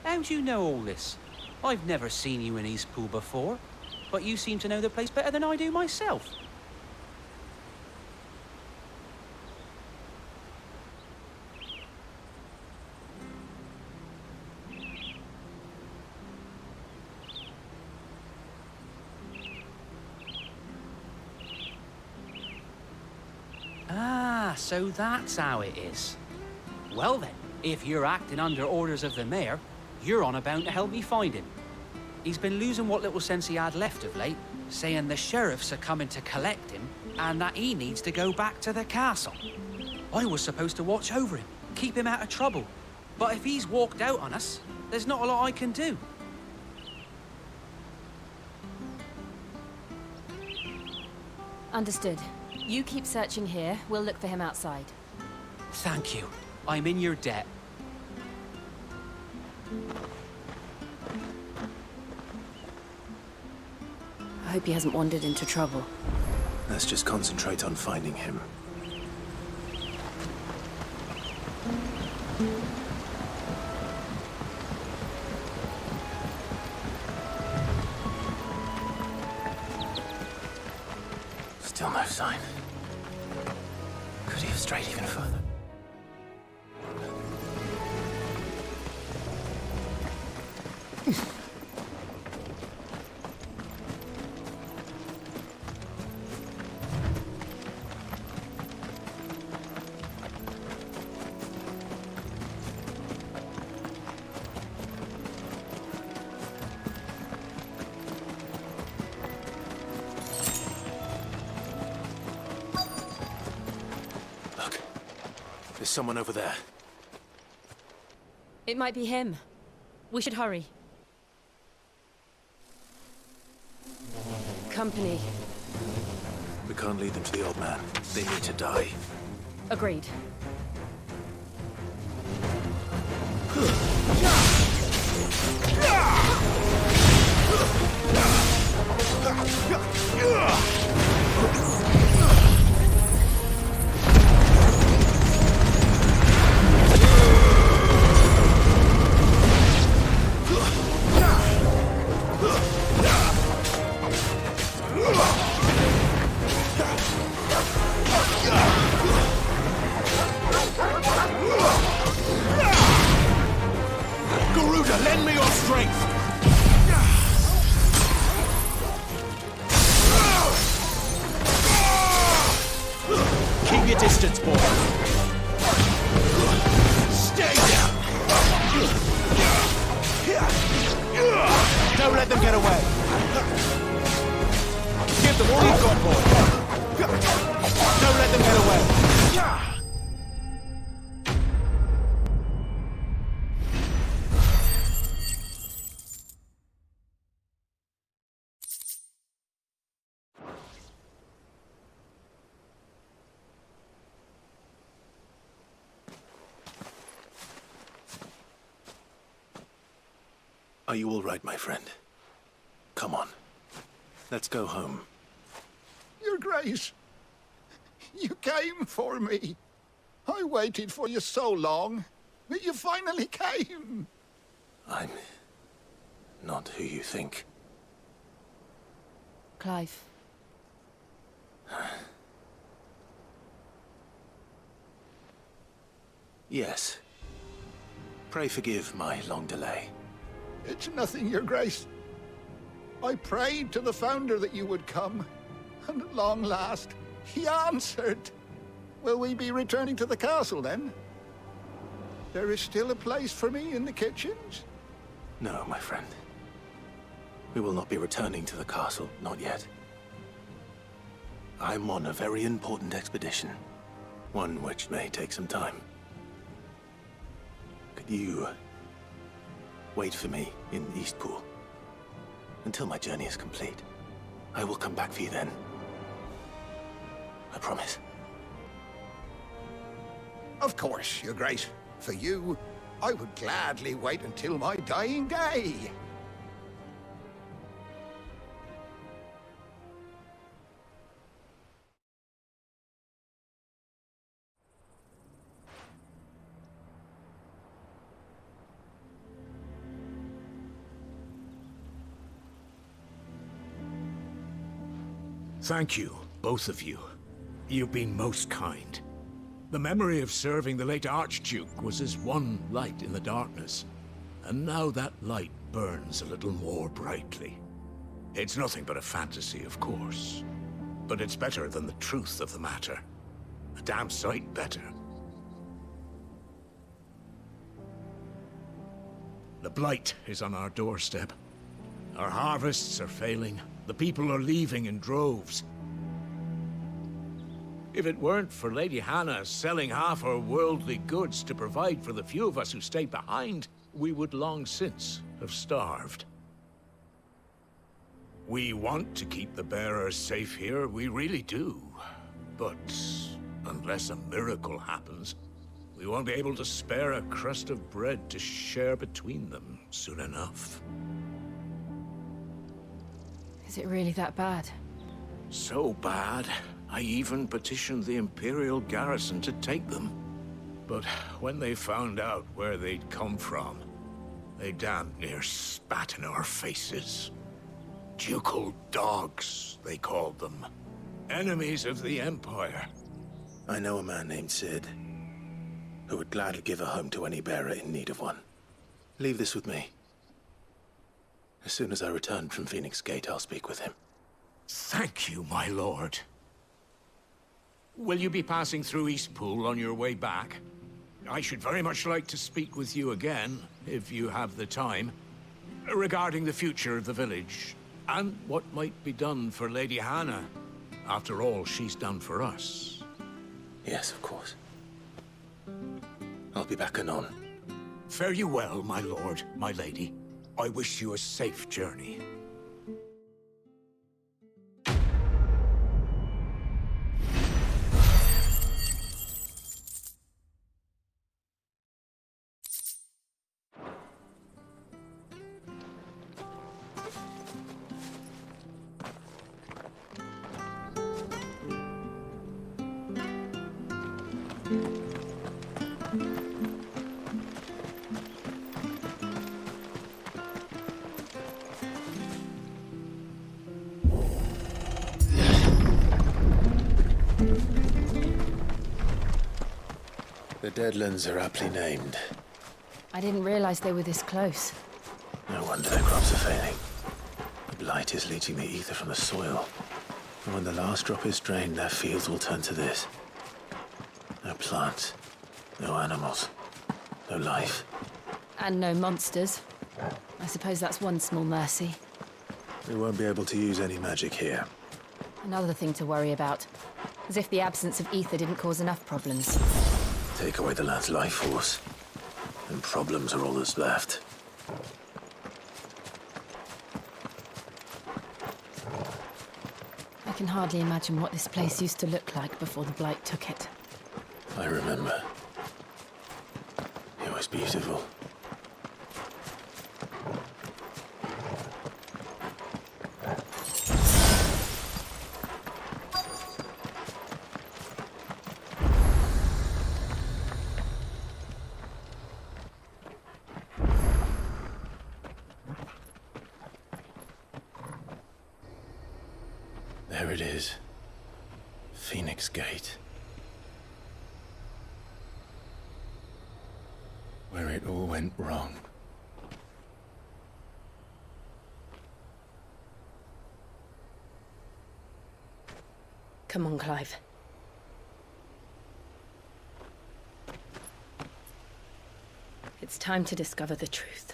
How do you know all this? I've never seen you in Eastpool before, but you seem to know the place better than I do myself. Ah, so that's how it is. Well then, if you're acting under orders of the mayor, you're on about to help me find him. He's been losing what little sense he had left of late, saying the sheriffs are coming to collect him and that he needs to go back to the castle. I was supposed to watch over him, keep him out of trouble. But if he's walked out on us, there's not a lot I can do. Understood. You keep searching here, we'll look for him outside. Thank you. I'm in your debt. I hope he hasn't wandered into trouble. Let's just concentrate on finding him. Still no sign. Could he have strayed even further? Look, there's someone over there. It might be him. We should hurry. Company. We can't lead them to the old man. They need to die. Agreed. Garuda, lend me your strength! Keep your distance, boy. Stay down! Don't let them get away. Give them all you've got, boy. Don't let them get away. Are you all right, my friend? Come on. Let's go home. Your Grace, you came for me. I waited for you so long, but you finally came. I'm not who you think. Clive. Yes. Pray forgive my long delay. It's nothing, Your Grace. I prayed to the Founder that you would come, and at long last, he answered. Will we be returning to the castle, then? There is still a place for me in the kitchens? No, my friend. We will not be returning to the castle, not yet. I'm on a very important expedition. One which may take some time. Could you wait for me in Eastpool until my journey is complete? I will come back for you then. I promise. Of course, Your Grace. For you, I would gladly wait until my dying day. Thank you, both of you. You've been most kind. The memory of serving the late Archduke was as one light in the darkness, and now that light burns a little more brightly. It's nothing but a fantasy, of course, but it's better than the truth of the matter. A damn sight better. The blight is on our doorstep. Our harvests are failing. The people are leaving in droves. If it weren't for Lady Hannah selling half her worldly goods to provide for the few of us who stayed behind, we would long since have starved. We want to keep the bearers safe here, we really do. But unless a miracle happens, we won't be able to spare a crust of bread to share between them soon enough. Is it really that bad? So bad, I even petitioned the Imperial garrison to take them. But when they found out where they'd come from, they damn near spat in our faces. Ducal dogs, they called them. Enemies of the Empire. I know a man named Sid, who would gladly give a home to any bearer in need of one. Leave this with me. As soon as I return from Phoenix Gate, I'll speak with him. Thank you, my lord. Will you be passing through Eastpool on your way back? I should very much like to speak with you again, if you have the time, regarding the future of the village, and what might be done for Lady Hannah. After all, she's done for us. Yes, of course. I'll be back anon. Fare you well, my lord, my lady. I wish you a safe journey. The Deadlands are aptly named. I didn't realize they were this close. No wonder their crops are failing. The blight is leaching the ether from the soil. And when the last drop is drained, their fields will turn to this. No plants, no animals, no life. And no monsters. I suppose that's one small mercy. We won't be able to use any magic here. Another thing to worry about. As if the absence of ether didn't cause enough problems. Take away the land's life force, and problems are all that's left. I can hardly imagine what this place used to look like before the blight took it. I remember. It was beautiful. There it is. Phoenix Gate. Where it all went wrong. Come on, Clive. It's time to discover the truth.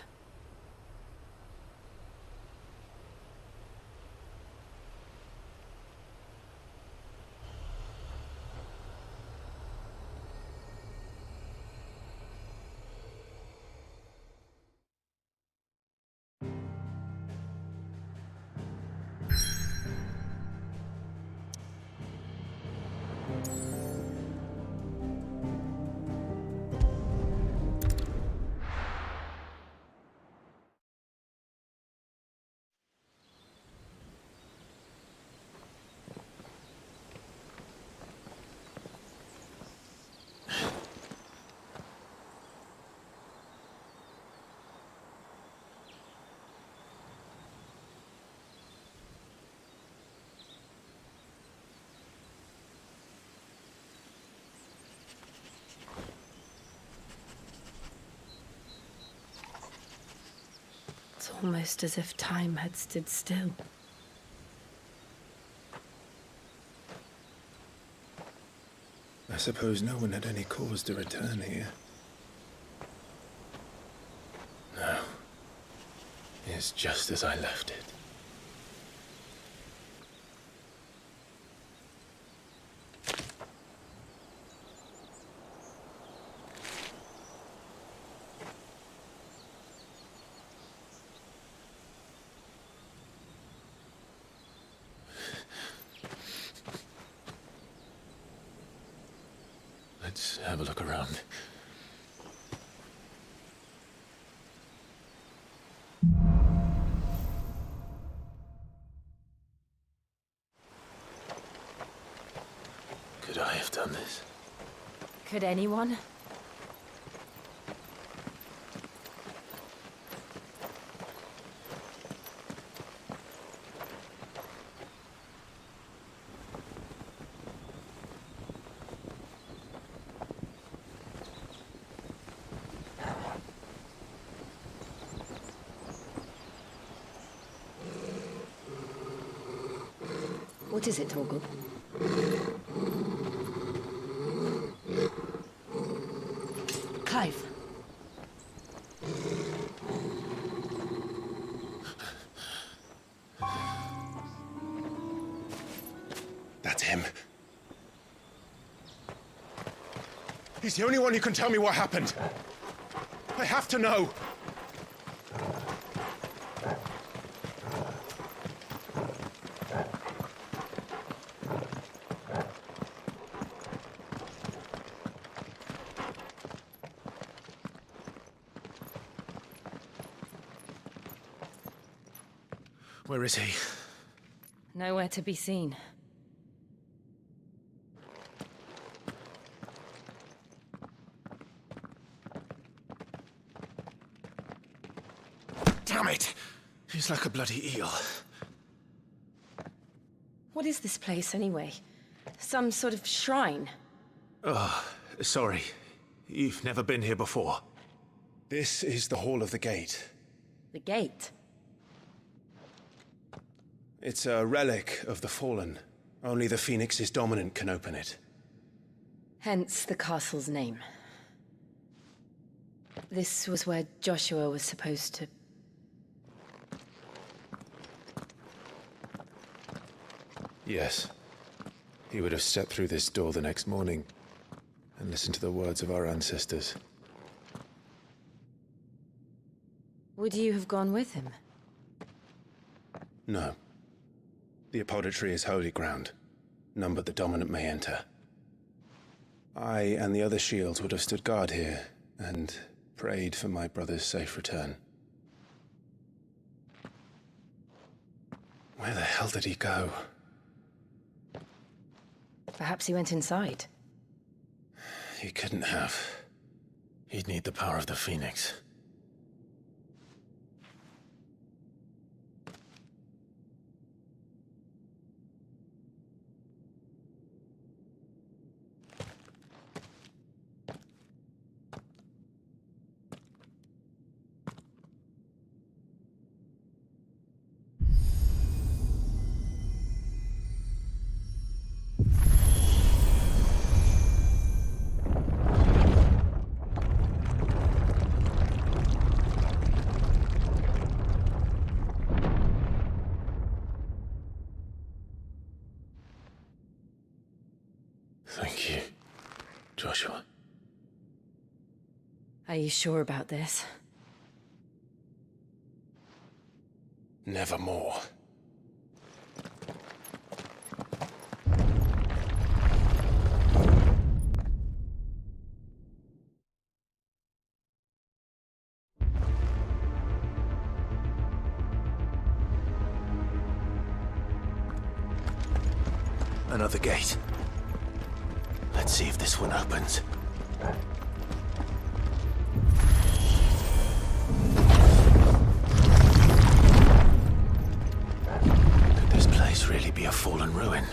It's almost as if time had stood still. I suppose no one had any cause to return here. No. It's just as I left it. Let's have a look around. Could I have done this? Could anyone? What is it, Torgal? Clive. That's him. He's the only one who can tell me what happened. I have to know. Where is he? Nowhere to be seen. Damn it! He's like a bloody eel. What is this place, anyway? Some sort of shrine? Oh, sorry. You've never been here before. This is the Hall of the Gate. The gate? It's a relic of the Fallen. Only the Phoenix's dominant can open it. Hence the castle's name. This was where Joshua was supposed to... Yes. He would have stepped through this door the next morning and listened to the words of our ancestors. Would you have gone with him? No. The apodatory is holy ground. None but the dominant may enter. I and the other shields would have stood guard here and prayed for my brother's safe return. Where the hell did he go? Perhaps he went inside. He couldn't have. He'd need the power of the Phoenix. Thank you, Joshua. Are you sure about this? Nevermore. Another gate. Let's see if this one opens. Could this place really be a fallen ruin?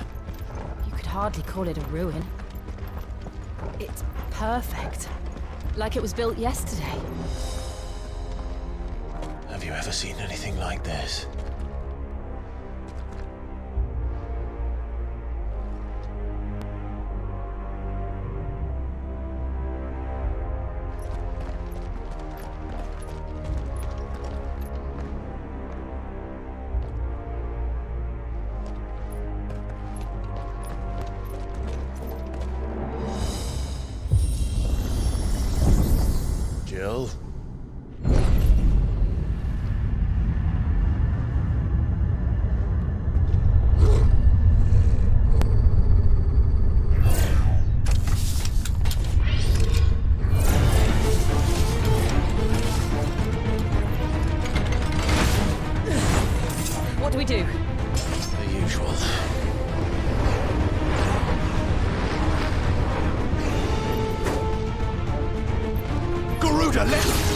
You could hardly call it a ruin. It's perfect. Like it was built yesterday. Have you ever seen anything like this? Jill? What do we do? The usual. Garuda, left!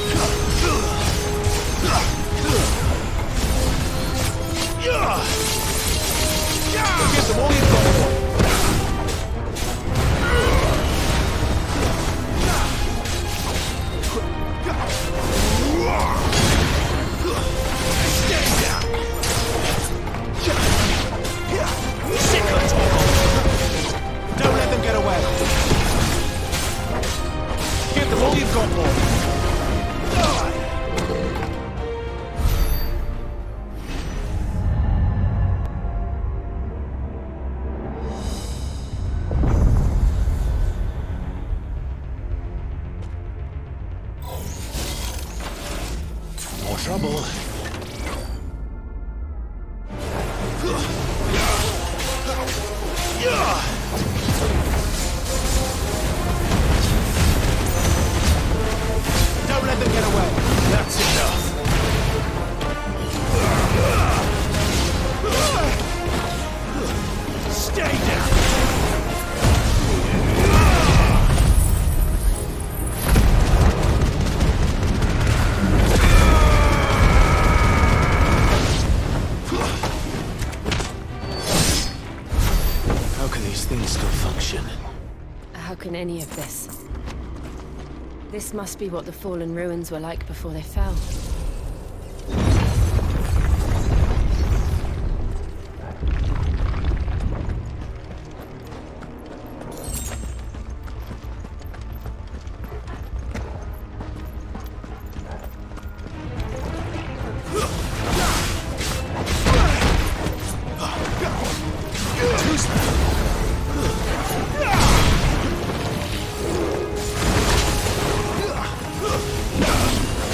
these things still function? How can any of this? This must be what the fallen ruins were like before they fell.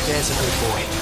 There's a good boy.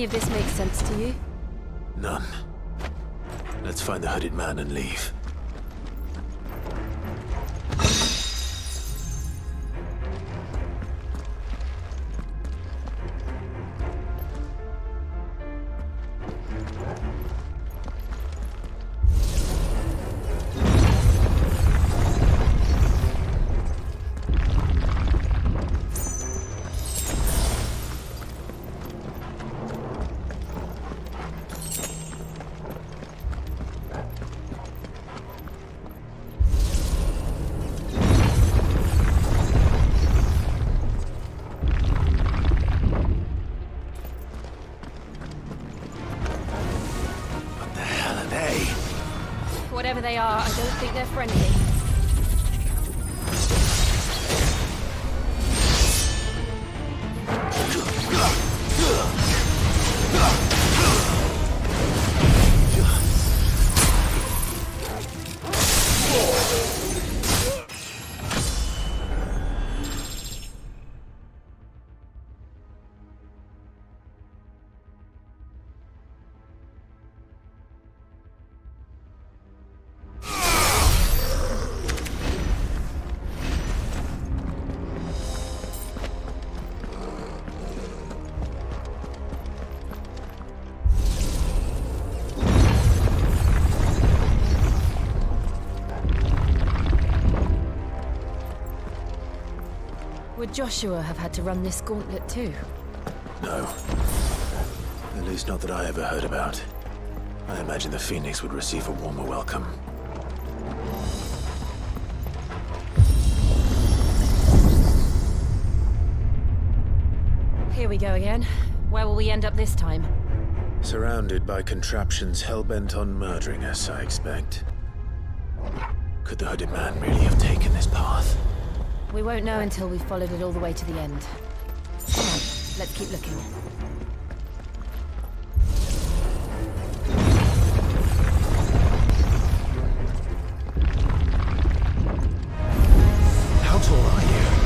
of this make sense to you? None. Let's find the hooded man and leave. Whatever they are, I don't think they're friendly. Would Joshua have had to run this gauntlet too? No. At least not that I ever heard about. I imagine the Phoenix would receive a warmer welcome. Here we go again. Where will we end up this time? Surrounded by contraptions hell-bent on murdering us, I expect. Could the hooded man really have taken this path? We won't know until we've followed it all the way to the end. Come on, let's keep looking. How tall are you?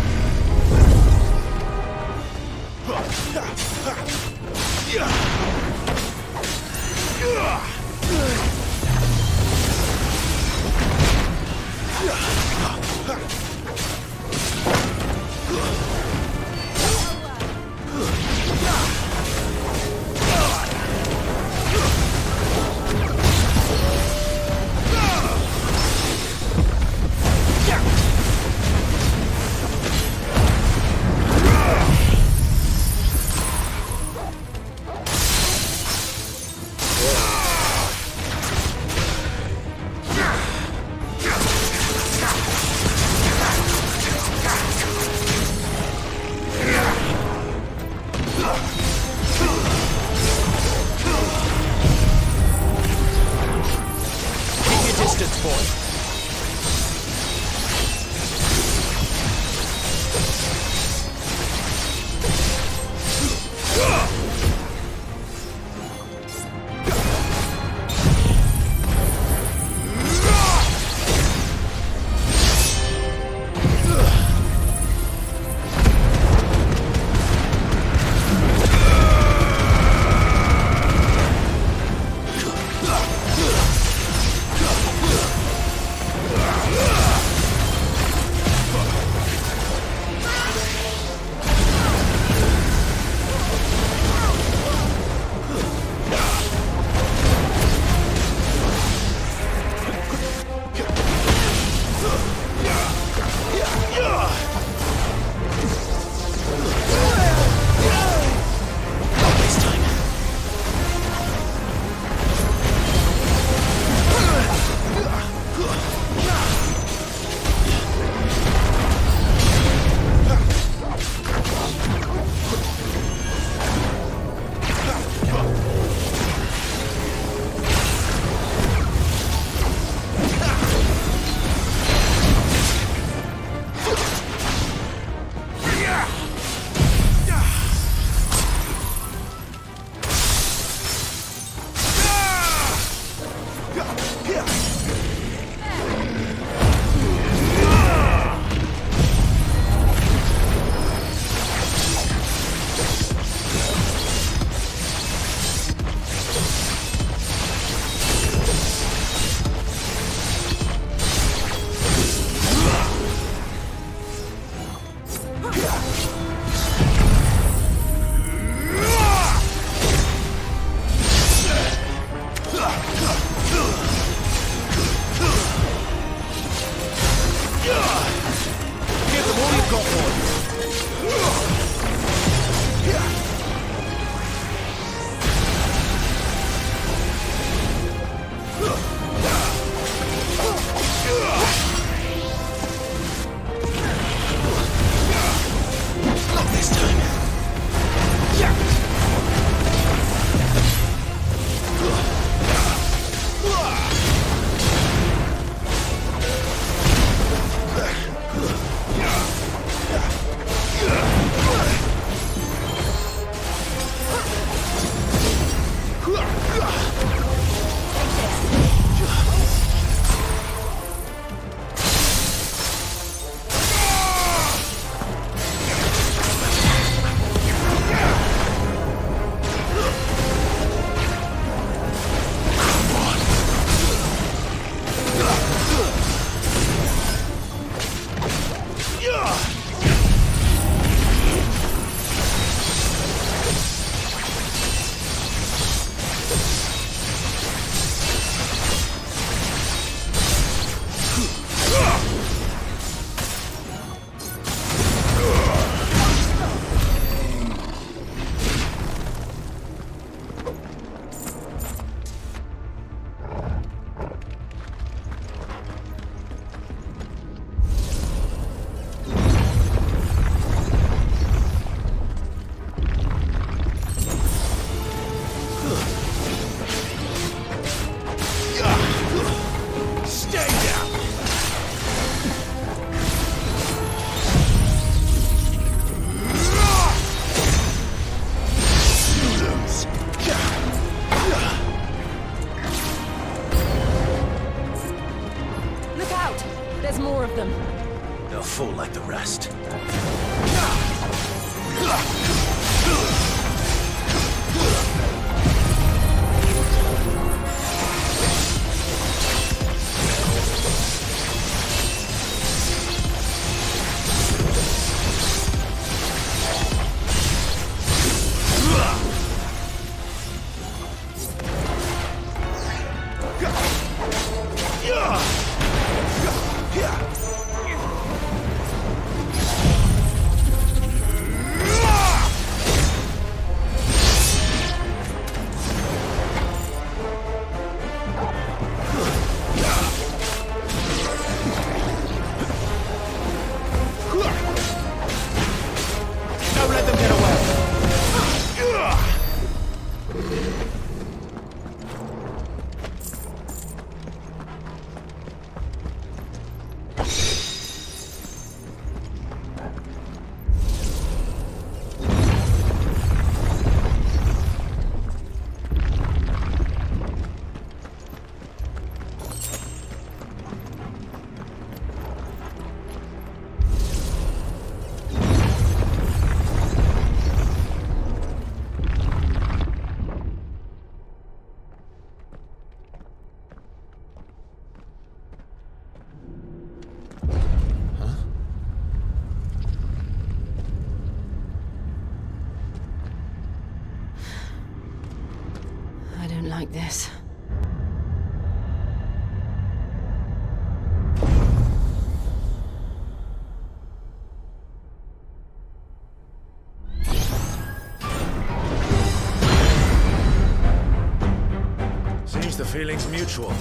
there's more of them. They'll fall like the rest. Like this. Seems the feeling's mutual.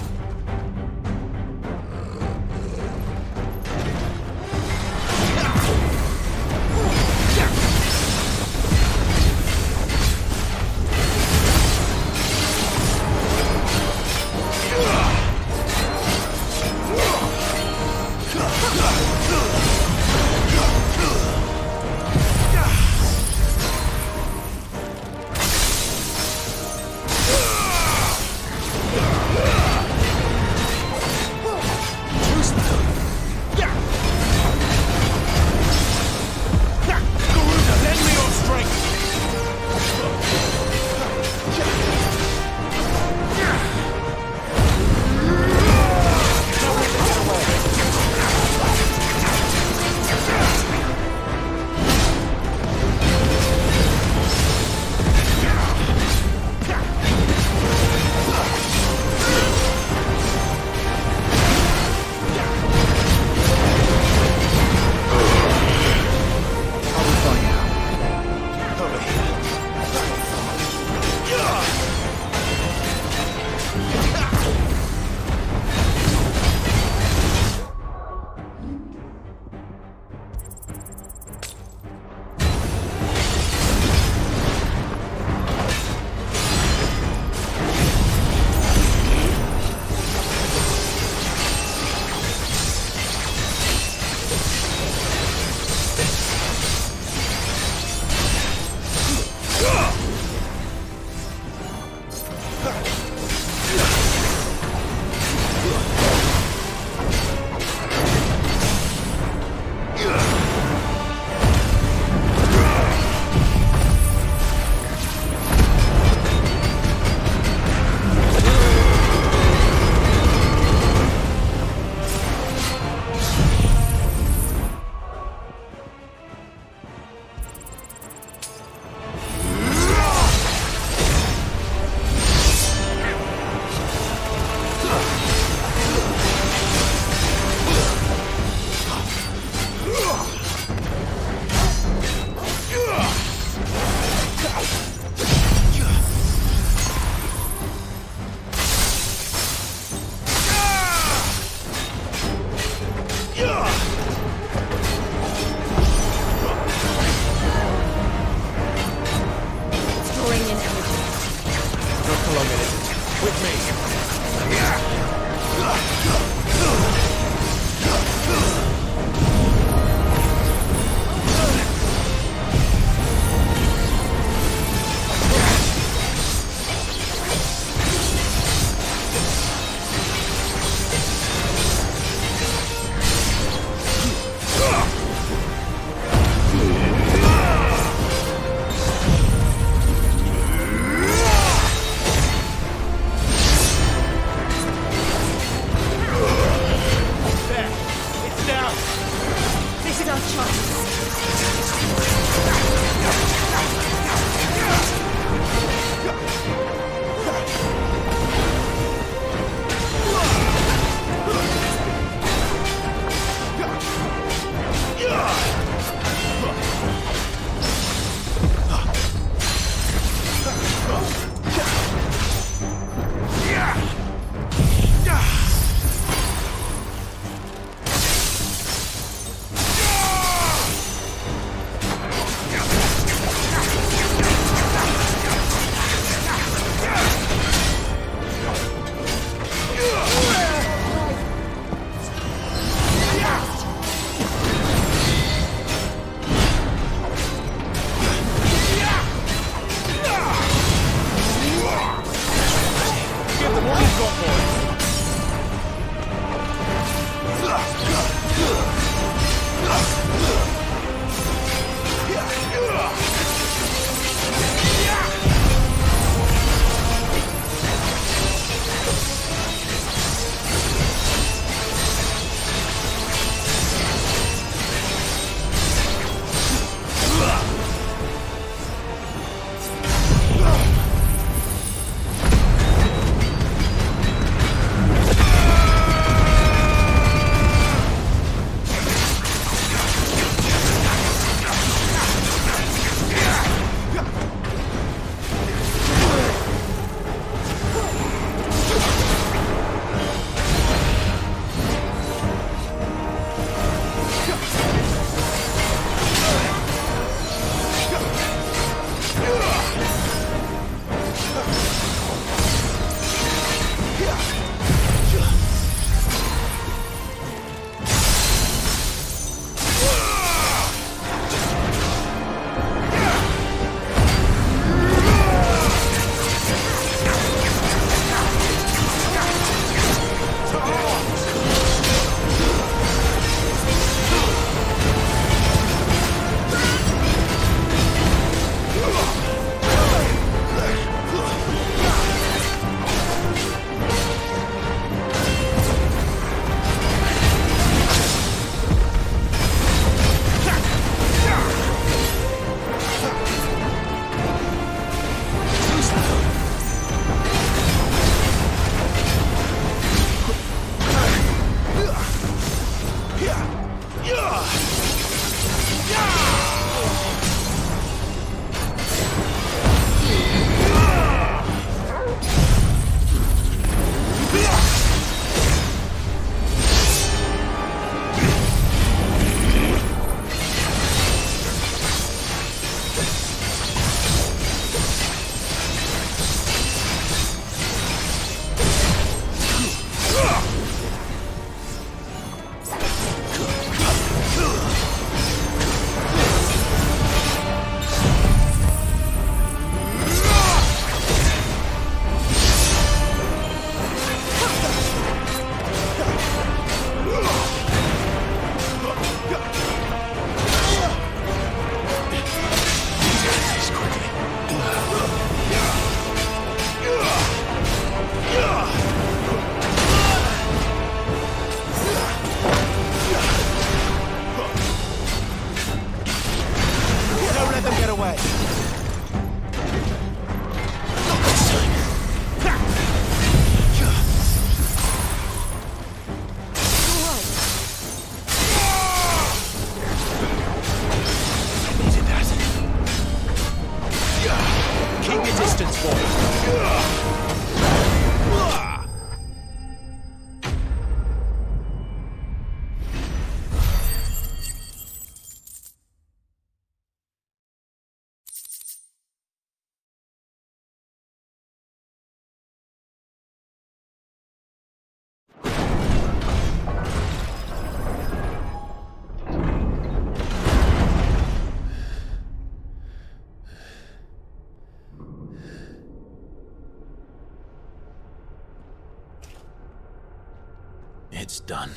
It's done.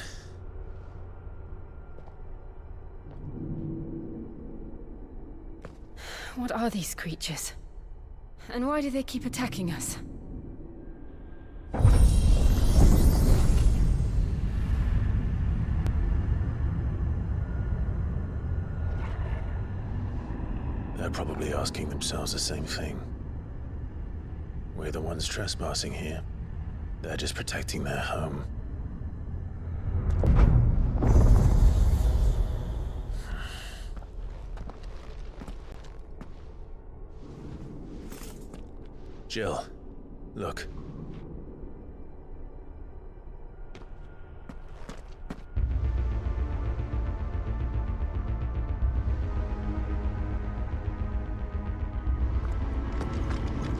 What are these creatures? And why do they keep attacking us? They're probably asking themselves the same thing. We're the ones trespassing here. They're just protecting their home. Jill, look.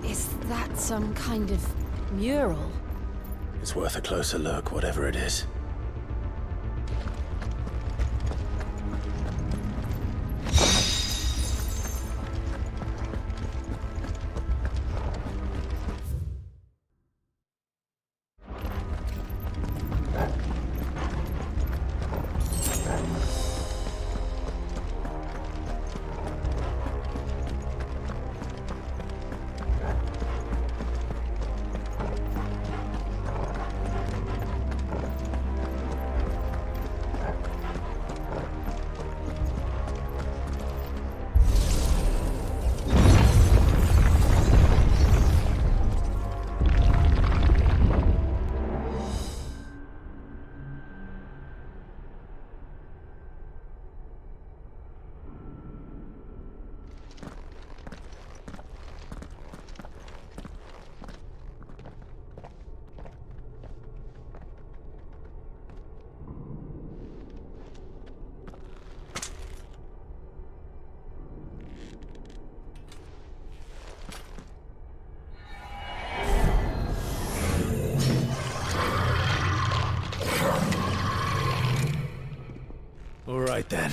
Is that some kind of mural? It's worth a closer look, whatever it is. All right then.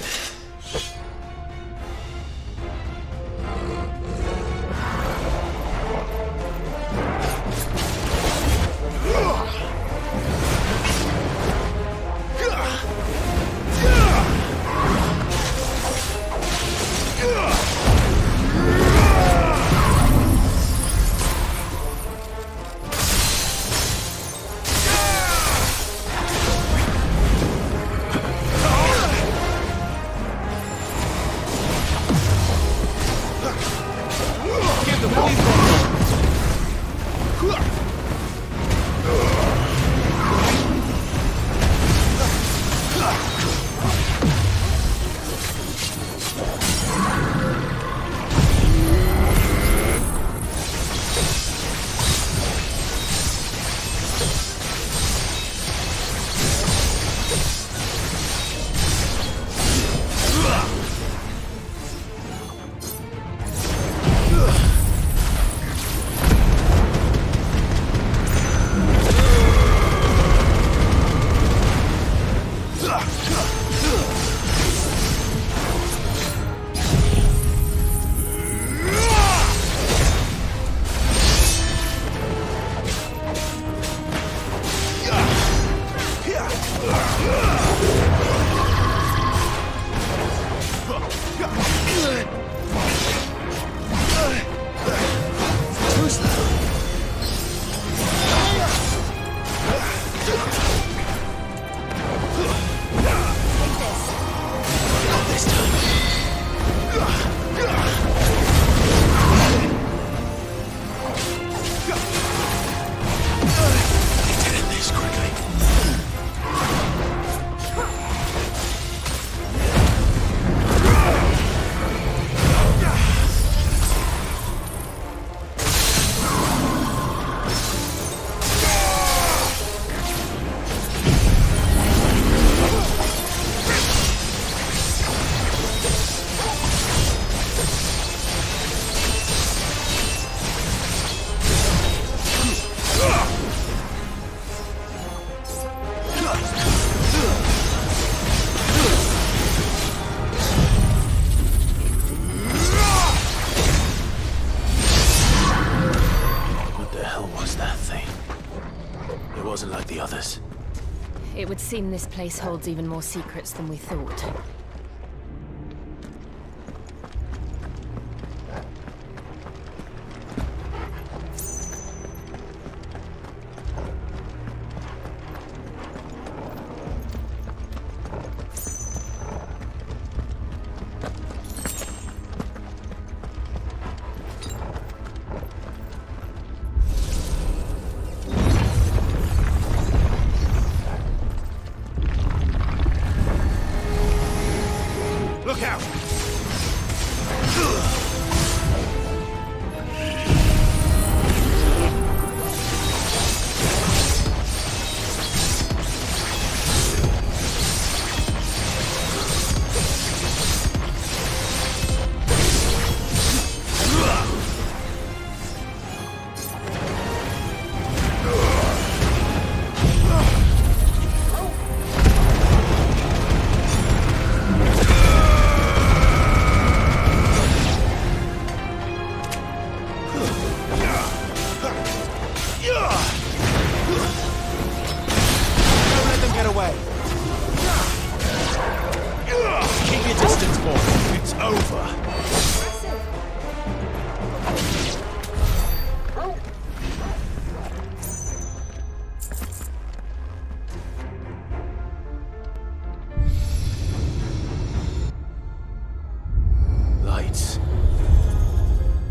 It would seem this place holds even more secrets than we thought.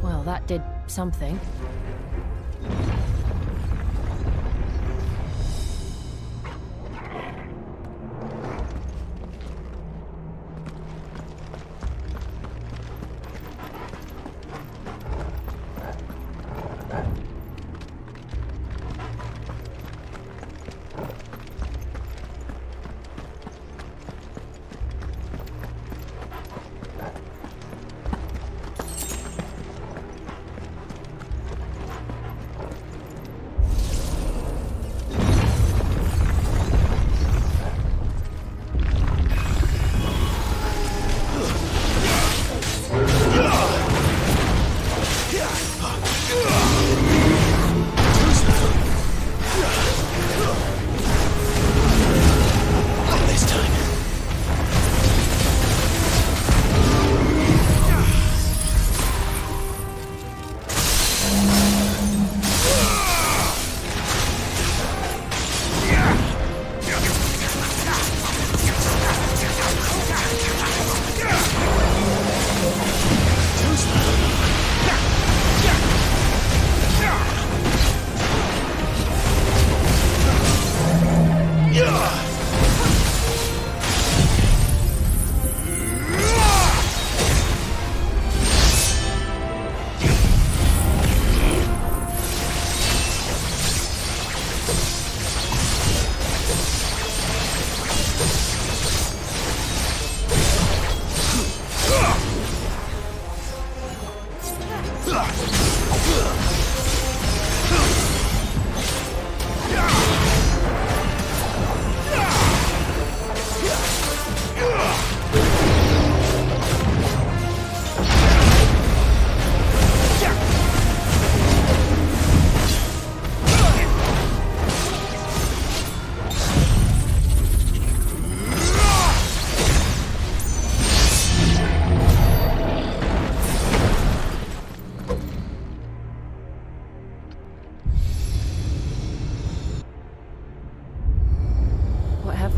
Well, that did something.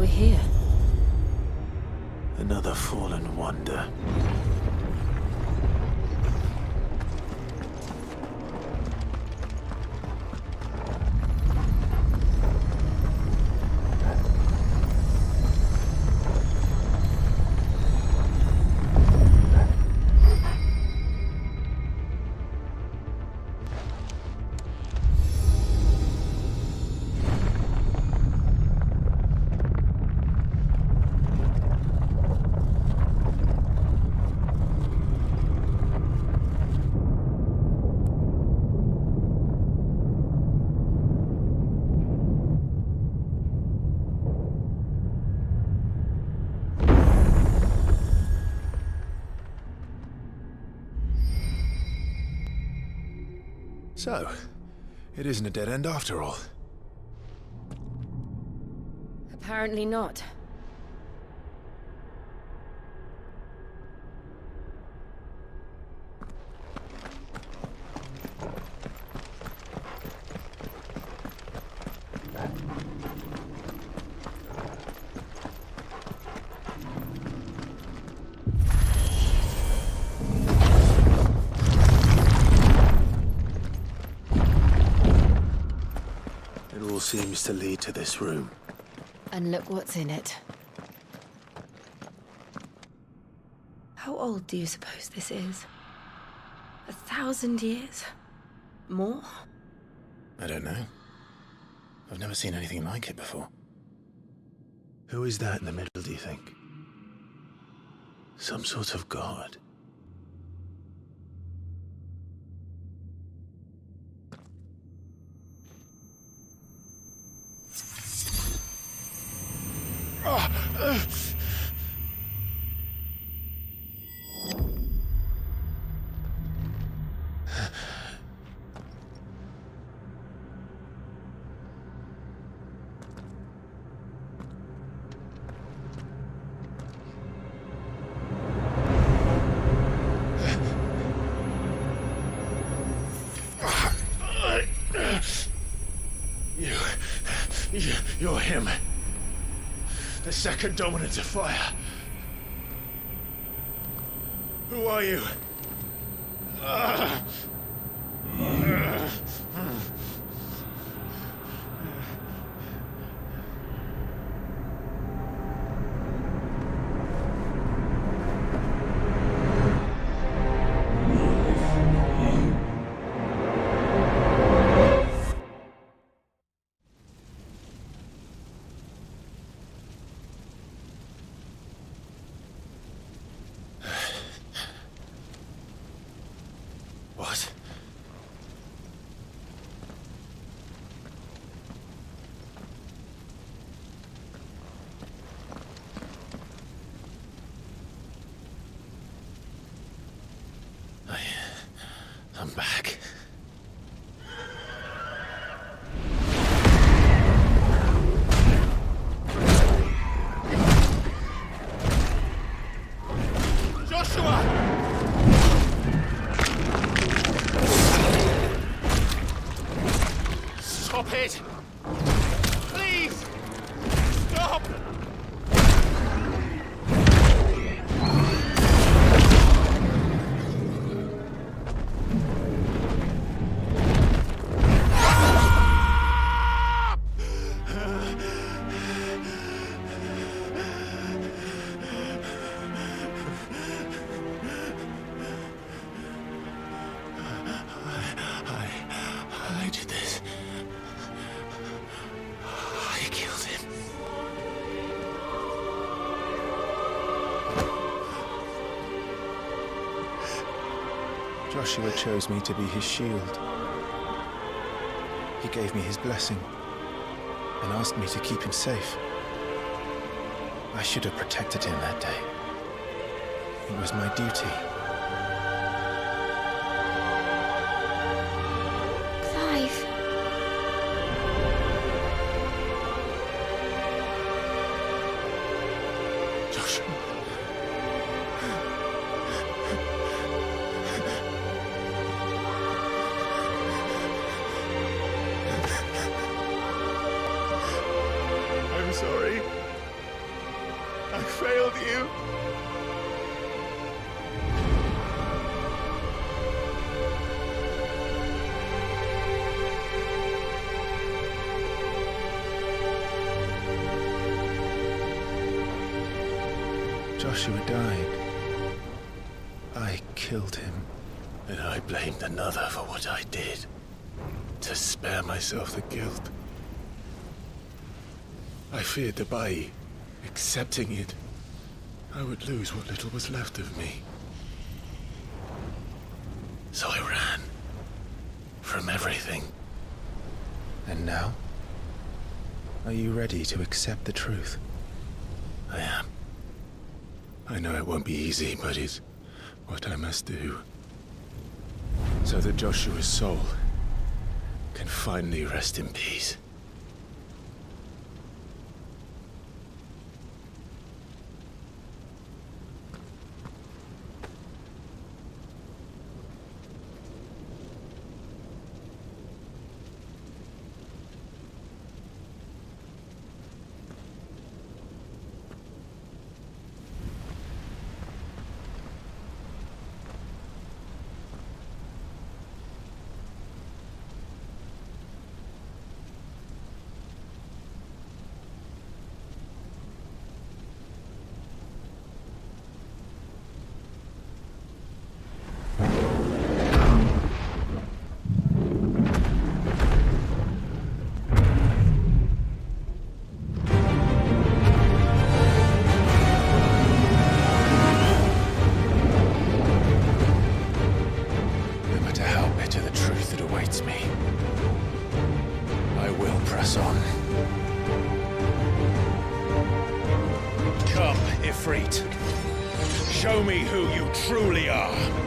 Here. Another fallen wonder. So, it isn't a dead end after all. Apparently not. Seems to lead to this room. And look what's in it. How old do you suppose this is? 1,000 years? More? I don't know. I've never seen anything like it before. Who is that in the middle, do you think? Some sort of god? You're him. The second dominant of fire. Who are you? What? I'm back. Stop it! Please! Stop! I did this. I killed him. Joshua chose me to be his shield. He gave me his blessing and asked me to keep him safe. I should have protected him that day. It was my duty. Clive. Joshua. I'm sorry. I failed you. Joshua died. I killed him. And I blamed another for what I did. To spare myself the guilt. I feared that by accepting it, I would lose what little was left of me. So I ran. From everything. And now? Are you ready to accept the truth? I am. I know it won't be easy, but it's what I must do. So that Joshua's soul can finally rest in peace. fight. Show me who you truly are.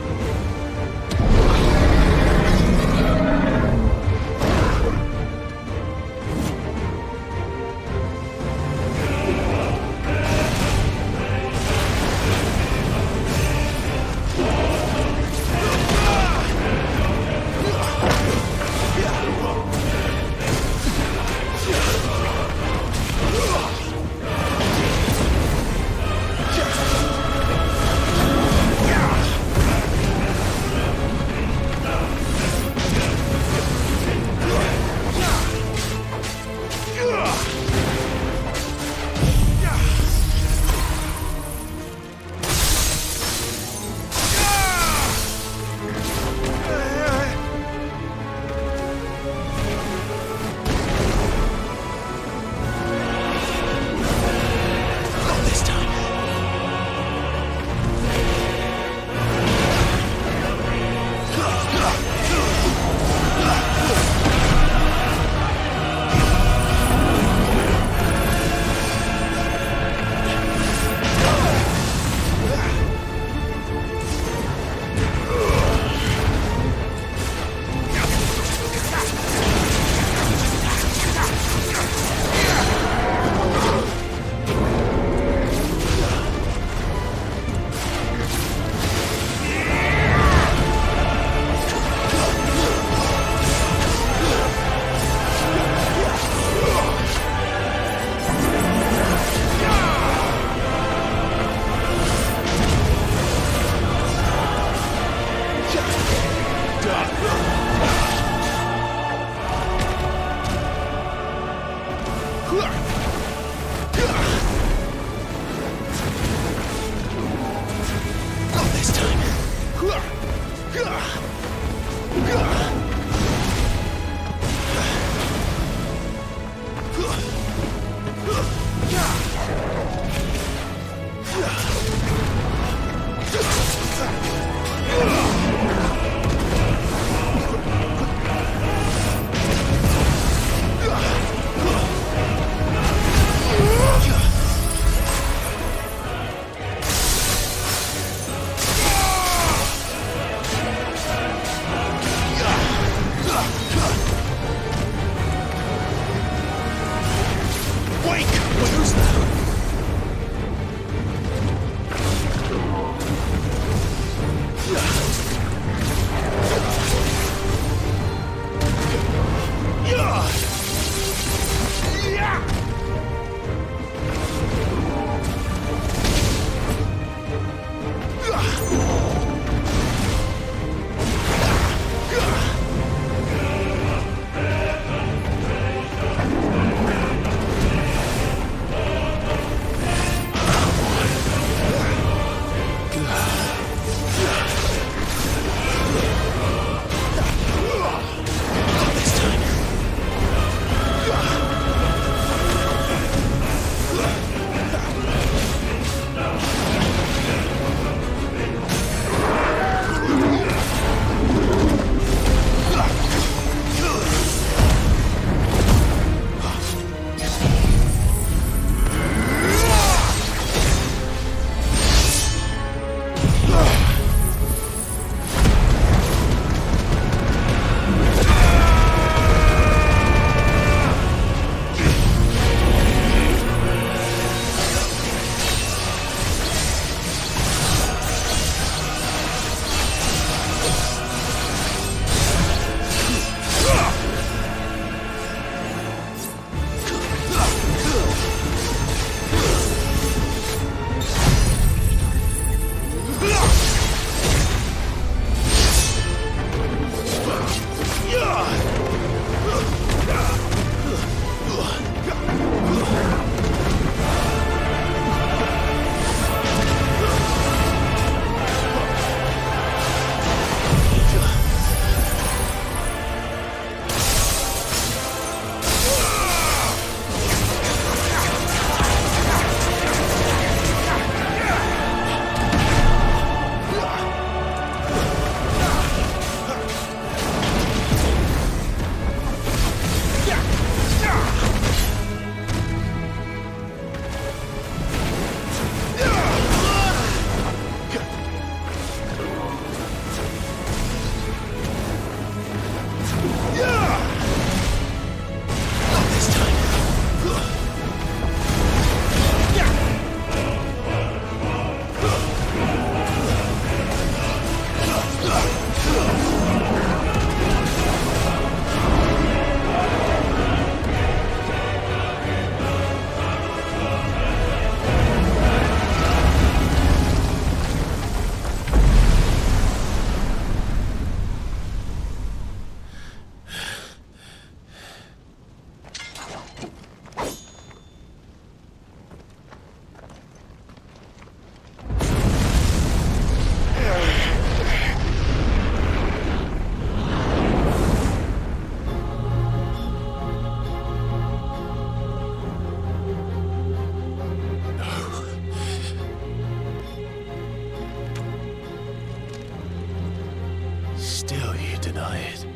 Still you deny it.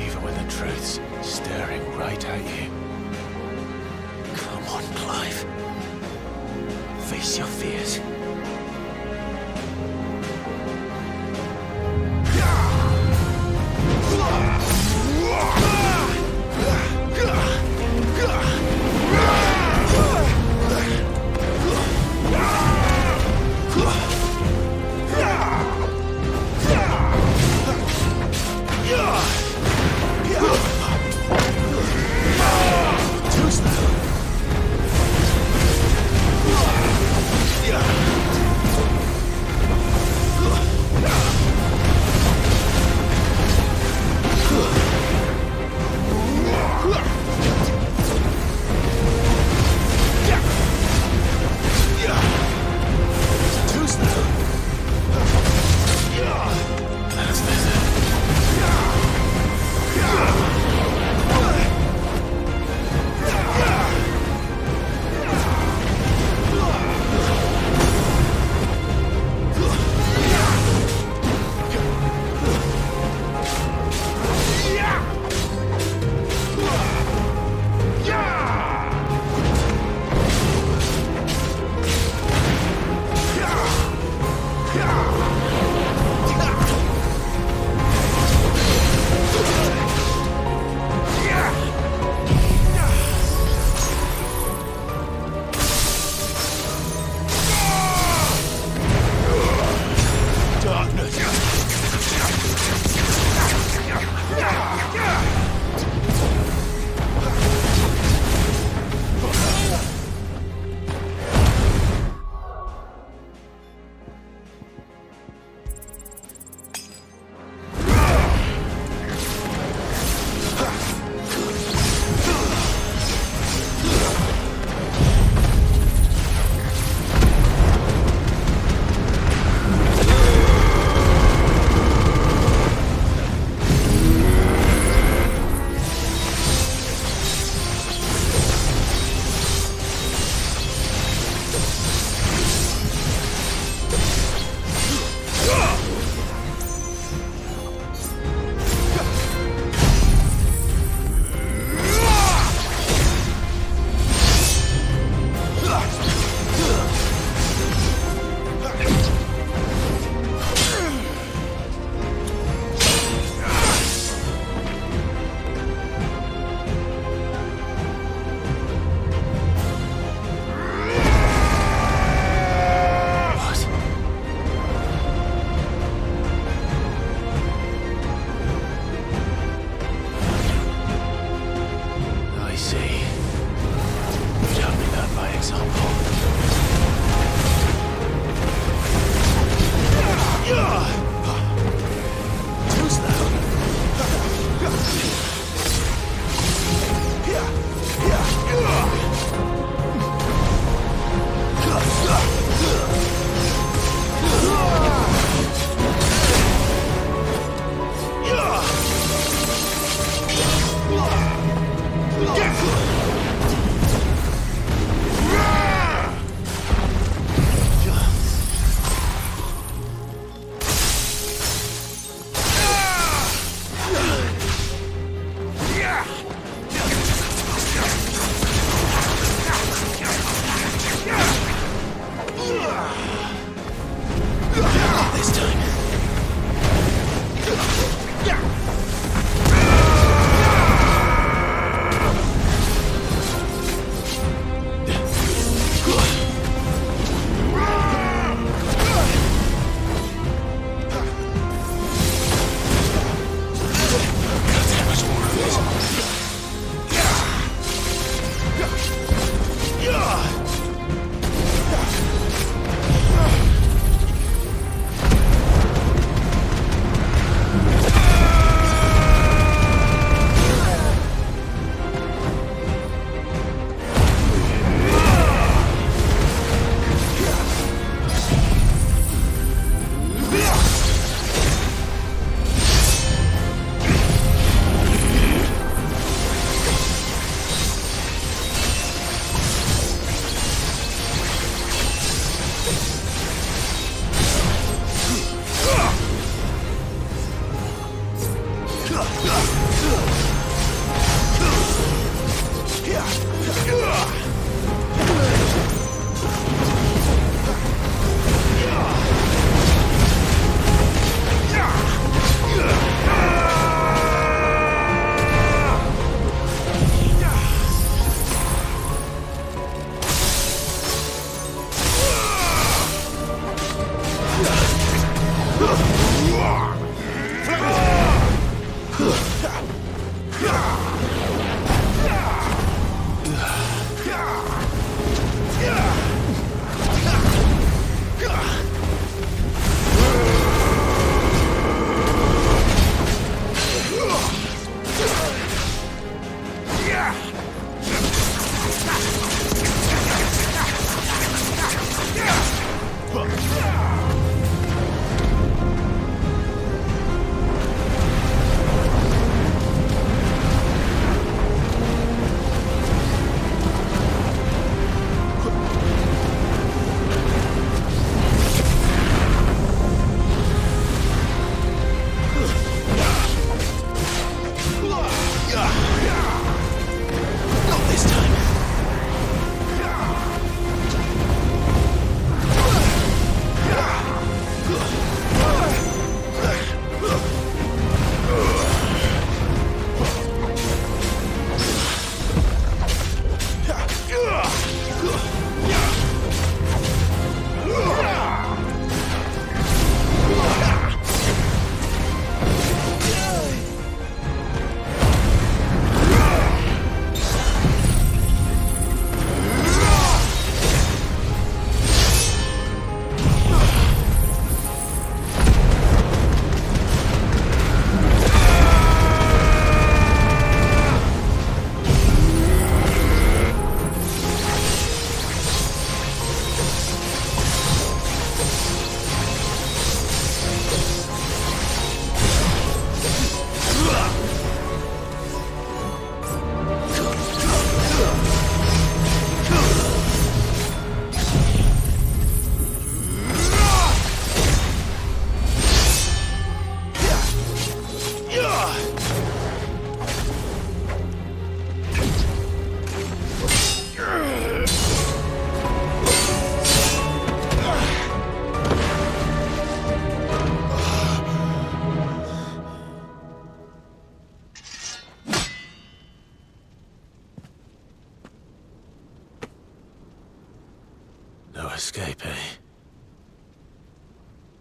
Even when the truth's staring right at you. Come on, Clive. Face your fears.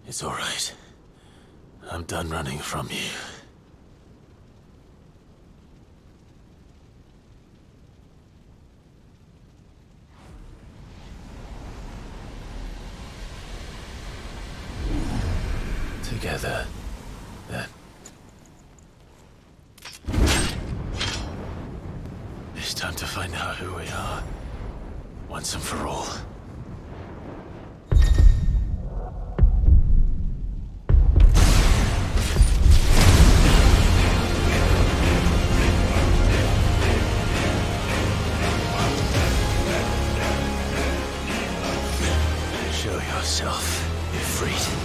It's all right. I'm done running from you. Together, then. It's time to find out who we are, once and for all. Show yourself, Ifrit.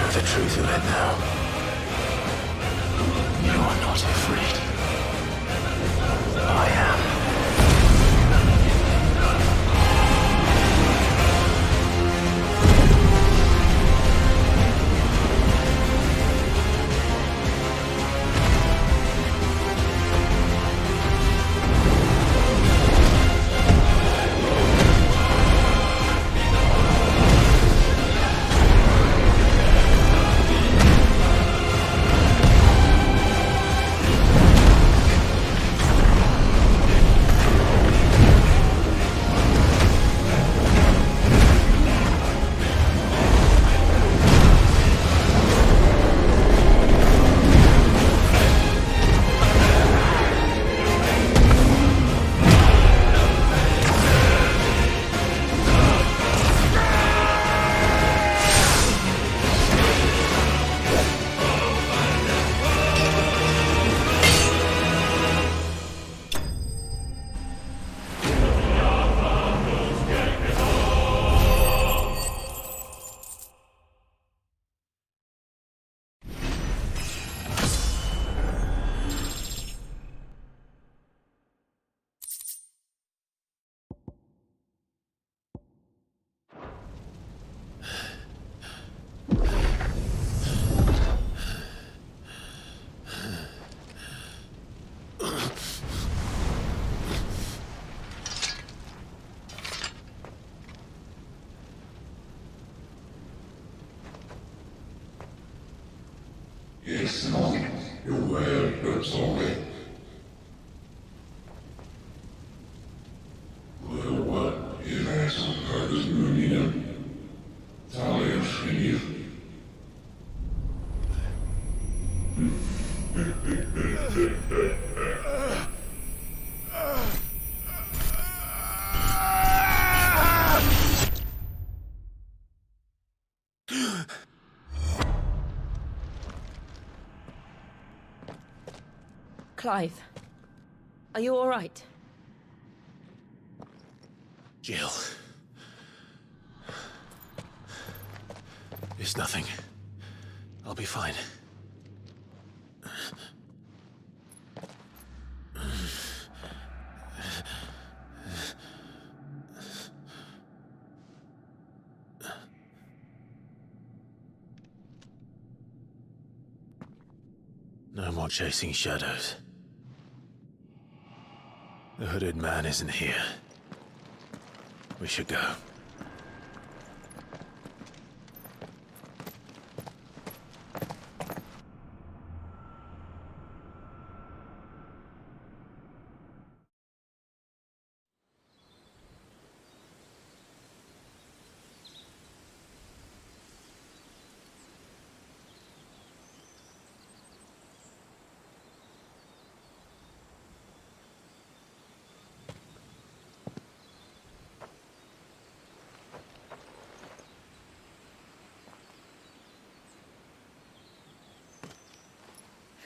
The truth of it now. You are not afraid. I am. Clive, are you all right? Jill. It's nothing. I'll be fine. No more chasing shadows. The hooded man isn't here. We should go.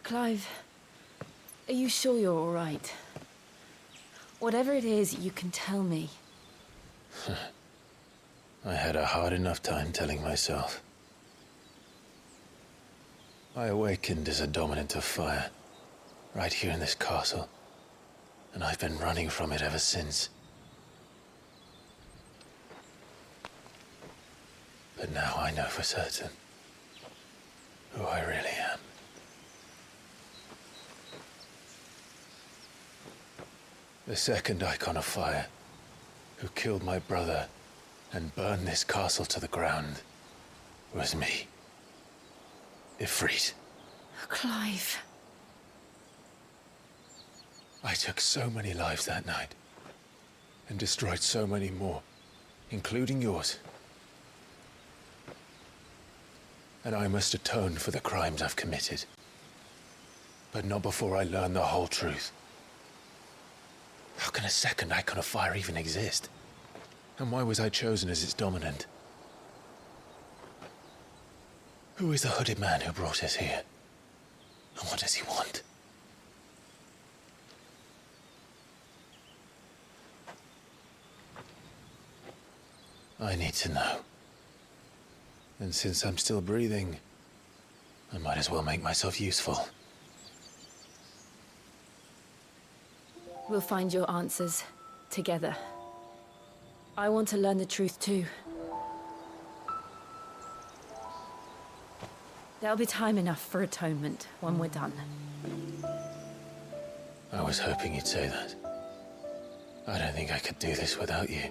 Clive, are you sure you're all right? Whatever it is, you can tell me. I had a hard enough time telling myself. I awakened as a dominant of fire, right here in this castle, and I've been running from it ever since. But now I know for certain who I really am. The second icon of fire, who killed my brother and burned this castle to the ground, was me. Ifrit. Clive. I took so many lives that night, and destroyed so many more, including yours. And I must atone for the crimes I've committed. But not before I learn the whole truth. How can a second icon of fire even exist? And why was I chosen as its dominant? Who is the hooded man who brought us here? And what does he want? I need to know. And since I'm still breathing, I might as well make myself useful. We'll find your answers together. I want to learn the truth too. There'll be time enough for atonement when we're done. I was hoping you'd say that. I don't think I could do this without you.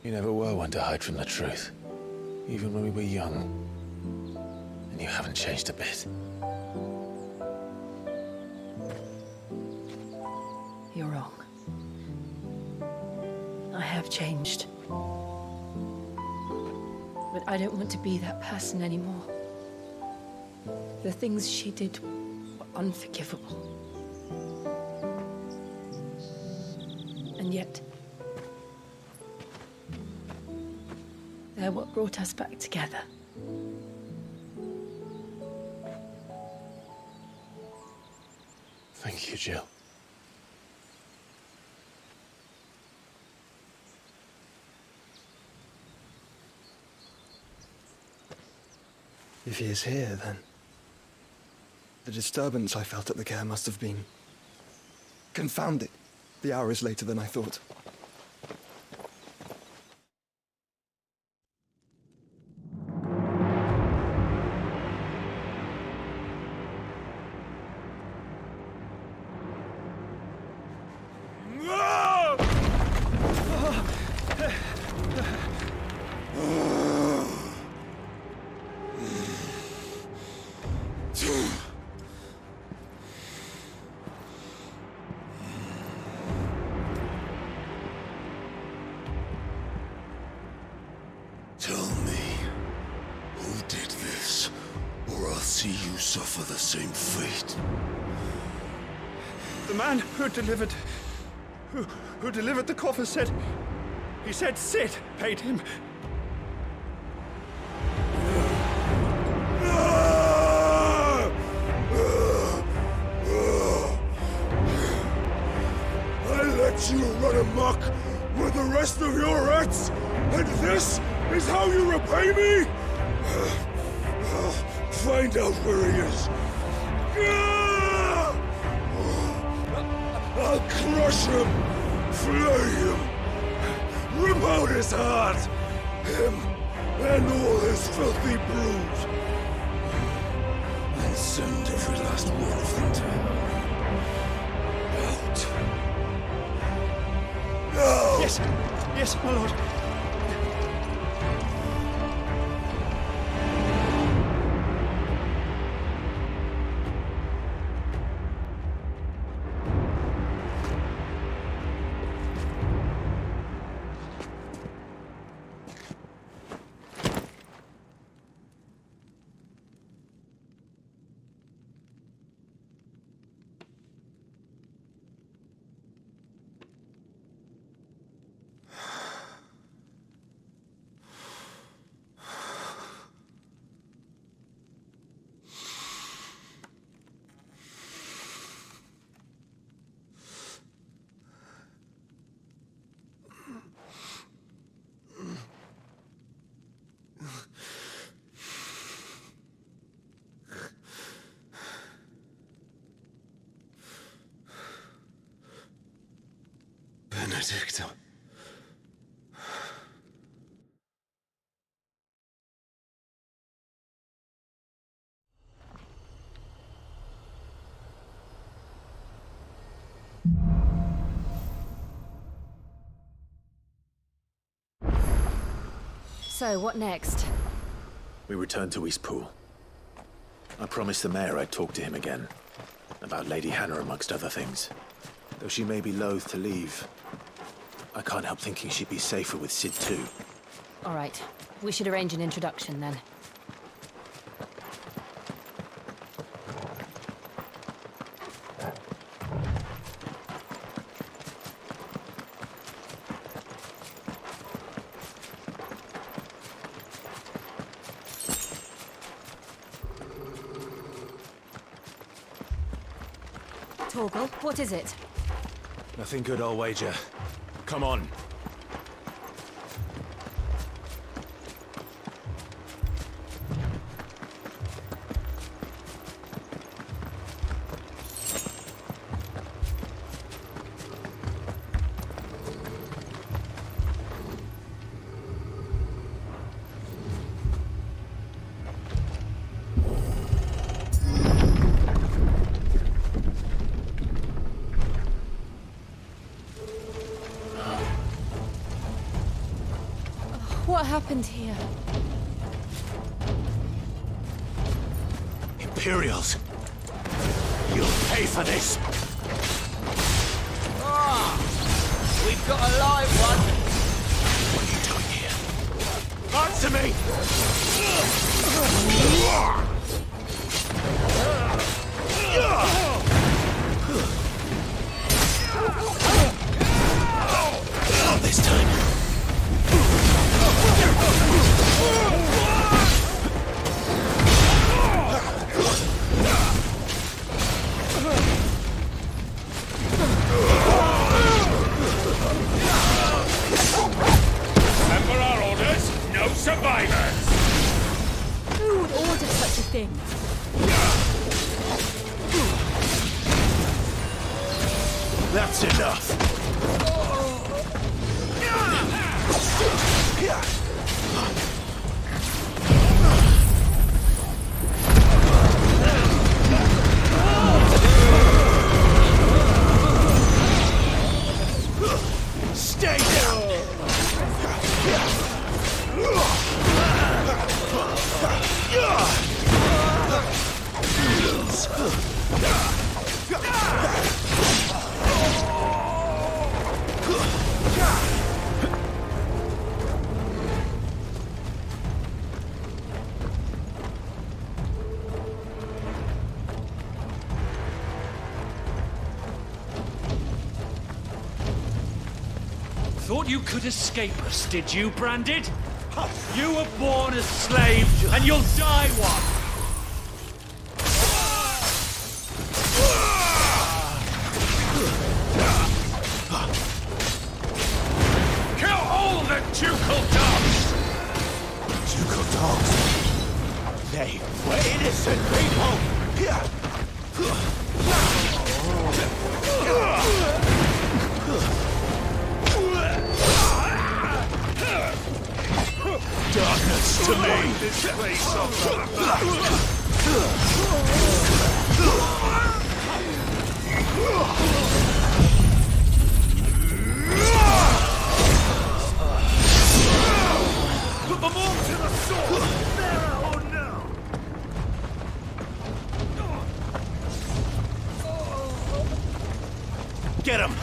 You never were one to hide from the truth, even when we were young. And you haven't changed a bit. You're wrong. I have changed. But I don't want to be that person anymore. The things she did were unforgivable. And yet, they're what brought us back together. Thank you, Jill. If he is here, then the disturbance I felt at the care must have been confounded. The hour is later than I thought. I'll see you suffer the same fate. The man who delivered the coffer said... He said Sid paid him. I let you run amok with the rest of your rats, and this is how you repay me? I'll find out where he is. I'll crush him, flay him, rip out his heart, him and all his filthy brood, and send every last one of them to hell. Out. Now! Yes, yes, my lord. Benedicta. So, what next? We return to Eastpool. I promised the mayor I'd talk to him again. About Lady Hannah, amongst other things. Though she may be loath to leave, I can't help thinking she'd be safer with Sid too. All right. We should arrange an introduction then. Torgal, what is it? Nothing good, I'll wager. Come on. What happened here? Imperials! You'll pay for this! We've got a live one! What are you doing here? Answer me! Not this time. Remember our orders? No survivors! Who would order such a thing? That's enough! Stay down! thought you could escape us, did you, Branded? You were born a slave, and you'll die one! Kill all the ducal dogs! Ducal dogs? They were innocent people! Darkness to me! This place of put them all to the sword! There or no! Get him!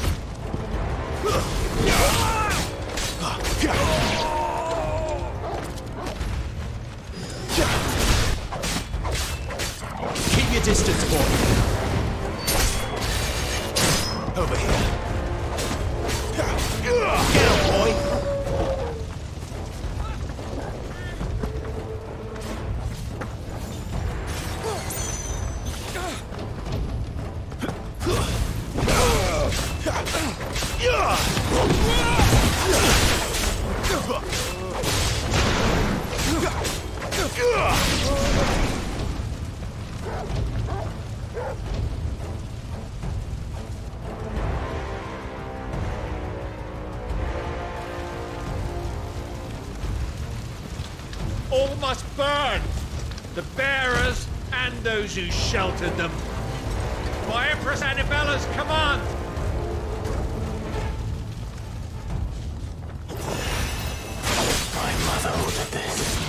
Keep your distance, boy. Over here. Get him, boy! All must burn! The bearers and those who sheltered them. By Empress Annibella's command! My mother ordered this.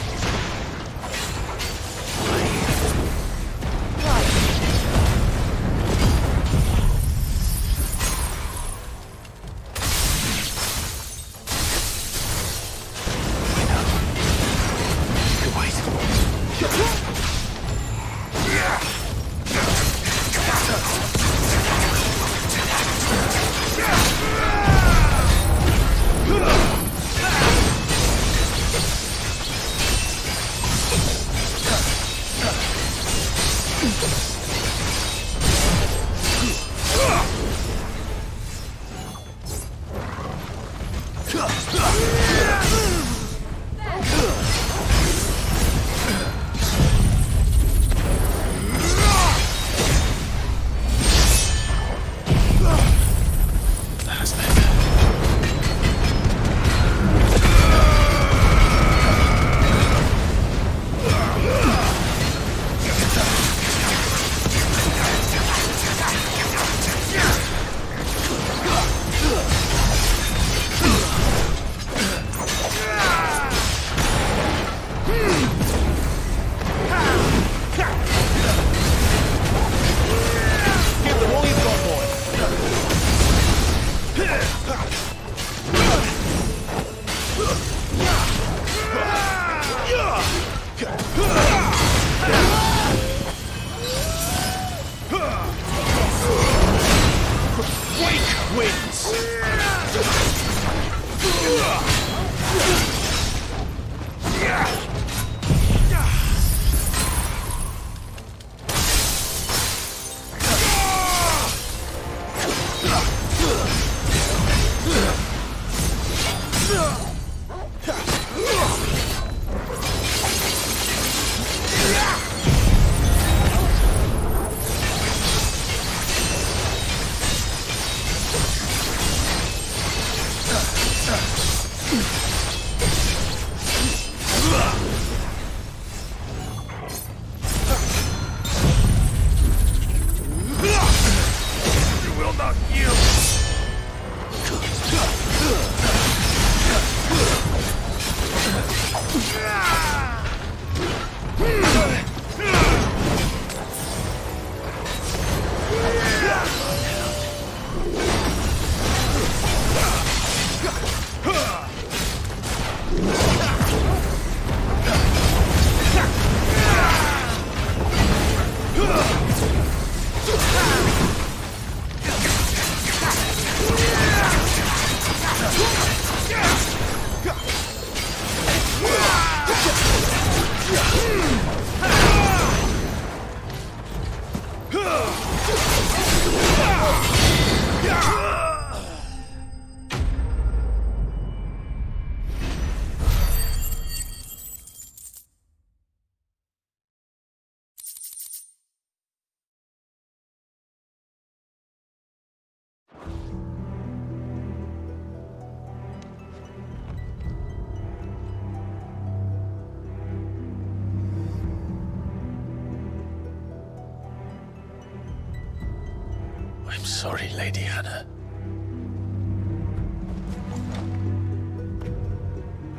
sorry, Lady Hannah.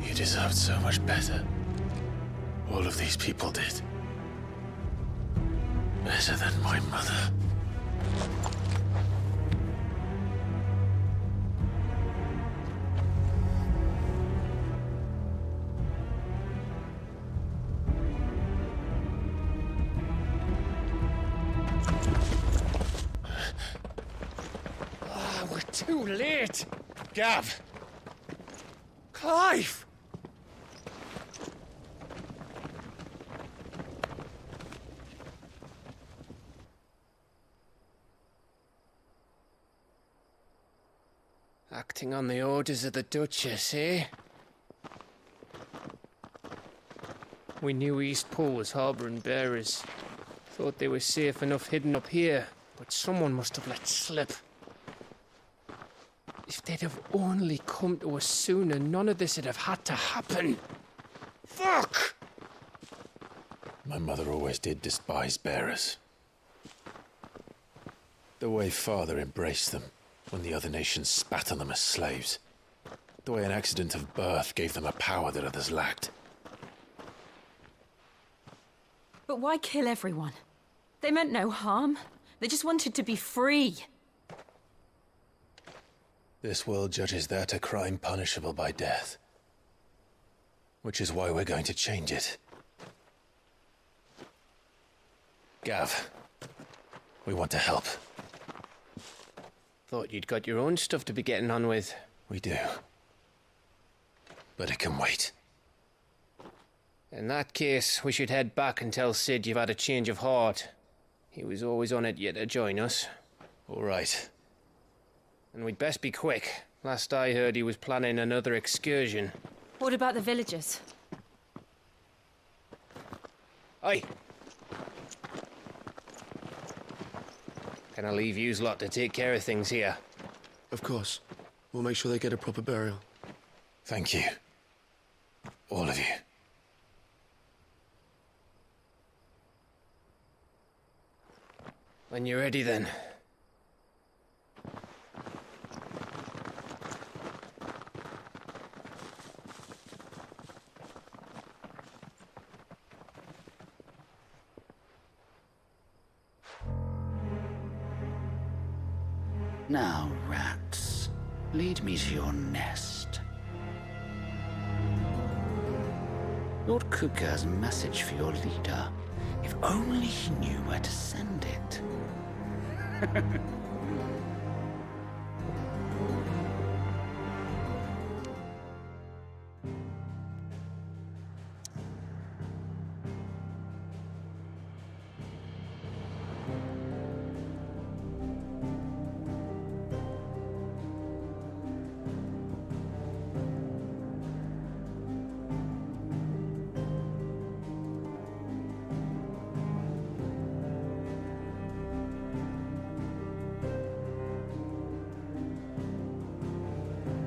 You deserved so much better. All of these people did. Better than my mother. We're too late. Gav. Clive. Acting on the orders of the Duchess, eh? We knew Eastpool was harbouring bearers. Thought they were safe enough hidden up here, but someone must have let slip. If they'd have only come to us sooner, none of this would have had to happen. Fuck! My mother always did despise bearers. The way Father embraced them when the other nations spat on them as slaves. The way an accident of birth gave them a power that others lacked. But why kill everyone? They meant no harm. They just wanted to be free. This world judges that a crime punishable by death. Which is why we're going to change it. Gav, we want to help. Thought you'd got your own stuff to be getting on with. We do. But it can wait. In that case, we should head back and tell Sid you've had a change of heart. He was always on it yet to join us. All right. And we'd best be quick. Last I heard, he was planning another excursion. What about the villagers? Aye. Can I leave yous lot to take care of things here? Of course. We'll make sure they get a proper burial. Thank you. All of you. When you're ready, then. Now, rats, lead me to your nest. Lord Kuka has a message for your leader. If only he knew where to send it.